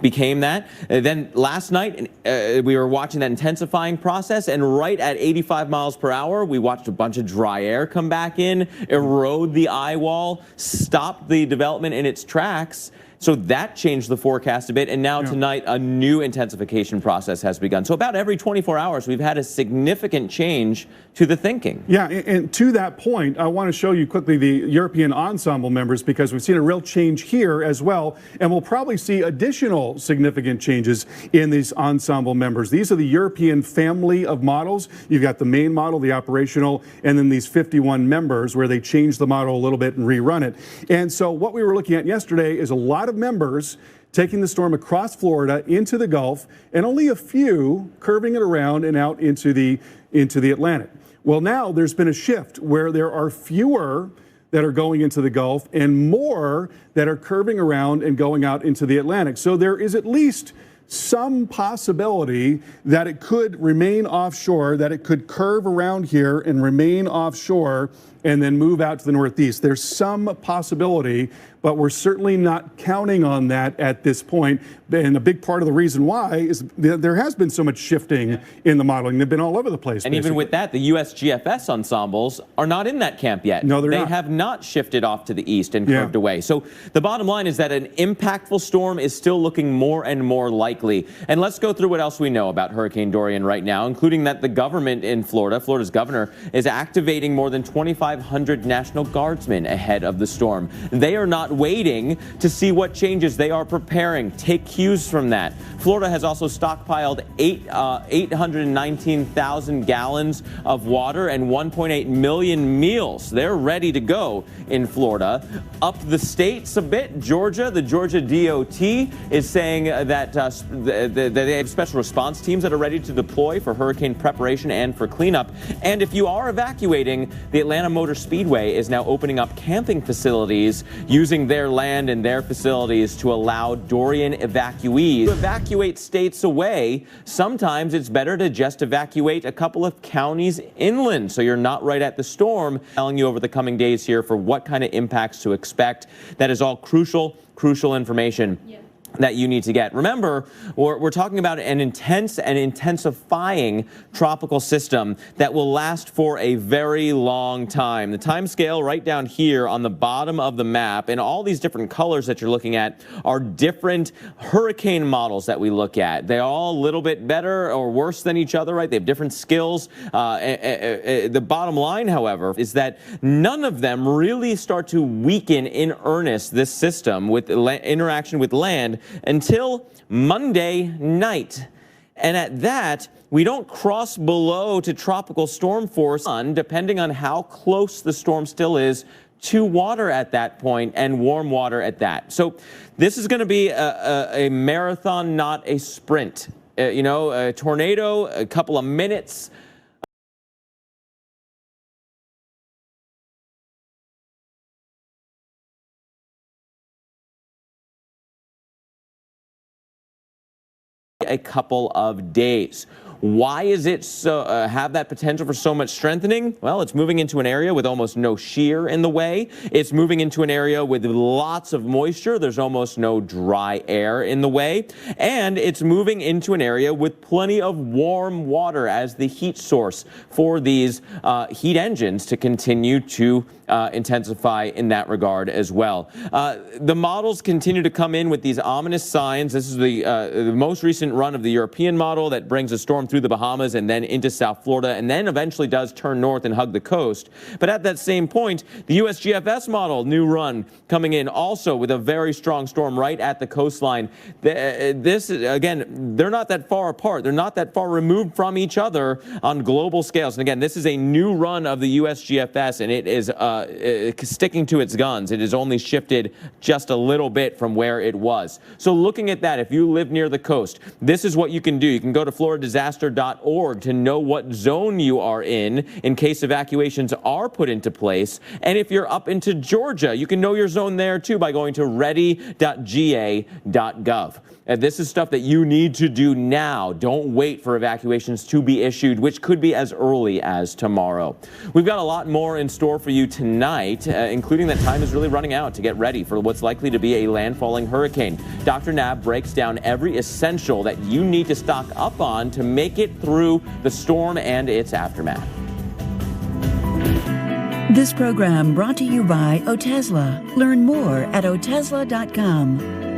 became that. Then last night, we were watching that intensifying process, and right at 85 miles per hour, we watched a bunch of dry air come back in, erode the eye wall, stop the development in its tracks. So that changed the forecast a bit, and now tonight a new intensification process has begun. So about every 24 hours, we've had a significant change to the thinking. Yeah, and to that point, I want to show you quickly the European ensemble members, because we've seen a real change here as well, and we'll probably see additional significant changes in these ensemble members. These are the European family of models. You've got the main model, the operational, and then these 51 members where they change the model a little bit and rerun it. And so what we were looking at yesterday is a lot of members taking the storm across Florida into the Gulf, and only a few curving it around and out into the Atlantic. Well, now there's been a shift where there are fewer that are going into the Gulf and more that are curving around and going out into the Atlantic. So there is at least some possibility that it could remain offshore, that it could curve around here and remain offshore and then move out to the northeast. There's some possibility, but we're certainly not counting on that at this point. And a big part of the reason why is there has been so much shifting in the modeling. They've been all over the place. And even with that, the USGFS ensembles are not in that camp yet. No, they're not. They have not shifted off to the east and curved away. So the bottom line is that an impactful storm is still looking more and more likely. And let's go through what else we know about Hurricane Dorian right now, including that the government in Florida, Florida's governor, is activating more than 2,500 National Guardsmen ahead of the storm. They are not waiting to see what changes. They are preparing. Take cues from that. Florida has also stockpiled 819,000 gallons of water and 1.8 million meals. They're ready to go in Florida. Up the states a bit, Georgia, the Georgia DOT is saying that they have special response teams that are ready to deploy for hurricane preparation and for cleanup. And if you are evacuating, the Atlanta Motor Speedway is now opening up camping facilities using their land and their facilities to allow Dorian evacuees to evacuate states away. Sometimes it's better to just evacuate a couple of counties inland so you're not right at the storm. Telling you over the coming days here for what kind of impacts to expect. That is all crucial information. That you need to get. Remember, we're talking about an intense and intensifying tropical system that will last for a very long time. The time scale right down here on the bottom of the map, and all these different colors that you're looking at are different hurricane models that we look at. They're all a little bit better or worse than each other, right? They have different skills. The bottom line, however, is that none of them really start to weaken in earnest this system with interaction with land until Monday night. And at that, we don't cross below to tropical storm force, depending on how close the storm still is to water at that point, and warm water at that. So this is going to be a marathon, not a sprint. A tornado, a couple of minutes. A couple of days. Why is it so have that potential for so much strengthening? Well, it's moving into an area with almost no shear in the way. It's moving into an area with lots of moisture. There's almost no dry air in the way. And it's moving into an area with plenty of warm water as the heat source for these heat engines to continue to intensify in that regard as well. The models continue to come in with these ominous signs. This is the most recent run of the European model that brings a storm through the Bahamas and then into South Florida, and then eventually does turn north and hug the coast. But at that same point, the USGFS model, new run, coming in also with a very strong storm right at the coastline. This, again, they're not that far apart. They're not that far removed from each other on global scales. And again, this is a new run of the USGFS, and it is sticking to its guns. It has only shifted just a little bit from where it was. So looking at that, if you live near the coast, this is what you can do. You can go to FloridaDisaster.org to know what zone you are in case evacuations are put into place. And if you're up into Georgia, you can know your zone there too by going to ready.ga.gov. This is stuff that you need to do now. Don't wait for evacuations to be issued, which could be as early as tomorrow. We've got a lot more in store for you tonight, including that time is really running out to get ready for what's likely to be a landfalling hurricane. Dr. Nab breaks down every essential that you need to stock up on to make it through the storm and its aftermath. This program brought to you by Otezla. Learn more at otezla.com.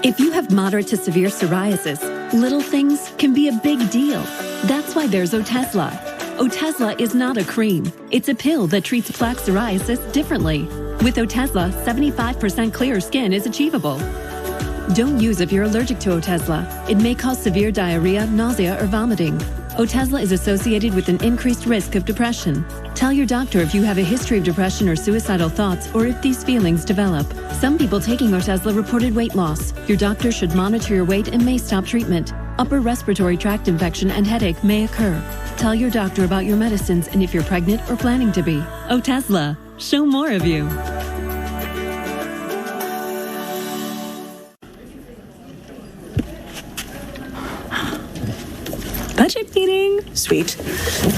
If you have moderate to severe psoriasis, little things can be a big deal. That's why there's Otezla. Otezla is not a cream. It's a pill that treats plaque psoriasis differently. With Otezla, 75% clear skin is achievable. Don't use if you're allergic to Otezla. It may cause severe diarrhea, nausea, or vomiting. Otezla is associated with an increased risk of depression. Tell your doctor if you have a history of depression or suicidal thoughts, or if these feelings develop. Some people taking Otezla reported weight loss. Your doctor should monitor your weight and may stop treatment. Upper respiratory tract infection and headache may occur. Tell your doctor about your medicines and if you're pregnant or planning to be. Otezla, show more of you. Budget meeting. Sweet.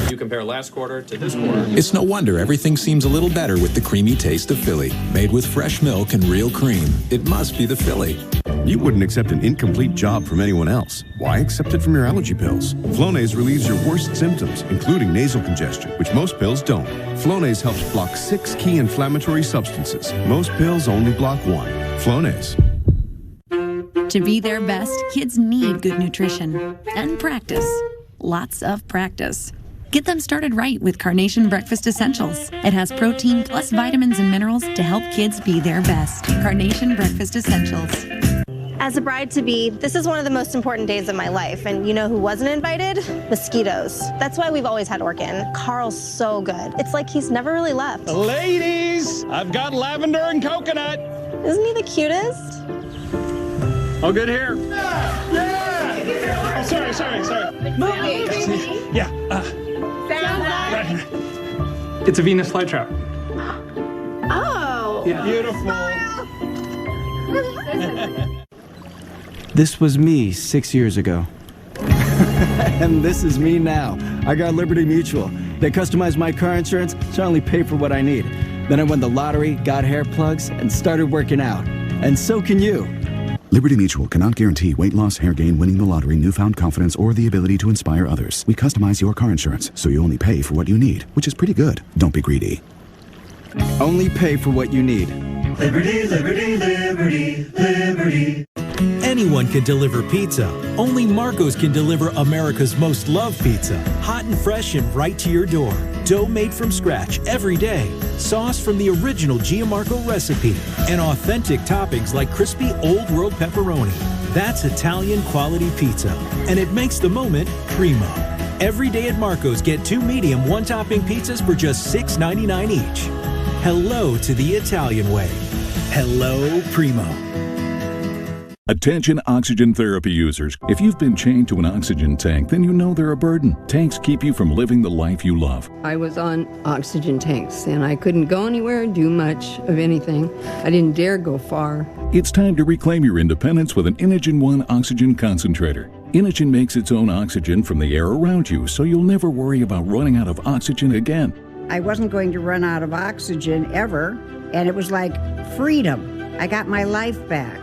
You compare last quarter to this quarter. It's no wonder everything seems a little better with the creamy taste of Philly. Made with fresh milk and real cream. It must be the Philly. You wouldn't accept an incomplete job from anyone else. Why accept it from your allergy pills? Flonase relieves your worst symptoms, including nasal congestion, which most pills don't. Flonase helps block 6 key inflammatory substances. Most pills only block 1. Flonase. To be their best, kids need good nutrition and practice. Lots of practice. Get them started right with Carnation Breakfast Essentials. It has protein plus vitamins and minerals to help kids be their best. Carnation Breakfast Essentials. As a bride-to-be, this is one of the most important days of my life, and you know who wasn't invited? Mosquitoes. That's why we've always had Orkin. Carl's so good. It's like he's never really left. Ladies, I've got lavender and coconut. Isn't he the cutest? All good here. Yeah. Oh, sorry. Movie. Yeah. Right. It's a Venus flytrap. Oh. Yeah. Beautiful. This was me 6 years ago. And this is me now. I got Liberty Mutual. They customized my car insurance, so I only pay for what I need. Then I won the lottery, got hair plugs, and started working out. And so can you. Liberty Mutual cannot guarantee weight loss, hair gain, winning the lottery, newfound confidence, or the ability to inspire others. We customize your car insurance, so you only pay for what you need, which is pretty good. Don't be greedy. Only pay for what you need. Liberty, liberty, liberty, liberty. Anyone can deliver pizza. Only Marco's can deliver America's most loved pizza. Hot and fresh and right to your door. Dough made from scratch every day. Sauce from the original Gianmarco recipe. And authentic toppings like crispy Old World pepperoni. That's Italian quality pizza. And it makes the moment primo. Every day at Marco's, get 2 medium, 1-topping pizzas for just $6.99 each. Hello to the Italian way. Hello, Primo. Attention oxygen therapy users. If you've been chained to an oxygen tank, then you know they're a burden. Tanks keep you from living the life you love. I was on oxygen tanks, and I couldn't go anywhere, do much of anything. I didn't dare go far. It's time to reclaim your independence with an Inogen One oxygen concentrator. Inogen makes its own oxygen from the air around you, so you'll never worry about running out of oxygen again. I wasn't going to run out of oxygen ever, and it was like freedom. I got my life back.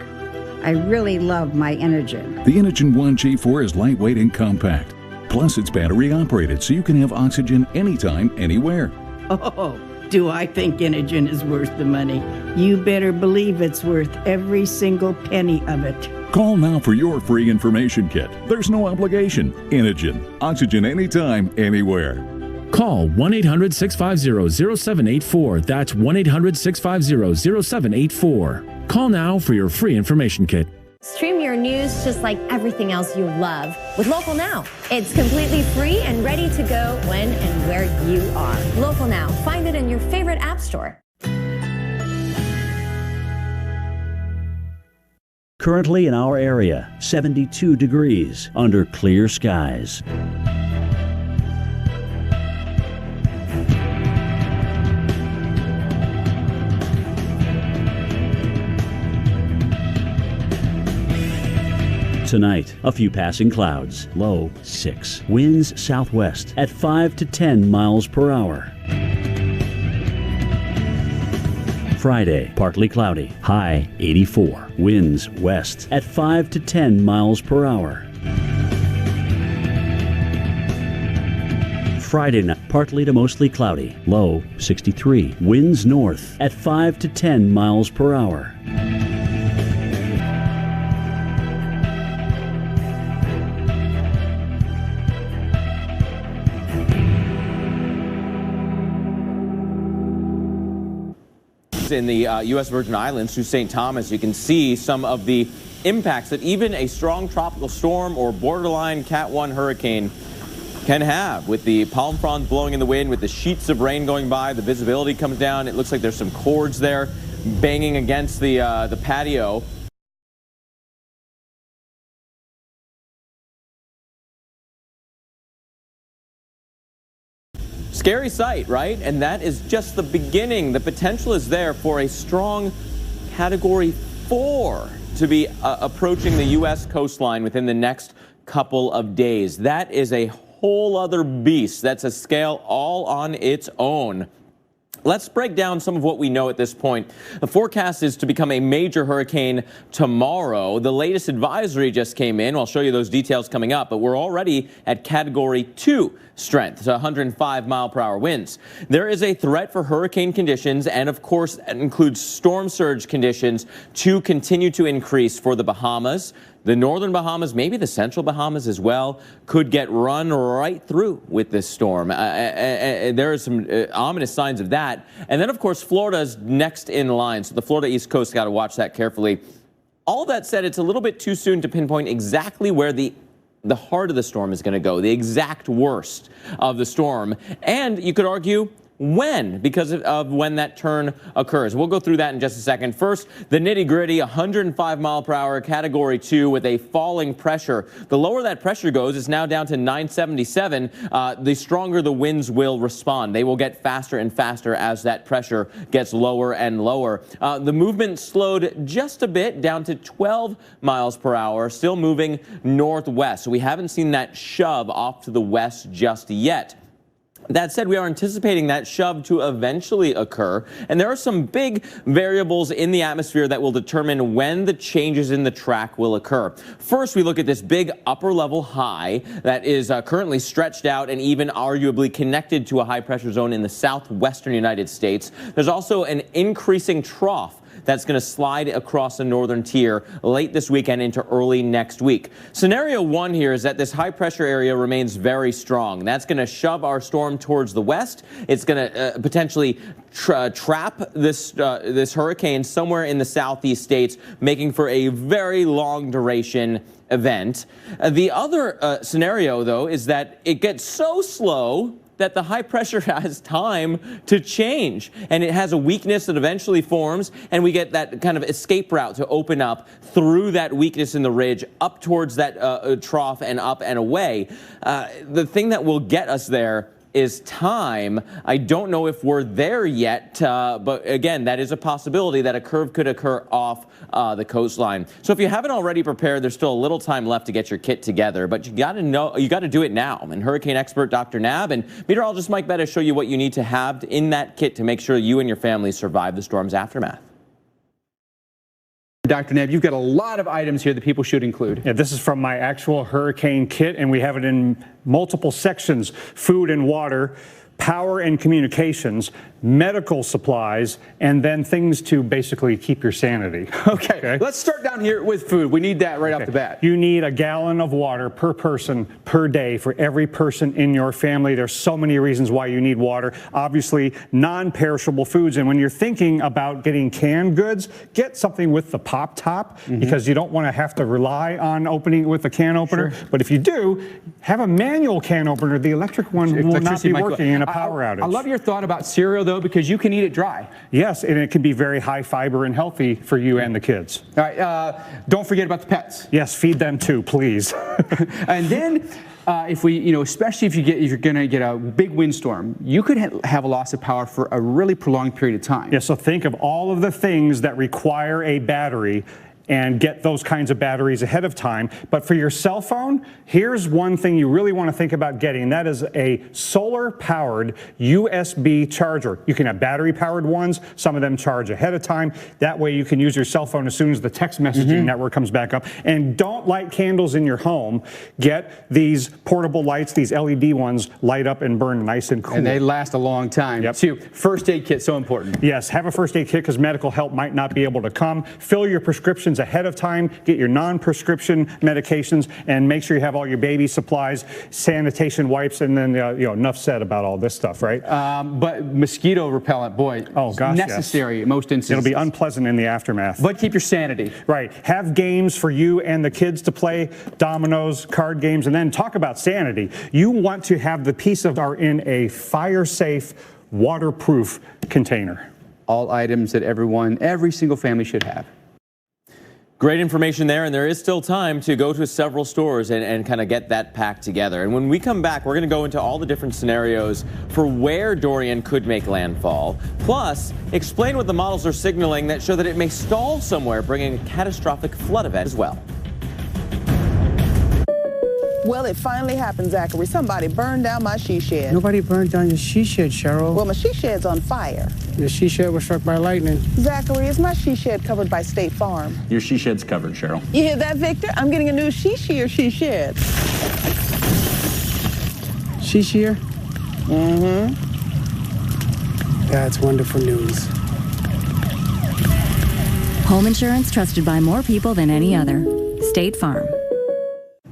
I really love my Inogen. The Inogen One G4 is lightweight and compact. Plus, it's battery operated, so you can have oxygen anytime, anywhere. Oh, do I think Inogen is worth the money? You better believe it's worth every single penny of it. Call now for your free information kit. There's no obligation. Inogen. Oxygen anytime, anywhere. Call 1-800-650-0784. That's 1-800-650-0784. Call now for your free information kit. Stream your news just like everything else you love with Local Now. It's completely free and ready to go when and where you are. Local Now. Find it in your favorite app store. Currently in our area, 72 degrees under clear skies. Tonight, a few passing clouds, low 6. Winds southwest at 5 to 10 miles per hour. Friday, partly cloudy, high 84. Winds west at 5 to 10 miles per hour. Friday night, partly to mostly cloudy, low 63. Winds north at 5 to 10 miles per hour. Cays in the U.S. Virgin Islands to St. Thomas. You can see some of the impacts that even a strong tropical storm or borderline Cat 1 hurricane can have, with the palm fronds blowing in the wind, with the sheets of rain going by. The visibility comes down. It looks like there's some cords there banging against the patio. Scary sight, right? And that is just the beginning. The potential is there for a strong Category 4 to be approaching the U.S. coastline within the next couple of days. That is a whole other beast. That's a scale all on its own. Let's break down some of what we know at this point. The forecast is to become a major hurricane tomorrow. The latest advisory just came in. I'll show you those details coming up, but we're already at Category 2 strength, 105-mile-per-hour winds. There is a threat for hurricane conditions, and of course, that includes storm surge conditions to continue to increase for the Bahamas. The northern Bahamas, maybe the central Bahamas as well, could get run right through with this storm. There are some ominous signs of that. And then, of course, Florida's next in line. So the Florida East Coast got to watch that carefully. All that said, it's a little bit too soon to pinpoint exactly where the heart of the storm is going to go, the exact worst of the storm. And you could argue when, because of when that turn occurs. We'll go through that in just a second. First, the nitty-gritty, 105-mile-per-hour Category 2 with a falling pressure. The lower that pressure goes, it's now down to 977. The stronger the winds will respond. They will get faster and faster as that pressure gets lower and lower. The movement slowed just a bit, down to 12 miles per hour, still moving northwest. So we haven't seen that shove off to the west just yet. That said, we are anticipating that shove to eventually occur, and there are some big variables in the atmosphere that will determine when the changes in the track will occur. First, we look at this big upper-level high that is currently stretched out and even arguably connected to a high-pressure zone in the southwestern United States. There's also an increasing trough that's going to slide across the northern tier late this weekend into early next week. Scenario 1 here is that this high pressure area remains very strong. That's going to shove our storm towards the west. It's going to potentially trap this hurricane somewhere in the southeast states, making for a very long duration event. The other scenario, though, is that it gets so slow that the high pressure has time to change, and it has a weakness that eventually forms, and we get that kind of escape route to open up through that weakness in the ridge up towards that trough and up and away. The thing that will get us there is time. I don't know if we're there yet, but again, that is a possibility that a curve could occur off the coastline. So if you haven't already prepared, there's still a little time left to get your kit together, but you got to do it now. And hurricane expert Dr. Nab and meteorologist Mike Bettis show you what you need to have in that kit to make sure you and your family survive the storm's aftermath. Dr. Nab, you've got a lot of items here that people should include. Yeah, this is from my actual hurricane kit, and we have it in multiple sections: food and water, power and communications, medical supplies, and then things to basically keep your sanity. Okay, let's start down here with food. We need that right off the bat. You need a gallon of water per person per day for every person in your family. There's so many reasons why you need water. Obviously, non-perishable foods. And when you're thinking about getting canned goods, get something with the pop top, because you don't want to have to rely on opening it with a can opener. Sure. But if you do, have a manual can opener. The electric one will not be working in a power outage. I love your thought about cereal, though, because you can eat it dry. Yes, and it can be very high fiber and healthy for you and the kids. All right, don't forget about the pets. Yes, feed them too, please. And then, if we, especially if you're going to get a big windstorm, you could have a loss of power for a really prolonged period of time. Yeah, so think of all of the things that require a battery and get those kinds of batteries ahead of time. But for your cell phone, here's one thing you really want to think about getting. That is a solar-powered USB charger. You can have battery-powered ones. Some of them charge ahead of time. That way you can use your cell phone as soon as the text messaging network comes back up. And don't light candles in your home. Get these portable lights, these LED ones, light up and burn nice and cool. And they last a long time, too. First aid kit, so important. Yes, have a first aid kit because medical help might not be able to come. Fill your prescription medications ahead of time. Get your non-prescription medications, and make sure you have all your baby supplies, sanitation wipes, and then enough said about all this stuff, right? But mosquito repellent, boy, necessary in most instances. It'll be unpleasant in the aftermath. But keep your sanity. Right. Have games for you and the kids to play, dominoes, card games, and then talk about sanity. You want to have the piece of are in a fire-safe, waterproof container. All items that every single family should have. Great information there, and there is still time to go to several stores and kind of get that packed together. And when we come back, we're going to go into all the different scenarios for where Dorian could make landfall, plus explain what the models are signaling that show that it may stall somewhere, bringing a catastrophic flood event as well. Well, it finally happened, Zachary. Somebody burned down my she shed. Nobody burned down your she shed, Cheryl. Well, my she shed's on fire. Your she shed was struck by lightning. Zachary, is my she shed covered by State Farm? Your she shed's covered, Cheryl. You hear that, Victor? I'm getting a new she shear she shed. She shear? Mm-hmm. That's wonderful news. Home insurance trusted by more people than any other. State Farm.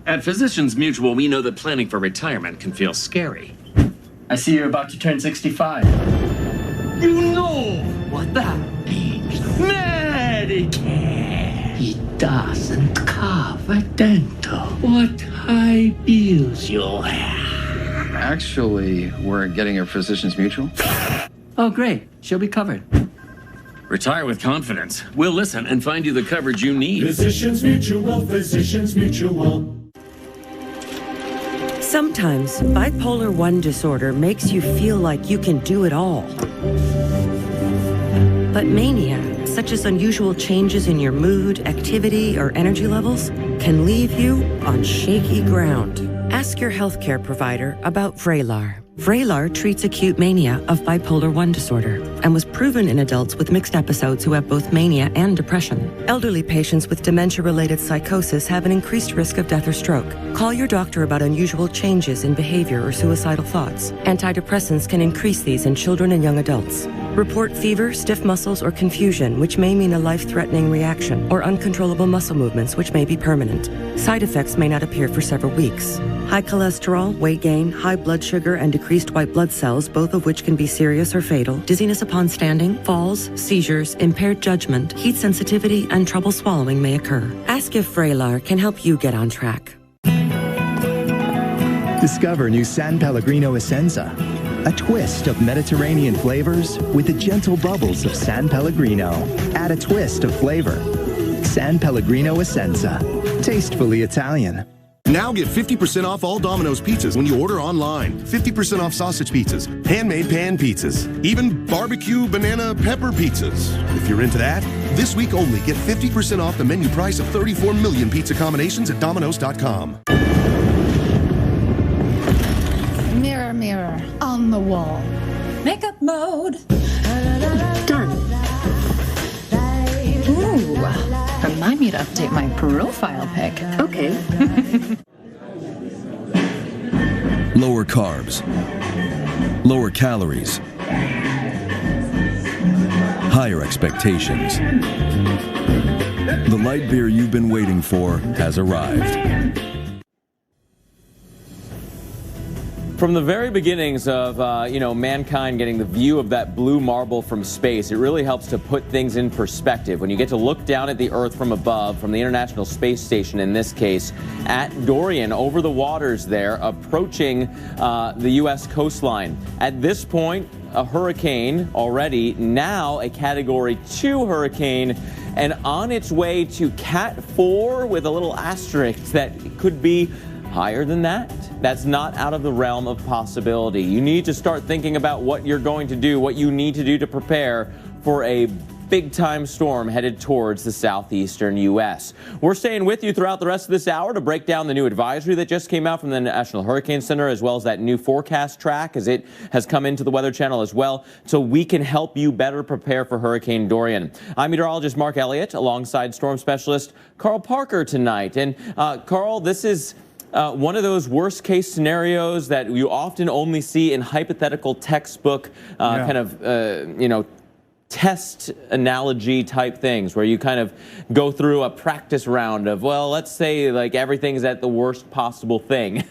At Physicians Mutual, we know that planning for retirement can feel scary. I see you're about to turn 65. You know what that means. Medicare. It doesn't cover dental. What high bills you'll have. Actually, we're getting a Physicians Mutual. Oh, great. She'll be covered. Retire with confidence. We'll listen and find you the coverage you need. Physicians Mutual, Physicians Mutual. Sometimes bipolar 1 disorder makes you feel like you can do it all. But mania, such as unusual changes in your mood, activity, or energy levels, can leave you on shaky ground. Ask your healthcare provider about Vraylar. Vraylar treats acute mania of bipolar 1 disorder and was proven in adults with mixed episodes who have both mania and depression. Elderly patients with dementia-related psychosis have an increased risk of death or stroke. Call your doctor about unusual changes in behavior or suicidal thoughts. Antidepressants can increase these in children and young adults. Report fever, stiff muscles, or confusion, which may mean a life-threatening reaction, or uncontrollable muscle movements, which may be permanent. Side effects may not appear for several weeks. High cholesterol, weight gain, high blood sugar, and decreased white blood cells, both of which can be serious or fatal, dizziness upon standing, falls, seizures, impaired judgment, heat sensitivity, and trouble swallowing may occur. Ask if Vraylar can help you get on track. Discover new San Pellegrino Essenza, a twist of Mediterranean flavors with the gentle bubbles of San Pellegrino. Add a twist of flavor. San Pellegrino Essenza, tastefully Italian. Now get 50% off all Domino's pizzas when you order online. 50% off sausage pizzas, handmade pan pizzas, even barbecue banana pepper pizzas. If you're into that, this week only get 50% off the menu price of 34 million pizza combinations at Domino's.com. Mirror, mirror on the wall. Makeup mode. Done. Ooh, remind me to update my profile pic. Okay. Lower carbs, lower calories, higher expectations. The light beer you've been waiting for has arrived. From the very beginnings of, mankind getting the view of that blue marble from space, it really helps to put things in perspective. When you get to look down at the Earth from above, from the International Space Station in this case, at Dorian, over the waters there, approaching the U.S. coastline. At this point, a hurricane already, now a Category 2 hurricane, and on its way to Cat 4 with a little asterisk that could be higher than that. That's not out of the realm of possibility. You need to start thinking about what you're going to do, what you need to do to prepare for a big-time storm headed towards the southeastern U.S. We're staying with you throughout the rest of this hour to break down the new advisory that just came out from the National Hurricane Center, as well as that new forecast track as it has come into the Weather Channel as well, so we can help you better prepare for Hurricane Dorian. I'm meteorologist Mark Elliott alongside storm specialist Carl Parker tonight. And Carl, this is one of those worst-case scenarios that you often only see in hypothetical textbook test analogy type things where you kind of go through a practice round of, well, let's say like everything's at the worst possible thing.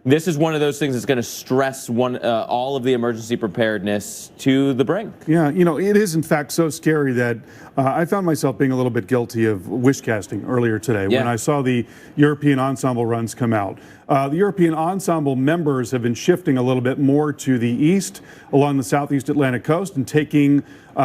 This is one of those things that's going to stress all of the emergency preparedness to the brink. Yeah, you know, it is in fact so scary that I found myself being a little bit guilty of wish casting earlier today when I saw the European ensemble runs come out. The European ensemble members have been shifting a little bit more to the east along the southeast Atlantic coast and taking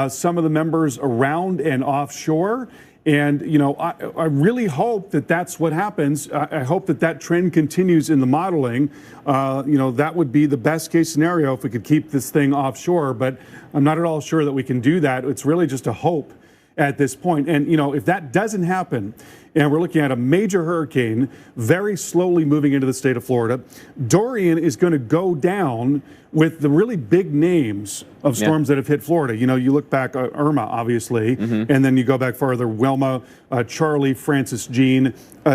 some of the members around and offshore. And, you know, I really hope that that's what happens. I hope that that trend continues in the modeling. You know, that would be the best case scenario if we could keep this thing offshore. But I'm not at all sure that we can do that. It's really just a hope at this point. And, you know, if that doesn't happen, and we're looking at a major hurricane very slowly moving into the state of Florida, Dorian is going to go down with the really big names of storms that have hit Florida. You know, you look back, Irma, obviously, and then you go back farther, Wilma, Charlie, Francis, Jean.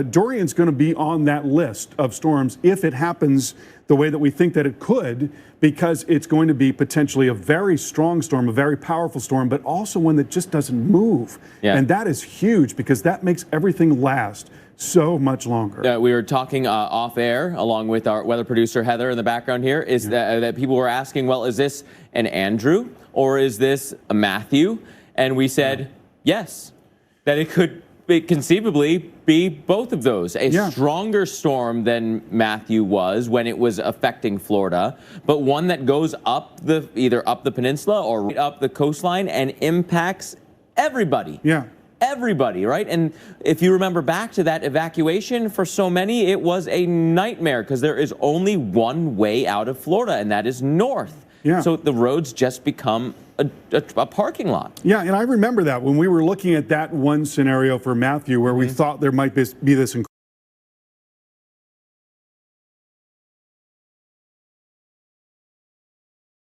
Dorian's going to be on that list of storms if it happens the way that we think that it could, because it's going to be potentially a very strong storm, a very powerful storm, but also one that just doesn't move. And that is huge because that makes everything last so much longer. We were talking off air along with our weather producer Heather in the background here, is that people were asking, well, is this an Andrew or is this a Matthew? And we said, yes, that it could conceivably be both of those. A stronger storm than Matthew was when it was affecting Florida, but one that goes up either up the peninsula or up the coastline and impacts everybody. Everybody, right? And if you remember back to that evacuation, for so many, it was a nightmare because there is only one way out of Florida, and that is north. So the roads just become a parking lot. Yeah, and I remember that when we were looking at that one scenario for Matthew where we thought there might be this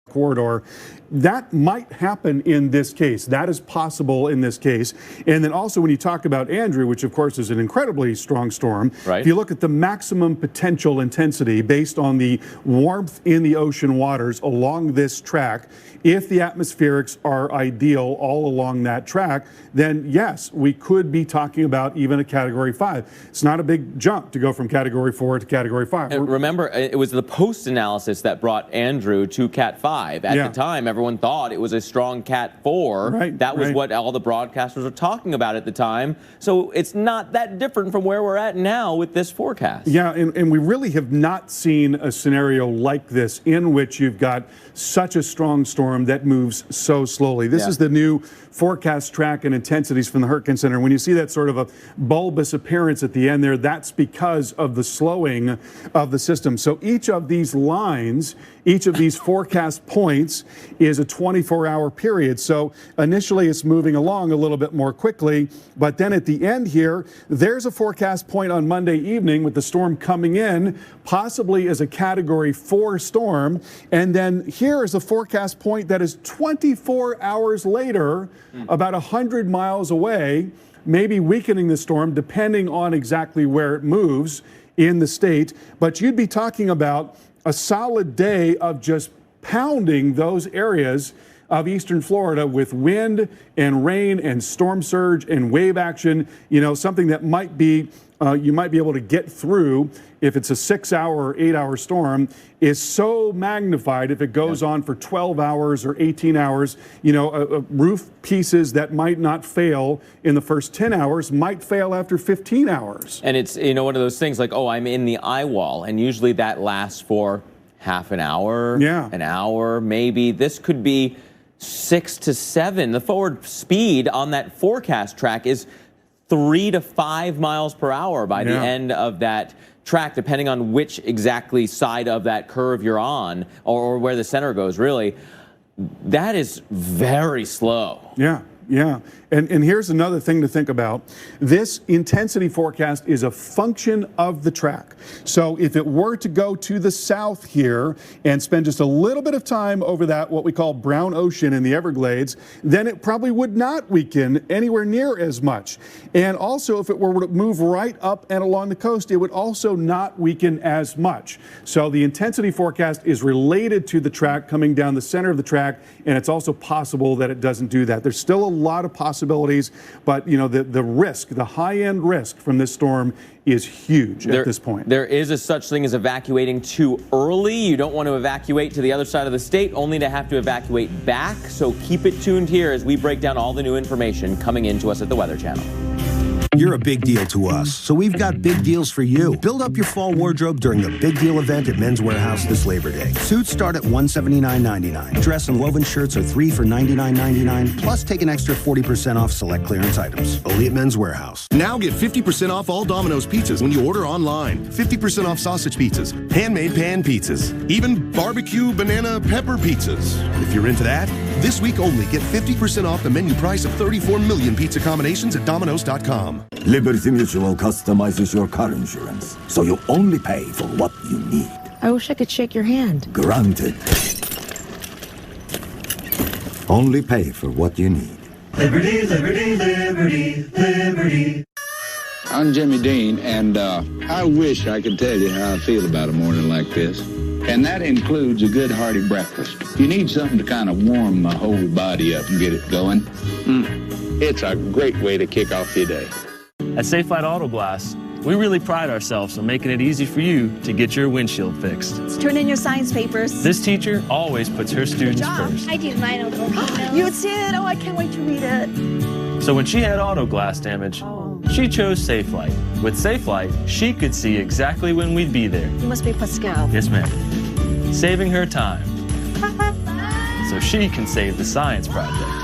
corridor. That might happen in this case. That is possible in this case. And then also when you talk about Andrew, which of course is an incredibly strong storm, if you look at the maximum potential intensity based on the warmth in the ocean waters along this track, if the atmospherics are ideal all along that track, then yes, we could be talking about even a Category 5. It's not a big jump to go from Category 4 to Category 5. And remember, it was the post-analysis that brought Andrew to Cat 5. At the time, everyone thought it was a strong Cat 4. That was what all the broadcasters were talking about at the time. So it's not that different from where we're at now with this forecast. Yeah, and we really have not seen a scenario like this in which you've got such a strong storm that moves so slowly. This is the new forecast track and intensities from the Hurricane Center. When you see that sort of a bulbous appearance at the end there, that's because of the slowing of the system. So each of these lines, each of these forecast points is a 24-hour period. So initially it's moving along a little bit more quickly, but then at the end here, there's a forecast point on Monday evening with the storm coming in, possibly as a Category 4 storm. And then here is a forecast point that is 24 hours later, about 100 miles away, maybe weakening the storm depending on exactly where it moves in the state. But you'd be talking about a solid day of just pounding those areas of eastern Florida with wind and rain and storm surge and wave action, you know, something that might be you might be able to get through if it's a 6-hour or 8-hour storm is so magnified if it goes on for 12 hours or 18 hours. You know, roof pieces that might not fail in the first 10 hours might fail after 15 hours. And it's, you know, one of those things like, oh, I'm in the eye wall, and usually that lasts for half an hour, an hour, maybe. This could be 6 to 7. The forward speed on that forecast track is 3 to 5 miles per hour by the end of that track, depending on which exactly side of that curve you're on or where the center goes, really. That is very slow. Yeah. Yeah. And here's another thing to think about. This intensity forecast is a function of the track. So if it were to go to the south here and spend just a little bit of time over that, what we call brown ocean in the Everglades, then it probably would not weaken anywhere near as much. And also, if it were to move right up and along the coast, it would also not weaken as much. So the intensity forecast is related to the track coming down the center of the track, and it's also possible that it doesn't do that. There's still a lot of possibilities, but you know, the risk, the high-end risk from this storm is huge at this point. There is a such thing as evacuating too early. You don't want to evacuate to the other side of the state, only to have to evacuate back. So keep it tuned here as we break down all the new information coming into us at the Weather Channel. You're a big deal to us, so we've got big deals for you. Build up your fall wardrobe during the big deal event at Men's Warehouse this Labor Day. Suits start at $179.99. Dress and woven shirts are 3 for $99.99, plus take an extra 40% off select clearance items. Only at Men's Warehouse. Now get 50% off all Domino's pizzas when you order online. 50% off sausage pizzas, handmade pan pizzas, even barbecue banana pepper pizzas. If you're into that, this week only get 50% off the menu price of 34 million pizza combinations at Domino's.com. Liberty Mutual customizes your car insurance, so you only pay for what you need. I wish I could shake your hand. Granted. Only pay for what you need. Liberty, liberty, liberty, liberty. I'm Jimmy Dean, and I wish I could tell you how I feel about a morning like this. And that includes a good hearty breakfast. You need something to kind of warm the whole body up and get it going. It's a great way to kick off your day. At Safelite Auto Glass, we really pride ourselves on making it easy for you to get your windshield fixed. Let's turn in your science papers. This teacher always puts her students first. I did mine over. You did? Oh, I can't wait to read it. So when she had auto glass damage, she chose Safelite. With Safelite, she could see exactly when we'd be there. You must be Pascal. Yes, ma'am. Saving her time. So she can save the science project.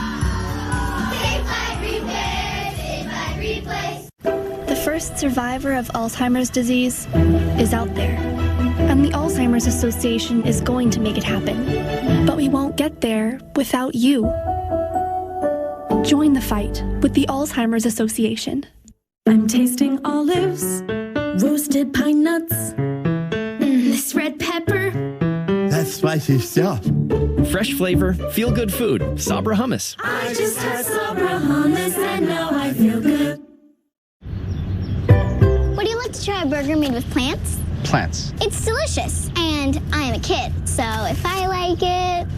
The first survivor of Alzheimer's disease is out there, and the Alzheimer's Association is going to make it happen. But we won't get there without you. Join the fight with the Alzheimer's Association. I'm tasting olives, roasted pine nuts, this red pepper. That's spicy stuff. Fresh flavor, feel-good food. Sabra hummus. I just had Sabra hummus and now I feel good. Would you like to try a burger made with plants? Plants. It's delicious, and I am a kid, so if I like it...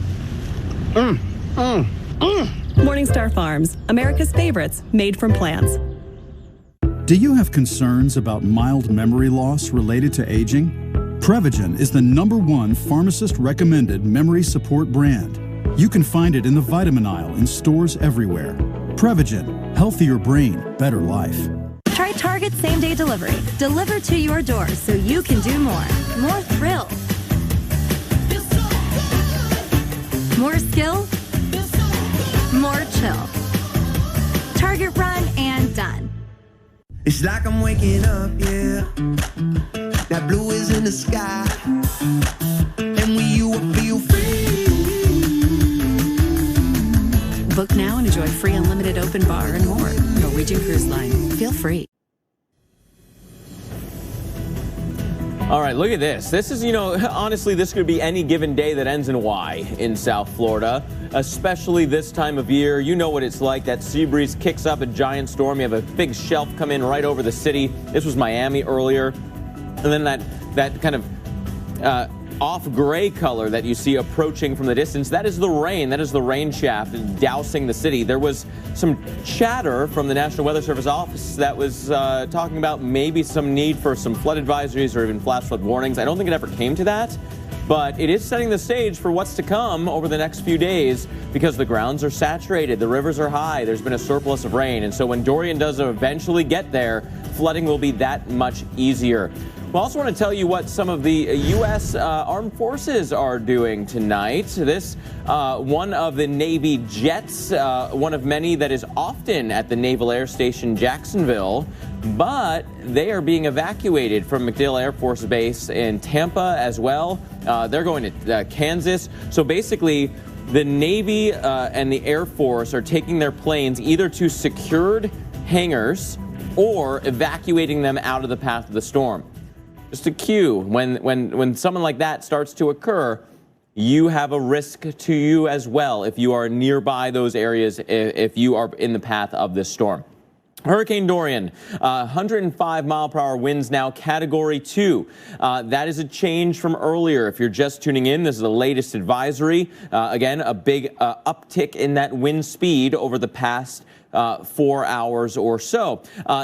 Morningstar Farms, America's favorites, made from plants. Do you have concerns about mild memory loss related to aging? Prevagen is the #1 pharmacist-recommended memory support brand. You can find it in the vitamin aisle in stores everywhere. Prevagen, healthier brain, better life. Try Target same-day delivery. Deliver to your door so you can do more. More thrill. More skill. More chill. Target run and done. It's like I'm waking up, yeah. That blue is in the sky. And with you, I feel free. Book now and enjoy free unlimited open bar and more. Norwegian Cruise Line. Feel free. All right, look at this. This is, honestly, this could be any given day that ends in Y in South Florida, especially this time of year. You know what it's like. That sea breeze kicks up a giant storm. You have a big shelf come in right over the city. This was Miami earlier. And then that kind of off gray color that you see approaching from the distance, that is the rain. That is the rain shaft dousing the city. There was some chatter from the National Weather Service office that was talking about maybe some need for some flood advisories or even flash flood warnings. I don't think it ever came to that, but it is setting the stage for what's to come over the next few days because the grounds are saturated, the rivers are high, there's been a surplus of rain, and so when Dorian does eventually get there, flooding will be that much easier. We also want to tell you what some of the U.S. Armed Forces are doing tonight. This one of the Navy jets, one of many that is often at the Naval Air Station Jacksonville, but they are being evacuated from MacDill Air Force Base in Tampa as well. They're going to Kansas. So basically, the Navy and the Air Force are taking their planes either to secured hangars or evacuating them out of the path of the storm. Just a cue, when something like that starts to occur, you have a risk to you as well if you are nearby those areas, if you are in the path of this storm. Hurricane Dorian, 105 mile per hour winds now, Category 2. That is a change from earlier. If you're just tuning in, this is the latest advisory. Again, a big uptick in that wind speed over the past 4 hours or so.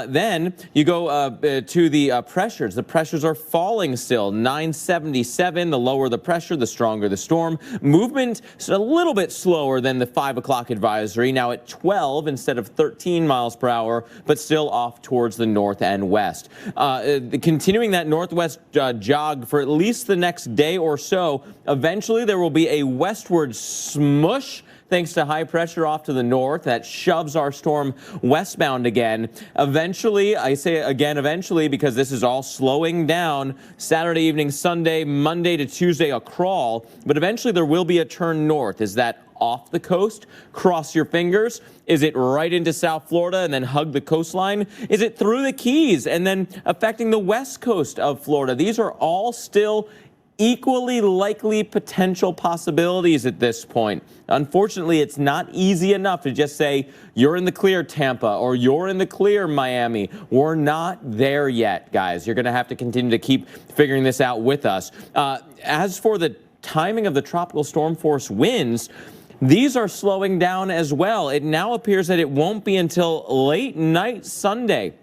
Then you go to the pressures. The pressures are falling still. 977, the lower the pressure, the stronger the storm. Movement is a little bit slower than the 5 o'clock advisory, now at 12 instead of 13 miles per hour, but still off towards the north and west. Continuing that northwest jog for at least the next day or so. Eventually there will be a westward smush thanks to high pressure off to the north that shoves our storm westbound again. Eventually, I say again eventually because this is all slowing down. Saturday evening, Sunday, Monday to Tuesday, a crawl. But eventually there will be a turn north. Is that off the coast? Cross your fingers. Is it right into South Florida and then hug the coastline? Is it through the Keys and then affecting the west coast of Florida? These are all still equally likely potential possibilities at this point. Unfortunately, it's not easy enough to just say, you're in the clear, Tampa, or you're in the clear, Miami. We're not there yet, guys. You're going to have to continue to keep figuring this out with us. As for the timing of the tropical storm force winds, these are slowing down as well. It now appears that it won't be until late night Sunday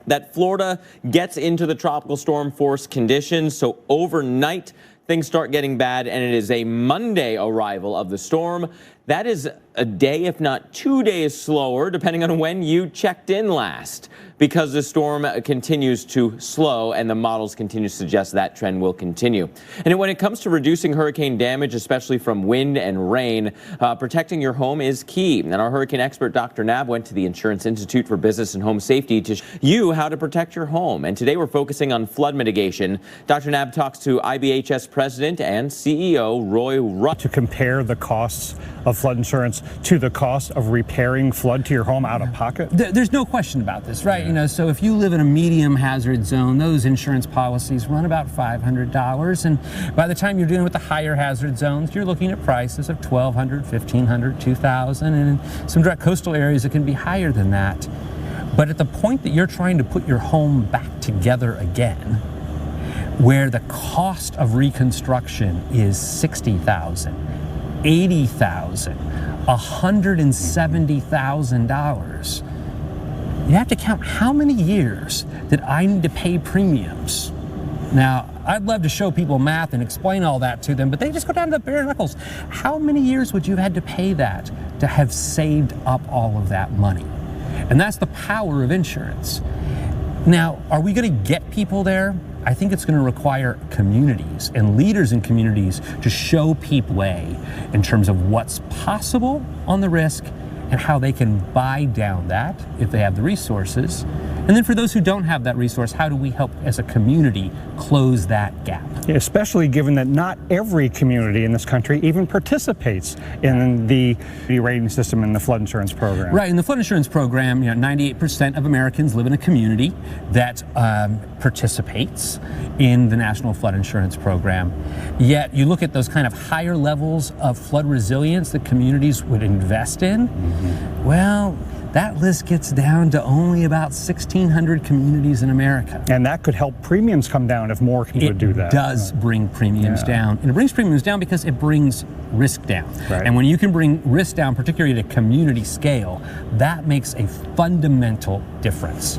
that Florida gets into the tropical storm force conditions. So overnight, things start getting bad, and it is a Monday arrival of the storm. That is a day, if not 2 days slower, depending on when you checked in last, because the storm continues to slow and the models continue to suggest that trend will continue. And when it comes to reducing hurricane damage, especially from wind and rain, protecting your home is key. And our hurricane expert, Dr. Nab, went to the Insurance Institute for Business and Home Safety to show you how to protect your home. And today we're focusing on flood mitigation. Dr. Nab talks to IBHS President and CEO Roy Rutt. To compare the costs of flood insurance to the cost of repairing flood to your home out of pocket? There's no question about this, right? You know, so if you live in a medium hazard zone, those insurance policies run about $500. And by the time you're dealing with the higher hazard zones, you're looking at prices of $1,200, $1,500, $2,000. And in some direct coastal areas, it can be higher than that. But at the point that you're trying to put your home back together again, where the cost of reconstruction is $60,000, $80,000, $170,000. You have to count how many years that I need to pay premiums. Now, I'd love to show people math and explain all that to them, but they just go down to the bare knuckles. How many years would you have had to pay that to have saved up all of that money? And that's the power of insurance. Now, are we going to get people there? I think it's going to require communities and leaders in communities to show people way in terms of what's possible on the risk and how they can buy down that if they have the resources. And then for those who don't have that resource, how do we help as a community close that gap? Especially given that not every community in this country even participates in the rating system and the flood insurance program. Right, in the flood insurance program, 98% of Americans live in a community that participates in the National Flood Insurance Program. Yet you look at those kind of higher levels of flood resilience that communities would invest in, well, that list gets down to only about 1,600 communities in America. And that could help premiums come down if more people would do that. It does bring premiums down. And it brings premiums down because it brings risk down. Right. And when you can bring risk down, particularly at a community scale, that makes a fundamental difference.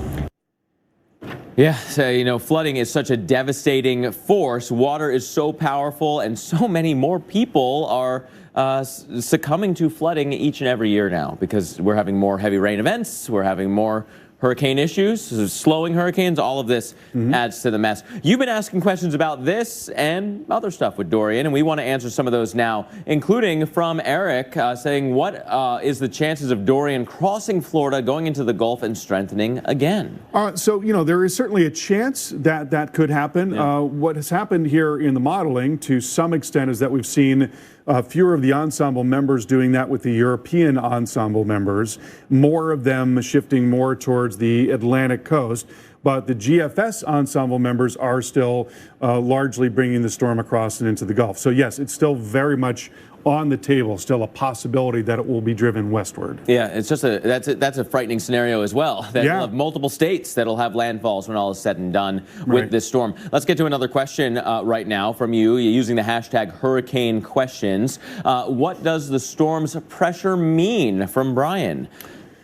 Yeah, so, flooding is such a devastating force. Water is so powerful, and so many more people are succumbing to flooding each and every year now because we're having more heavy rain events, we're having more hurricane issues, slowing hurricanes, all of this adds to the mess. You've been asking questions about this and other stuff with Dorian, and we want to answer some of those now, including from Eric saying, what is the chances of Dorian crossing Florida, going into the Gulf, and strengthening again? So, there is certainly a chance that that could happen. What has happened here in the modeling to some extent is that we've seen fewer of the ensemble members doing that with the European ensemble members, more of them shifting more towards the Atlantic coast. But the GFS ensemble members are still largely bringing the storm across and into the Gulf. So yes, it's still very much on the table, still a possibility that it will be driven westward. Yeah, it's just that's a frightening scenario as well. That Yeah. we'll have multiple states that'll have landfalls when all is said and done with this storm. Let's get to another question right now from you. You're using the hashtag hurricane questions. What does the storm's pressure mean? From Brian.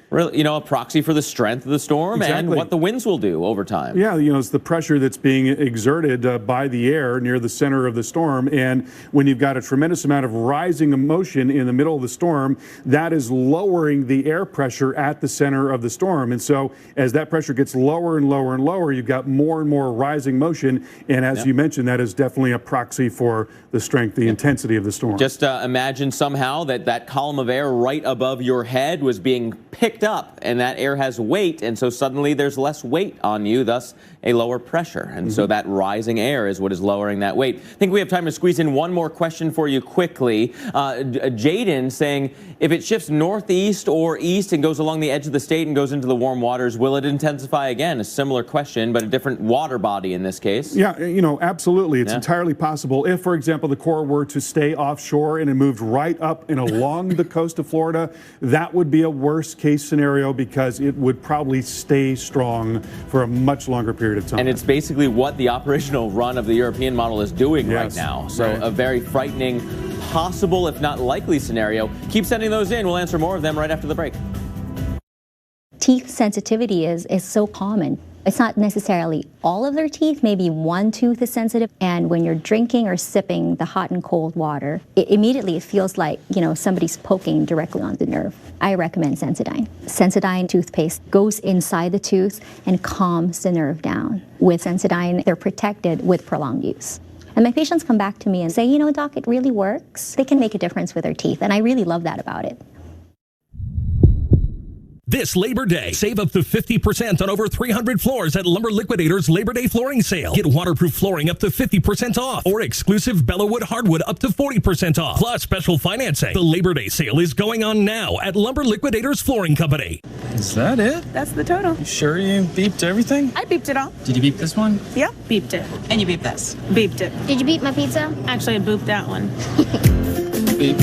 Really, a proxy for the strength of the storm and what the winds will do over time. Yeah, it's the pressure that's being exerted by the air near the center of the storm. And when you've got a tremendous amount of rising motion in the middle of the storm, that is lowering the air pressure at the center of the storm. And so as that pressure gets lower and lower and lower, you've got more and more rising motion. And as you mentioned, that is definitely a proxy for the strength, the intensity of the storm. Just imagine somehow that column of air right above your head was being picked up, and that air has weight, and so suddenly there's less weight on you, thus a lower pressure. And so that rising air is what is lowering that weight. I think we have time to squeeze in one more question for you quickly. Jaden saying, if it shifts northeast or east and goes along the edge of the state and goes into the warm waters, will it intensify again? A similar question, but a different water body in this case. Yeah, absolutely. It's entirely possible. If, for example, the core were to stay offshore and it moved right up and along the coast of Florida, that would be a worst case scenario because it would probably stay strong for a much longer period of time. And it's basically what the operational run of the European model is doing right now. So a very frightening, possible, if not likely scenario. Keep sending those in. We'll answer more of them right after the break. Teeth sensitivity is so common. It's not necessarily all of their teeth, maybe one tooth is sensitive. And when you're drinking or sipping the hot and cold water, it feels like, somebody's poking directly on the nerve. I recommend Sensodyne. Sensodyne toothpaste goes inside the tooth and calms the nerve down. With Sensodyne, they're protected with prolonged use. And my patients come back to me and say, doc, it really works. They can make a difference with their teeth, and I really love that about it. This Labor Day, save up to 50% on over 300 floors at Lumber Liquidators Labor Day flooring sale. Get waterproof flooring up to 50% off or exclusive Bellawood hardwood up to 40% off. Plus special financing. The Labor Day sale is going on now at Lumber Liquidators Flooring Company. Is that it? That's the total. You sure you beeped everything? I beeped it all. Did you beep this one? Yep, beeped it. And you beeped this? Beeped it. Did you beep my pizza? Actually, I booped that one. Beep.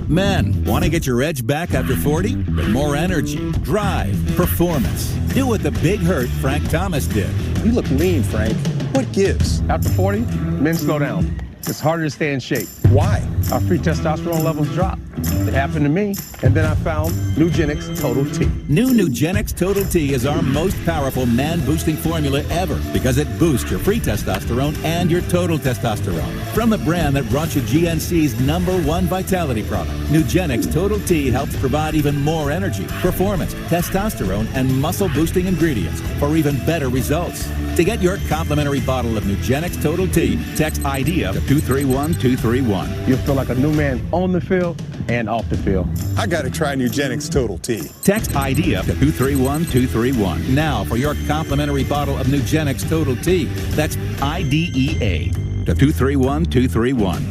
Men, want to get your edge back after 40? With more energy, drive, performance. Do what the big hurt Frank Thomas did. You look lean, Frank. What gives? After 40, men slow down. It's harder to stay in shape. Why? Our free testosterone levels drop. It happened to me, and then I found Nugenix Total T. New Nugenix Total T is our most powerful man-boosting formula ever because it boosts your free testosterone and your total testosterone. From the brand that brought you GNC's #1 vitality product, Nugenix Total T helps provide even more energy, performance, testosterone, and muscle-boosting ingredients for even better results. To get your complimentary bottle of Nugenix Total T, text IDEA to 231231. You'll feel like a new man on the field and off the field. I gotta try Nugenix Total T. Text IDEA to 231231 now for your complimentary bottle of Nugenix Total T. That's IDEA to 231231.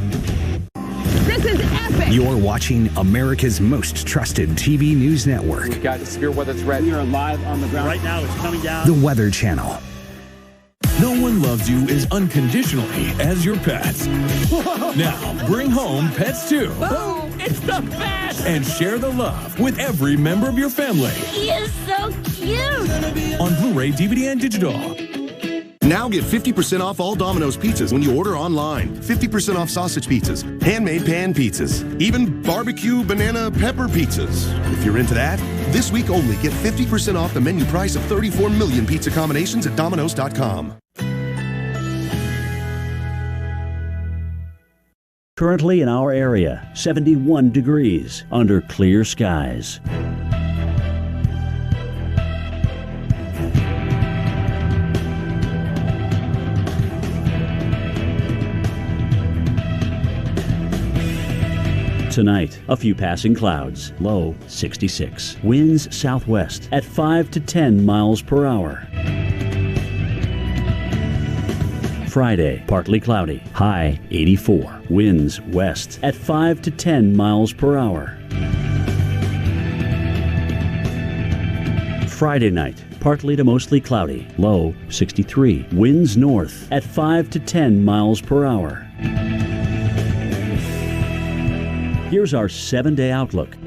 This is epic. You're watching America's most trusted TV news network. We've got a severe weather threat. We are live on the ground. Right now it's coming down. The Weather Channel. No one loves you as unconditionally as your pets. Now, bring home Pets 2. Boom! It's the best! And share the love with every member of your family. He is so cute! On Blu-ray, DVD, and digital. Now get 50% off all Domino's pizzas when you order online. 50% off sausage pizzas, handmade pan pizzas, even barbecue banana pepper pizzas. If you're into that, this week only get 50% off the menu price of 34 million pizza combinations at Domino's.com. Currently in our area, 71 degrees under clear skies. Tonight, a few passing clouds, low 66. Winds southwest at 5 to 10 miles per hour. Friday, partly cloudy, high 84. Winds west at 5 to 10 miles per hour. Friday night, partly to mostly cloudy, low 63. Winds north at 5 to 10 miles per hour. Here's our 7-day outlook.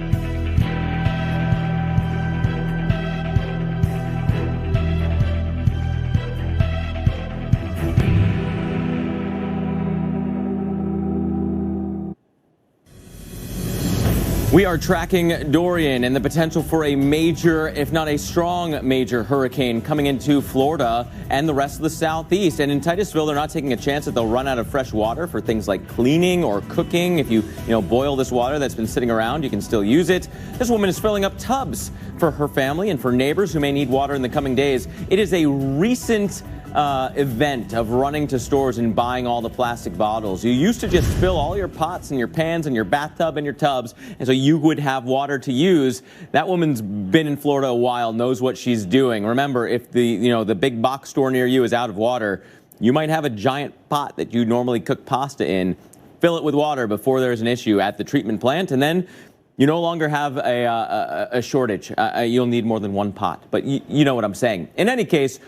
We are tracking Dorian and the potential for a major, if not a strong major hurricane coming into Florida and the rest of the southeast. And in Titusville, they're not taking a chance that they'll run out of fresh water for things like cleaning or cooking. If you boil this water that's been sitting around, you can still use it. This woman is filling up tubs for her family and for neighbors who may need water in the coming days. It is a recent event of running to stores and buying all the plastic bottles. You used to just fill all your pots and your pans and your bathtub and your tubs, and so you would have water to use. That woman's been in Florida a while, knows what she's doing. Remember, if the big box store near you is out of water, you might have a giant pot that you normally cook pasta in. Fill it with water before there's an issue at the treatment plant, and then you no longer have a shortage. You'll need more than one pot, but you know what I'm saying. In any case,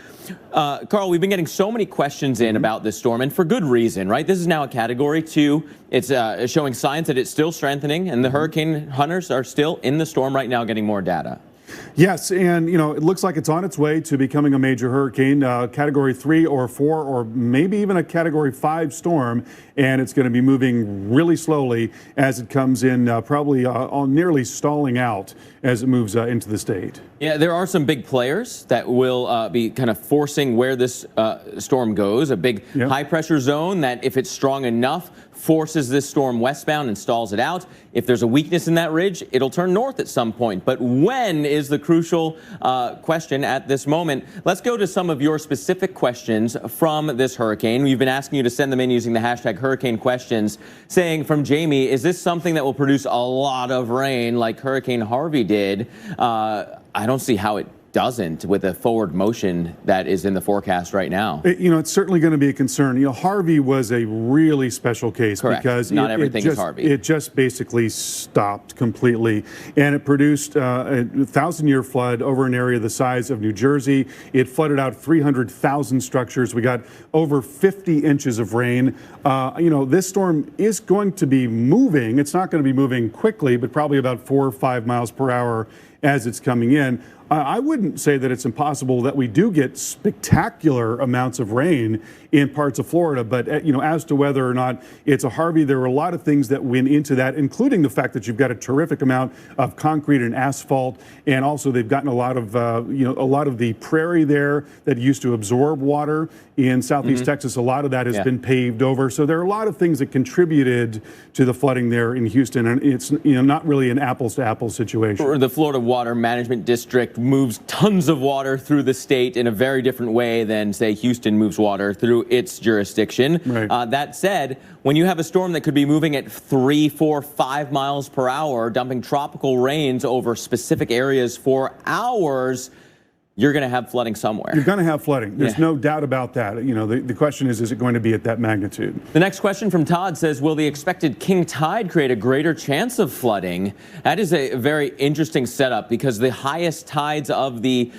Carl, we've been getting so many questions in about this storm, and for good reason, right? This is now a Category 2. It's showing signs that it's still strengthening, and the hurricane hunters are still in the storm right now getting more data. Yes, and it looks like it's on its way to becoming a major hurricane, Category 3 or 4, or maybe even a Category 5 storm, and it's going to be moving really slowly as it comes in, probably nearly stalling out as it moves into the state. Yeah, there are some big players that will be kind of forcing where this storm goes. A big high-pressure zone that, if it's strong enough, forces this storm westbound and stalls it out. If there's a weakness in that ridge, it'll turn north at some point. But when is the crucial question at this moment? Let's go to some of your specific questions from this hurricane. We've been asking you to send them in using the hashtag Hurricane Questions, saying from Jamie, is this something that will produce a lot of rain like Hurricane Harvey did? I don't see how it doesn't with the forward motion that is in the forecast right now. It's certainly going to be a concern. Harvey was a really special case. Correct. Because not everything is Harvey. It just basically stopped completely, and it produced a 1,000-year flood over an area the size of New Jersey. It flooded out 300,000 structures. We got over 50 inches of rain. This storm is going to be moving. It's not going to be moving quickly, but probably about 4 or 5 miles per hour as it's coming in. I wouldn't say that it's impossible that we do get spectacular amounts of rain in parts of Florida, but as to whether or not it's a Harvey, there are a lot of things that went into that, including the fact that you've got a terrific amount of concrete and asphalt, and also they've gotten a lot of the prairie there that used to absorb water in southeast Texas. A lot of that has been paved over, so there are a lot of things that contributed to the flooding there in Houston, and it's not really an apples-to-apples situation. The Florida Water Management District moves tons of water through the state in a very different way than, say, Houston moves water through its jurisdiction. Right. That said, when you have a storm that could be moving at 3, 4, 5 miles per hour, dumping tropical rains over specific areas for hours, you're going to have flooding somewhere. You're going to have flooding. There's no doubt about that. The question is it going to be at that magnitude? The next question from Todd says, will the expected king tide create a greater chance of flooding? That is a very interesting setup because the highest tides of the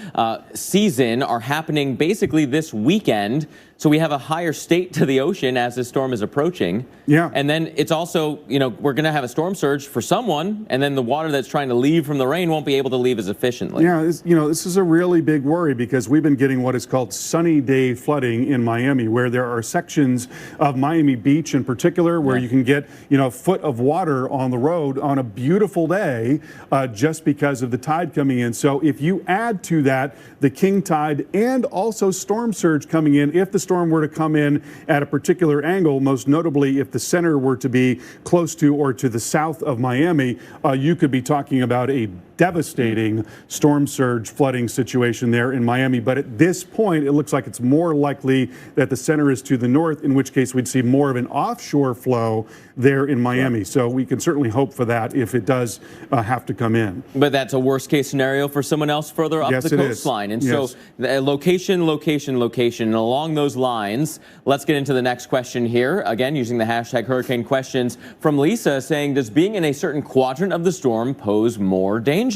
season are happening basically this weekend. So we have a higher state to the ocean as this storm is approaching. Yeah. And then it's also, we're going to have a storm surge for someone, and then the water that's trying to leave from the rain won't be able to leave as efficiently. Yeah, this is a really big worry because we've been getting what is called sunny day flooding in Miami, where there are sections of Miami Beach in particular where you can get, a foot of water on the road on a beautiful day just because of the tide coming in. So if you add to that the king tide and also storm surge coming in, if the storm were to come in at a particular angle, most notably if the center were to be close to or to the south of Miami, you could be talking about a devastating storm surge flooding situation there in Miami. But at this point, it looks like it's more likely that the center is to the north, in which case we'd see more of an offshore flow there in Miami. So we can certainly hope for that if it does have to come in. But that's a worst case scenario for someone else further up the coastline. And so location. And along those lines, let's get into the next question here. Again, using the hashtag hurricane questions from Lisa, saying, does being in a certain quadrant of the storm pose more danger?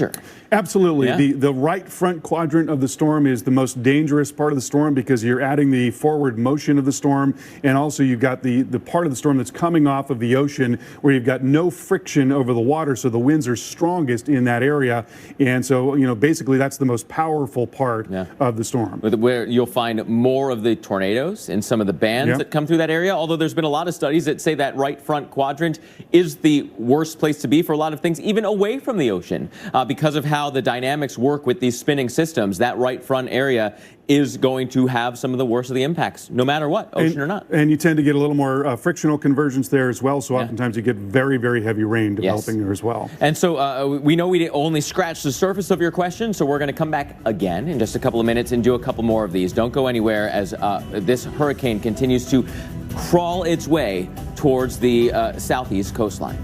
Absolutely. Yeah. The right front quadrant of the storm is the most dangerous part of the storm because you're adding the forward motion of the storm, and also you've got the part of the storm that's coming off of the ocean where you've got no friction over the water, so the winds are strongest in that area. And so, basically that's the most powerful part of the storm. Where you'll find more of the tornadoes in some of the bands that come through that area, although there's been a lot of studies that say that right front quadrant is the worst place to be for a lot of things, even away from the ocean, because of how the dynamics work with these spinning systems. That right front area is going to have some of the worst of the impacts, no matter what, ocean or not. And you tend to get a little more frictional convergence there as well, so oftentimes you get very, very heavy rain developing there as well. And so we know we only scratched the surface of your question, so we're going to come back again in just a couple of minutes and do a couple more of these. Don't go anywhere as this hurricane continues to crawl its way towards the southeast coastline.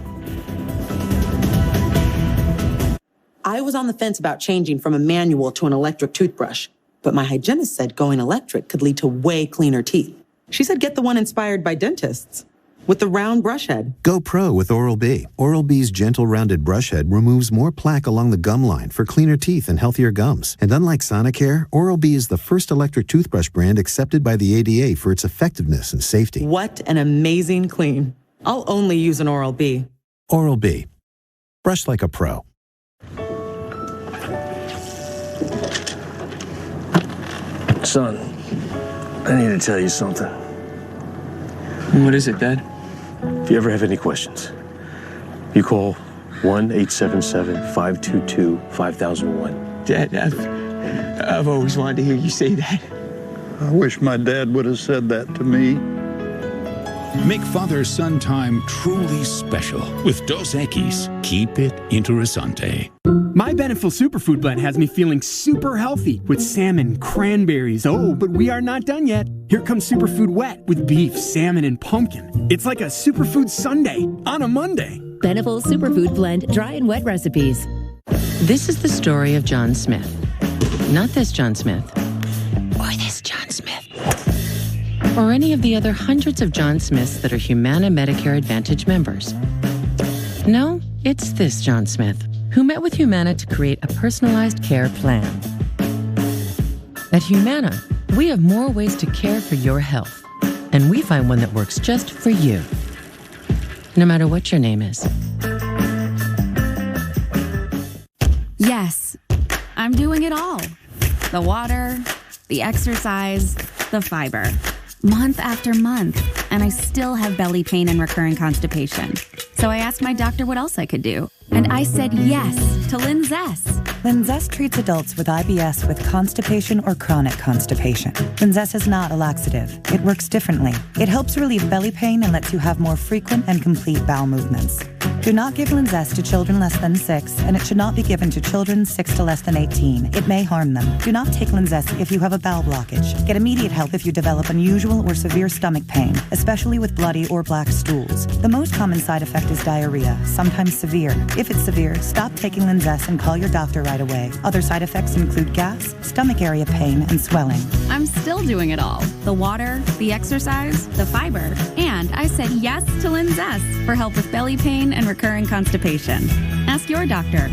I was on the fence about changing from a manual to an electric toothbrush, but my hygienist said going electric could lead to way cleaner teeth. She said get the one inspired by dentists, with the round brush head. Go pro with Oral-B. Oral-B's gentle rounded brush head removes more plaque along the gum line for cleaner teeth and healthier gums. And unlike Sonicare, Oral-B is the first electric toothbrush brand accepted by the ADA for its effectiveness and safety. What an amazing clean. I'll only use an Oral-B. Oral-B. Brush like a pro. Son, I need to tell you something. What is it, Dad? If you ever have any questions, you call 1-877-522-5001. Dad, I've always wanted to hear you say that. I wish my dad would have said that to me. Make father-son time truly special with Dos Equis. Keep it interessante. My Beneful Superfood Blend has me feeling super healthy with salmon, cranberries. Oh, but we are not done yet. Here comes Superfood Wet with beef, salmon, and pumpkin. It's like a superfood sundae on a Monday. Beneful Superfood Blend dry and wet recipes. This is the story of John Smith. Not this John Smith. Or this John Smith. Or any of the other hundreds of John Smiths that are Humana Medicare Advantage members. No, it's this John Smith, who met with Humana to create a personalized care plan. At Humana, we have more ways to care for your health, and we find one that works just for you, no matter what your name is. Yes, I'm doing it all. The water, the exercise, the fiber. Month after month, and I still have belly pain and recurring constipation. So I asked my doctor what else I could do, and I said yes to Linzess. Linzess treats adults with IBS with constipation or chronic constipation. Linzess is not a laxative. It works differently. It helps relieve belly pain and lets you have more frequent and complete bowel movements. Do not give Linzess to children less than 6, and it should not be given to children 6 to less than 18. It may harm them. Do not take Linzess if you have a bowel blockage. Get immediate help if you develop unusual or severe stomach pain, especially with bloody or black stools. The most common side effect is diarrhea, sometimes severe. If it's severe, stop taking Linzess and call your doctor right away. Other side effects include gas, stomach area pain, and swelling. I'm still doing it all. The water, the exercise, the fiber, and I said yes to Linzess for help with belly pain and recurring constipation. Ask your doctor.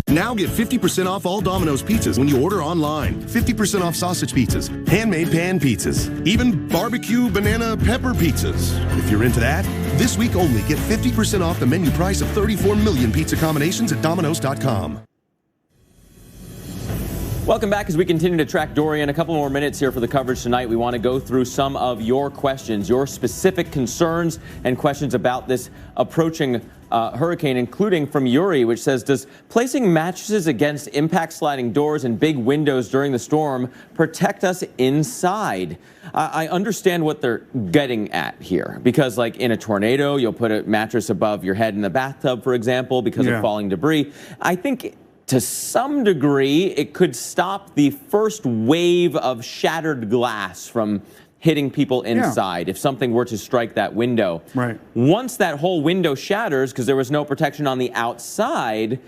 Now get 50% off all Domino's pizzas when you order online. 50% off sausage pizzas, handmade pan pizzas, even barbecue banana pepper pizzas. If you're into that, this week only get 50% off the menu price of 34 million pizza combinations at Domino's.com. Welcome back as we continue to track Dorian. A couple more minutes here for the coverage tonight. We want to go through some of your questions, your specific concerns and questions about this approaching hurricane, including from Yuri, which says, does placing mattresses against impact sliding doors and big windows during the storm protect us inside? I understand what they're getting at here, because like in a tornado, you'll put a mattress above your head in the bathtub, for example, because of falling debris. I think to some degree, it could stop the first wave of shattered glass from hitting people inside if something were to strike that window. Right. Once that whole window shatters, because there was no protection on the outside,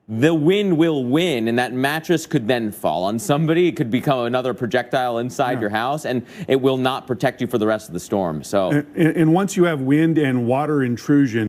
the wind will win, and that mattress could then fall on somebody. It could become another projectile inside your house, and it will not protect you for the rest of the storm. So, and once you have wind and water intrusion,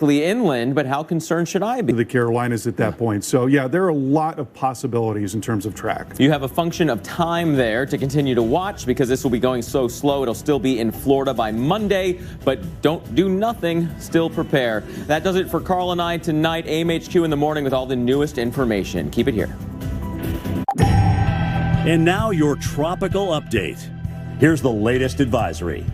inland, but how concerned should I be? The Carolinas at that point. So yeah, there are a lot of possibilities in terms of track. You have a function of time there to continue to watch because this will be going so slow. It'll still be in Florida by Monday, but don't do nothing. Still prepare. That does it for Carl and I tonight. AMHQ in the morning with all the newest information. Keep it here. And now your tropical update. Here's the latest advisory.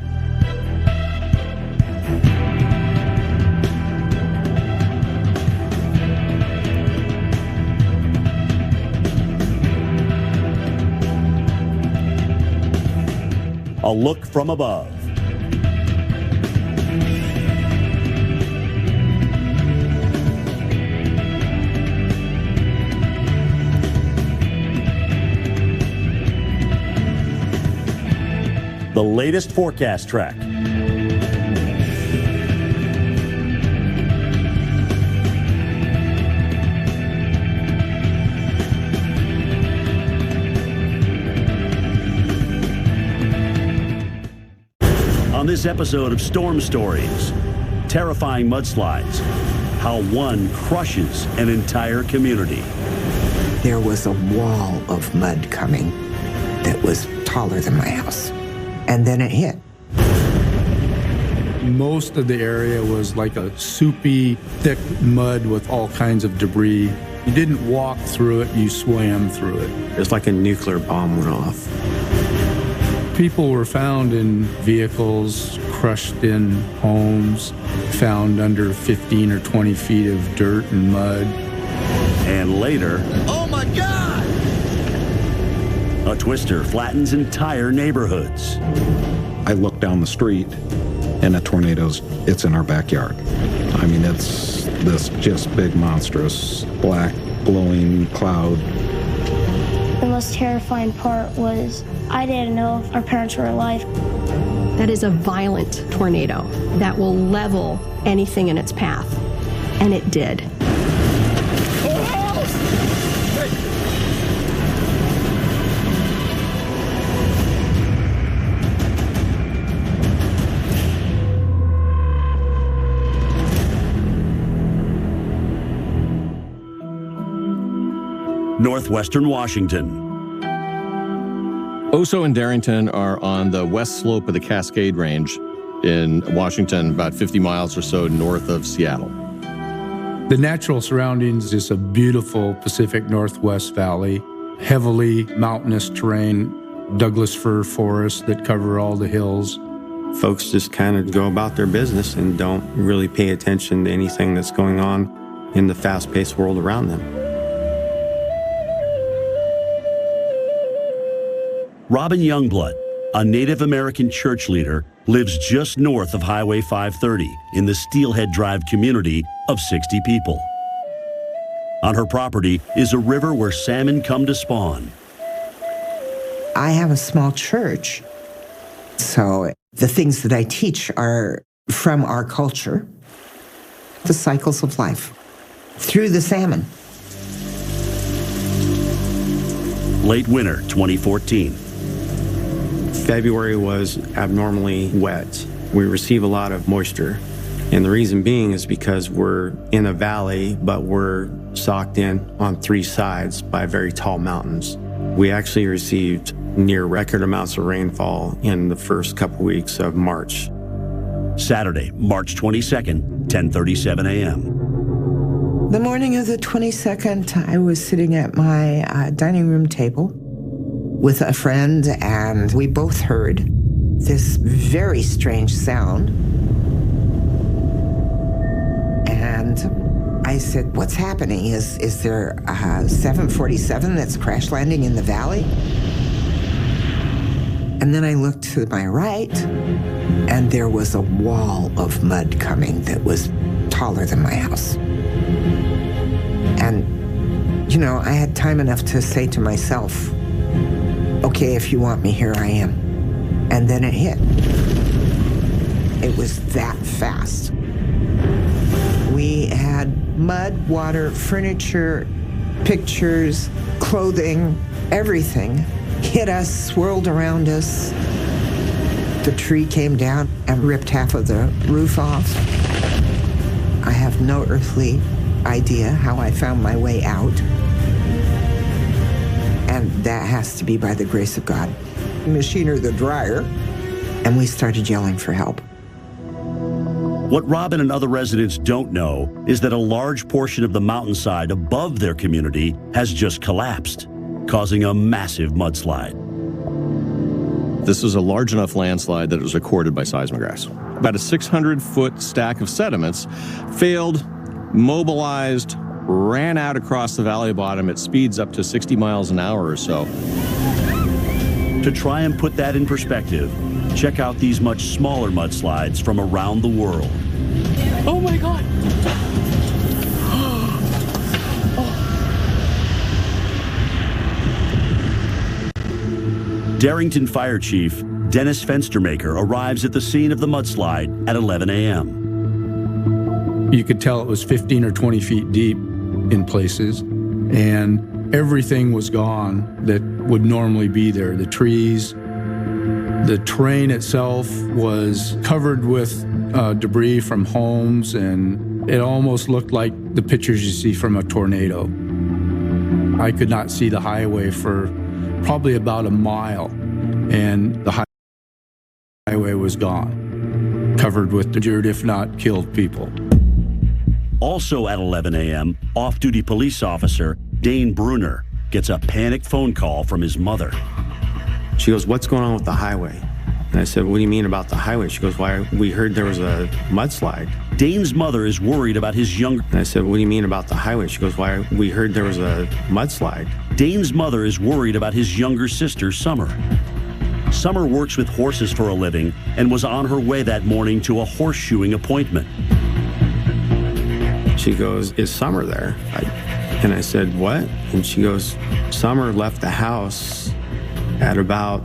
A look from above. The latest forecast track. On this episode of Storm Stories, terrifying mudslides, how one crushes an entire community. There was a wall of mud coming that was taller than my house, and then it hit. Most of the area was like a soupy, thick mud with all kinds of debris. You didn't walk through it, you swam through it. It's like a nuclear bomb went off. People were found in vehicles, crushed in homes, found under 15 or 20 feet of dirt and mud. And later, oh my God! A twister flattens entire neighborhoods. I look down the street and a tornado's, it's in our backyard. I mean, it's this just big, monstrous, black, glowing cloud. The most terrifying part was I didn't know if our parents were alive. That is a violent tornado that will level anything in its path. And it did. Northwestern Washington. Oso and Darrington are on the west slope of the Cascade Range in Washington, about 50 miles or so north of Seattle. The natural surroundings is a beautiful Pacific Northwest valley, heavily mountainous terrain, Douglas fir forests that cover all the hills. Folks just kind of go about their business and don't really pay attention to anything that's going on in the fast-paced world around them. Robin Youngblood, a Native American church leader, lives just north of Highway 530 in the Steelhead Drive community of 60 people. On her property is a river where salmon come to spawn. I have a small church, so the things that I teach are from our culture, the cycles of life, through the salmon. Late winter 2014. February was abnormally wet. We receive a lot of moisture. And the reason being is because we're in a valley, but we're socked in on three sides by very tall mountains. We actually received near record amounts of rainfall in the first couple weeks of March. Saturday, March 22nd, 10:37 a.m. The morning of the 22nd, I was sitting at my dining room table, with a friend, and we both heard this very strange sound. And I said, what's happening? Is there a 747 that's crash landing in the valley? And then I looked to my right, and there was a wall of mud coming that was taller than my house. And, you know, I had time enough to say to myself, okay, if you want me, here I am. And then it hit. It was that fast. We had mud, water, furniture, pictures, clothing, everything hit us, swirled around us. The tree came down and ripped half of the roof off. I have no earthly idea how I found my way out. And that has to be by the grace of God. Machiner the dryer, and we started yelling for help. What Robin and other residents don't know is that a large portion of the mountainside above their community has just collapsed, causing a massive mudslide. This was a large enough landslide that it was recorded by seismographs. About a 600-foot stack of sediments failed, mobilized, ran out across the valley bottom at speeds up to 60 miles an hour or so. To try and put that in perspective, check out these much smaller mudslides from around the world. Oh my God! Darrington Fire Chief Dennis Fenstermaker arrives at the scene of the mudslide at 11 a.m. You could tell it was 15 or 20 feet deep in places, and everything was gone that would normally be there. The trees, the terrain itself was covered with debris from homes, and it almost looked like the pictures you see from a tornado. I could not see the highway for probably about a mile, and the highway was gone, covered with injured, if not killed people. Also at 11 a.m., off-duty police officer Dane Bruner gets a panicked phone call from his mother. She goes, what's going on with the highway? And I said, what do you mean about the highway? She goes, why, we heard there was a mudslide. Dane's mother is worried about his younger... And I said, what do you mean about the highway? She goes, why, we heard there was a mudslide. Dane's mother is worried about his younger sister, Summer. Summer works with horses for a living and was on her way that morning to a horseshoeing appointment. She goes, is Summer there? And I said, what? And she goes, Summer left the house at about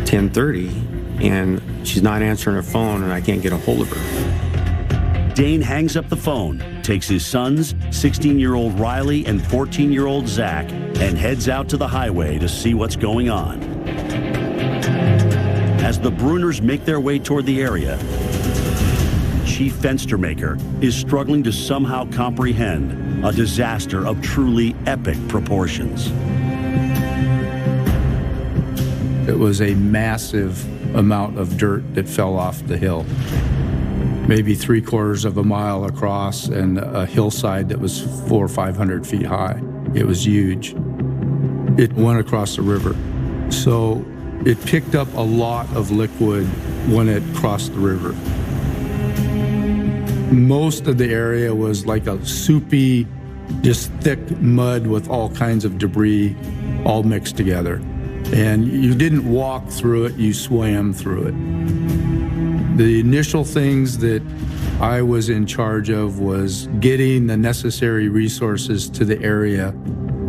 10:30, and she's not answering her phone, and I can't get a hold of her. Dane hangs up the phone, takes his sons, 16-year-old Riley and 14-year-old Zach, and heads out to the highway to see what's going on. As the Bruners make their way toward the area, Chief Fenstermaker is struggling to somehow comprehend a disaster of truly epic proportions. It was a massive amount of dirt that fell off the hill, maybe 3/4 of a mile across, and a hillside that was 400 or 500 feet high. It was huge. It went across the river. So it picked up a lot of liquid when it crossed the river. Most of the area was like a soupy, just thick mud with all kinds of debris all mixed together. And you didn't walk through it, you swam through it. The initial things that I was in charge of was getting the necessary resources to the area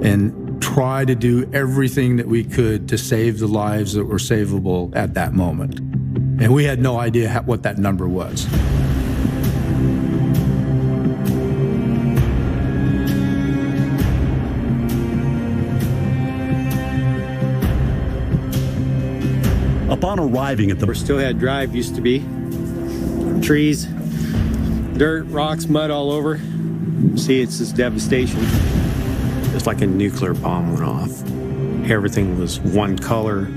and try to do everything that we could to save the lives that were savable at that moment. And we had no idea what that number was. Upon arriving at the... Where Stillhead Drive used to be, trees, dirt, rocks, mud all over. See, it's this devastation. It's like a nuclear bomb went off. Everything was one color.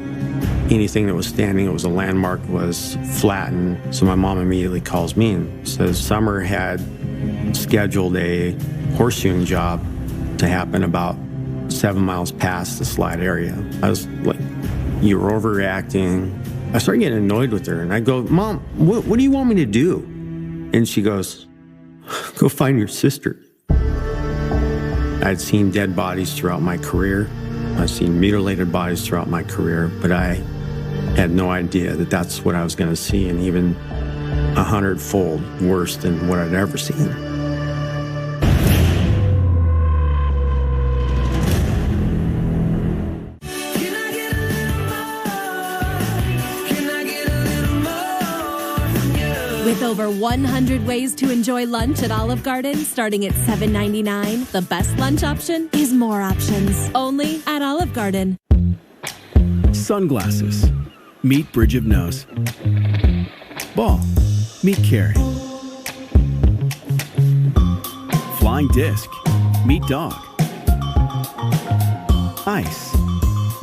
Anything that was standing, it was a landmark, was flattened. So my mom immediately calls me and says Summer had scheduled a horseshoeing job to happen about 7 miles past the slide area. I was like, You're overreacting. I started getting annoyed with her, and I go, Mom, what do you want me to do? And she goes, go find your sister. I'd seen dead bodies throughout my career. I've seen mutilated bodies throughout my career, but I had no idea that that's what I was going to see, and even 100-fold worse than what I'd ever seen. With over 100 ways to enjoy lunch at Olive Garden, starting at $7.99, the best lunch option is more options. Only at Olive Garden. Sunglasses. Meet bridge of nose. Ball. Meet carry. Flying disc. Meet dog. Ice.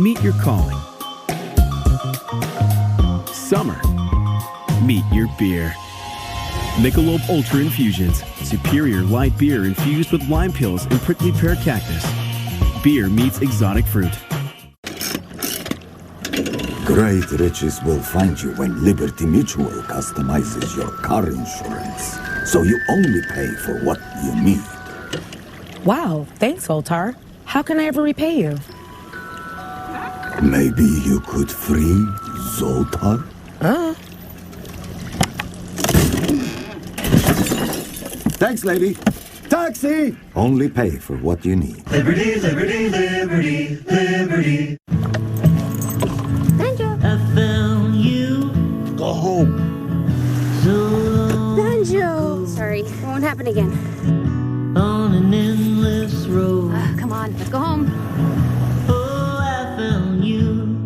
Meet your calling. Summer. Meet your beer. Michelob Ultra Infusions. Superior light beer infused with lime pills and prickly pear cactus. Beer meets exotic fruit. Great riches will find you when Liberty Mutual customizes your car insurance, so you only pay for what you need. Wow, thanks, Zoltar. How can I ever repay you? Maybe you could free Zoltar? Thanks, lady. Taxi! Only pay for what you need. Liberty, liberty, liberty, liberty. Banjo. I found you. Go home. Banjo. Sorry, it won't happen again. On an endless road. Come on, let's go home. Oh, I found you.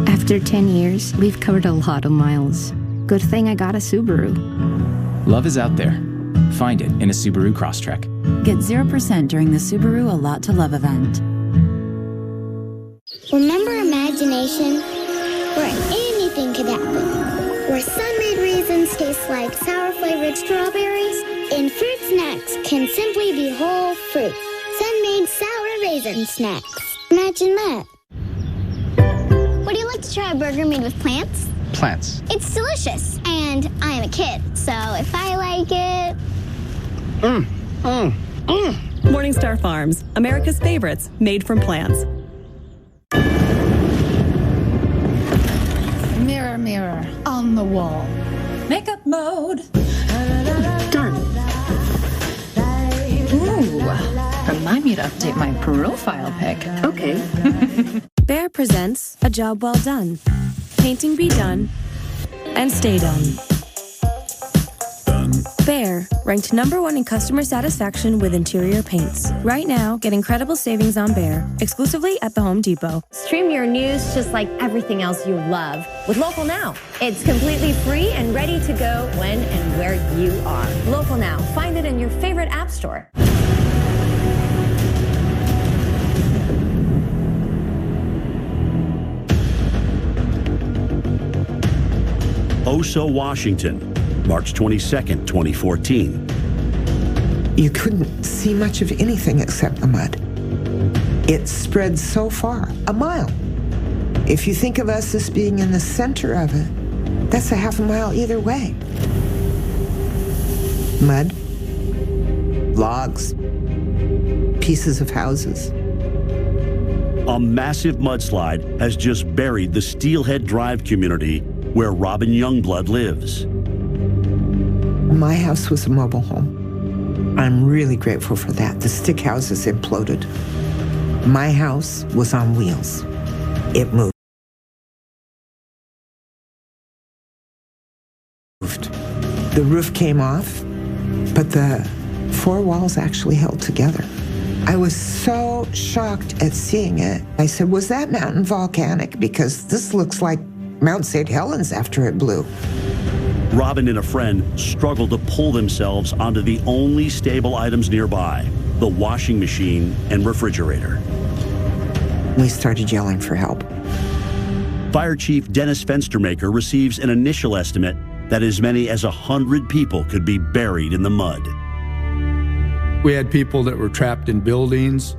After 10 years, we've covered a lot of miles. Good thing I got a Subaru. Love is out there. Find it in a Subaru Crosstrek. Get 0% during the Subaru A Lot to Love event. Remember imagination? Where anything could happen. Where sun-made raisins taste like sour-flavored strawberries, and fruit snacks can simply be whole fruit. Sun-made sour raisin snacks. Imagine that. Would you like to try a burger made with plants? Plants. It's delicious, and I am a kid, so if I like it... Morningstar Farms, America's favorites, made from plants. Mirror, mirror on the wall. Makeup mode. Done. Ooh, remind me to update my profile pic. Okay. Bear presents A Job Well Done. Painting be done and stay done. Bear, ranked #1 in customer satisfaction with interior paints. Right now, get incredible savings on Bear, exclusively at the Home Depot. Stream your news just like everything else you love with Local Now. It's completely free and ready to go when and where you are. Local Now. Find it in your favorite app store. Oso, Washington, March 22nd, 2014. You couldn't see much of anything except the mud. It spread so far, a mile. If you think of us as being in the center of it, that's a half a mile either way. Mud, logs, pieces of houses. A massive mudslide has just buried the Steelhead Drive community where Robin Youngblood lives. My house was a mobile home. I'm really grateful for that. The stick houses imploded. My house was on wheels. It moved. The roof came off, but the four walls actually held together. I was so shocked at seeing it. I said, was that mountain volcanic? Because this looks like Mount St. Helens after it blew. Robin and a friend struggled to pull themselves onto the only stable items nearby, the washing machine and refrigerator. We started yelling for help. Fire Chief Dennis Fenstermaker receives an initial estimate that as many as 100 people could be buried in the mud. We had people that were trapped in buildings,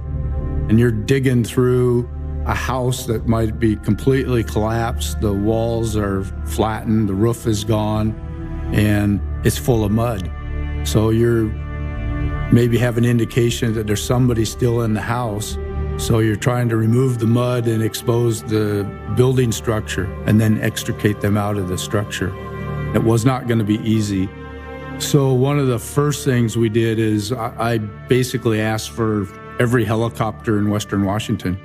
and you're digging through a house that might be completely collapsed. The walls are flattened, the roof is gone, and it's full of mud. So you're maybe have an indication that there's somebody still in the house. So you're trying to remove the mud and expose the building structure and then extricate them out of the structure. It was not going to be easy. So one of the first things we did is I basically asked for every helicopter in Western Washington.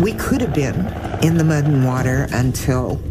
We could have been in the mud and water until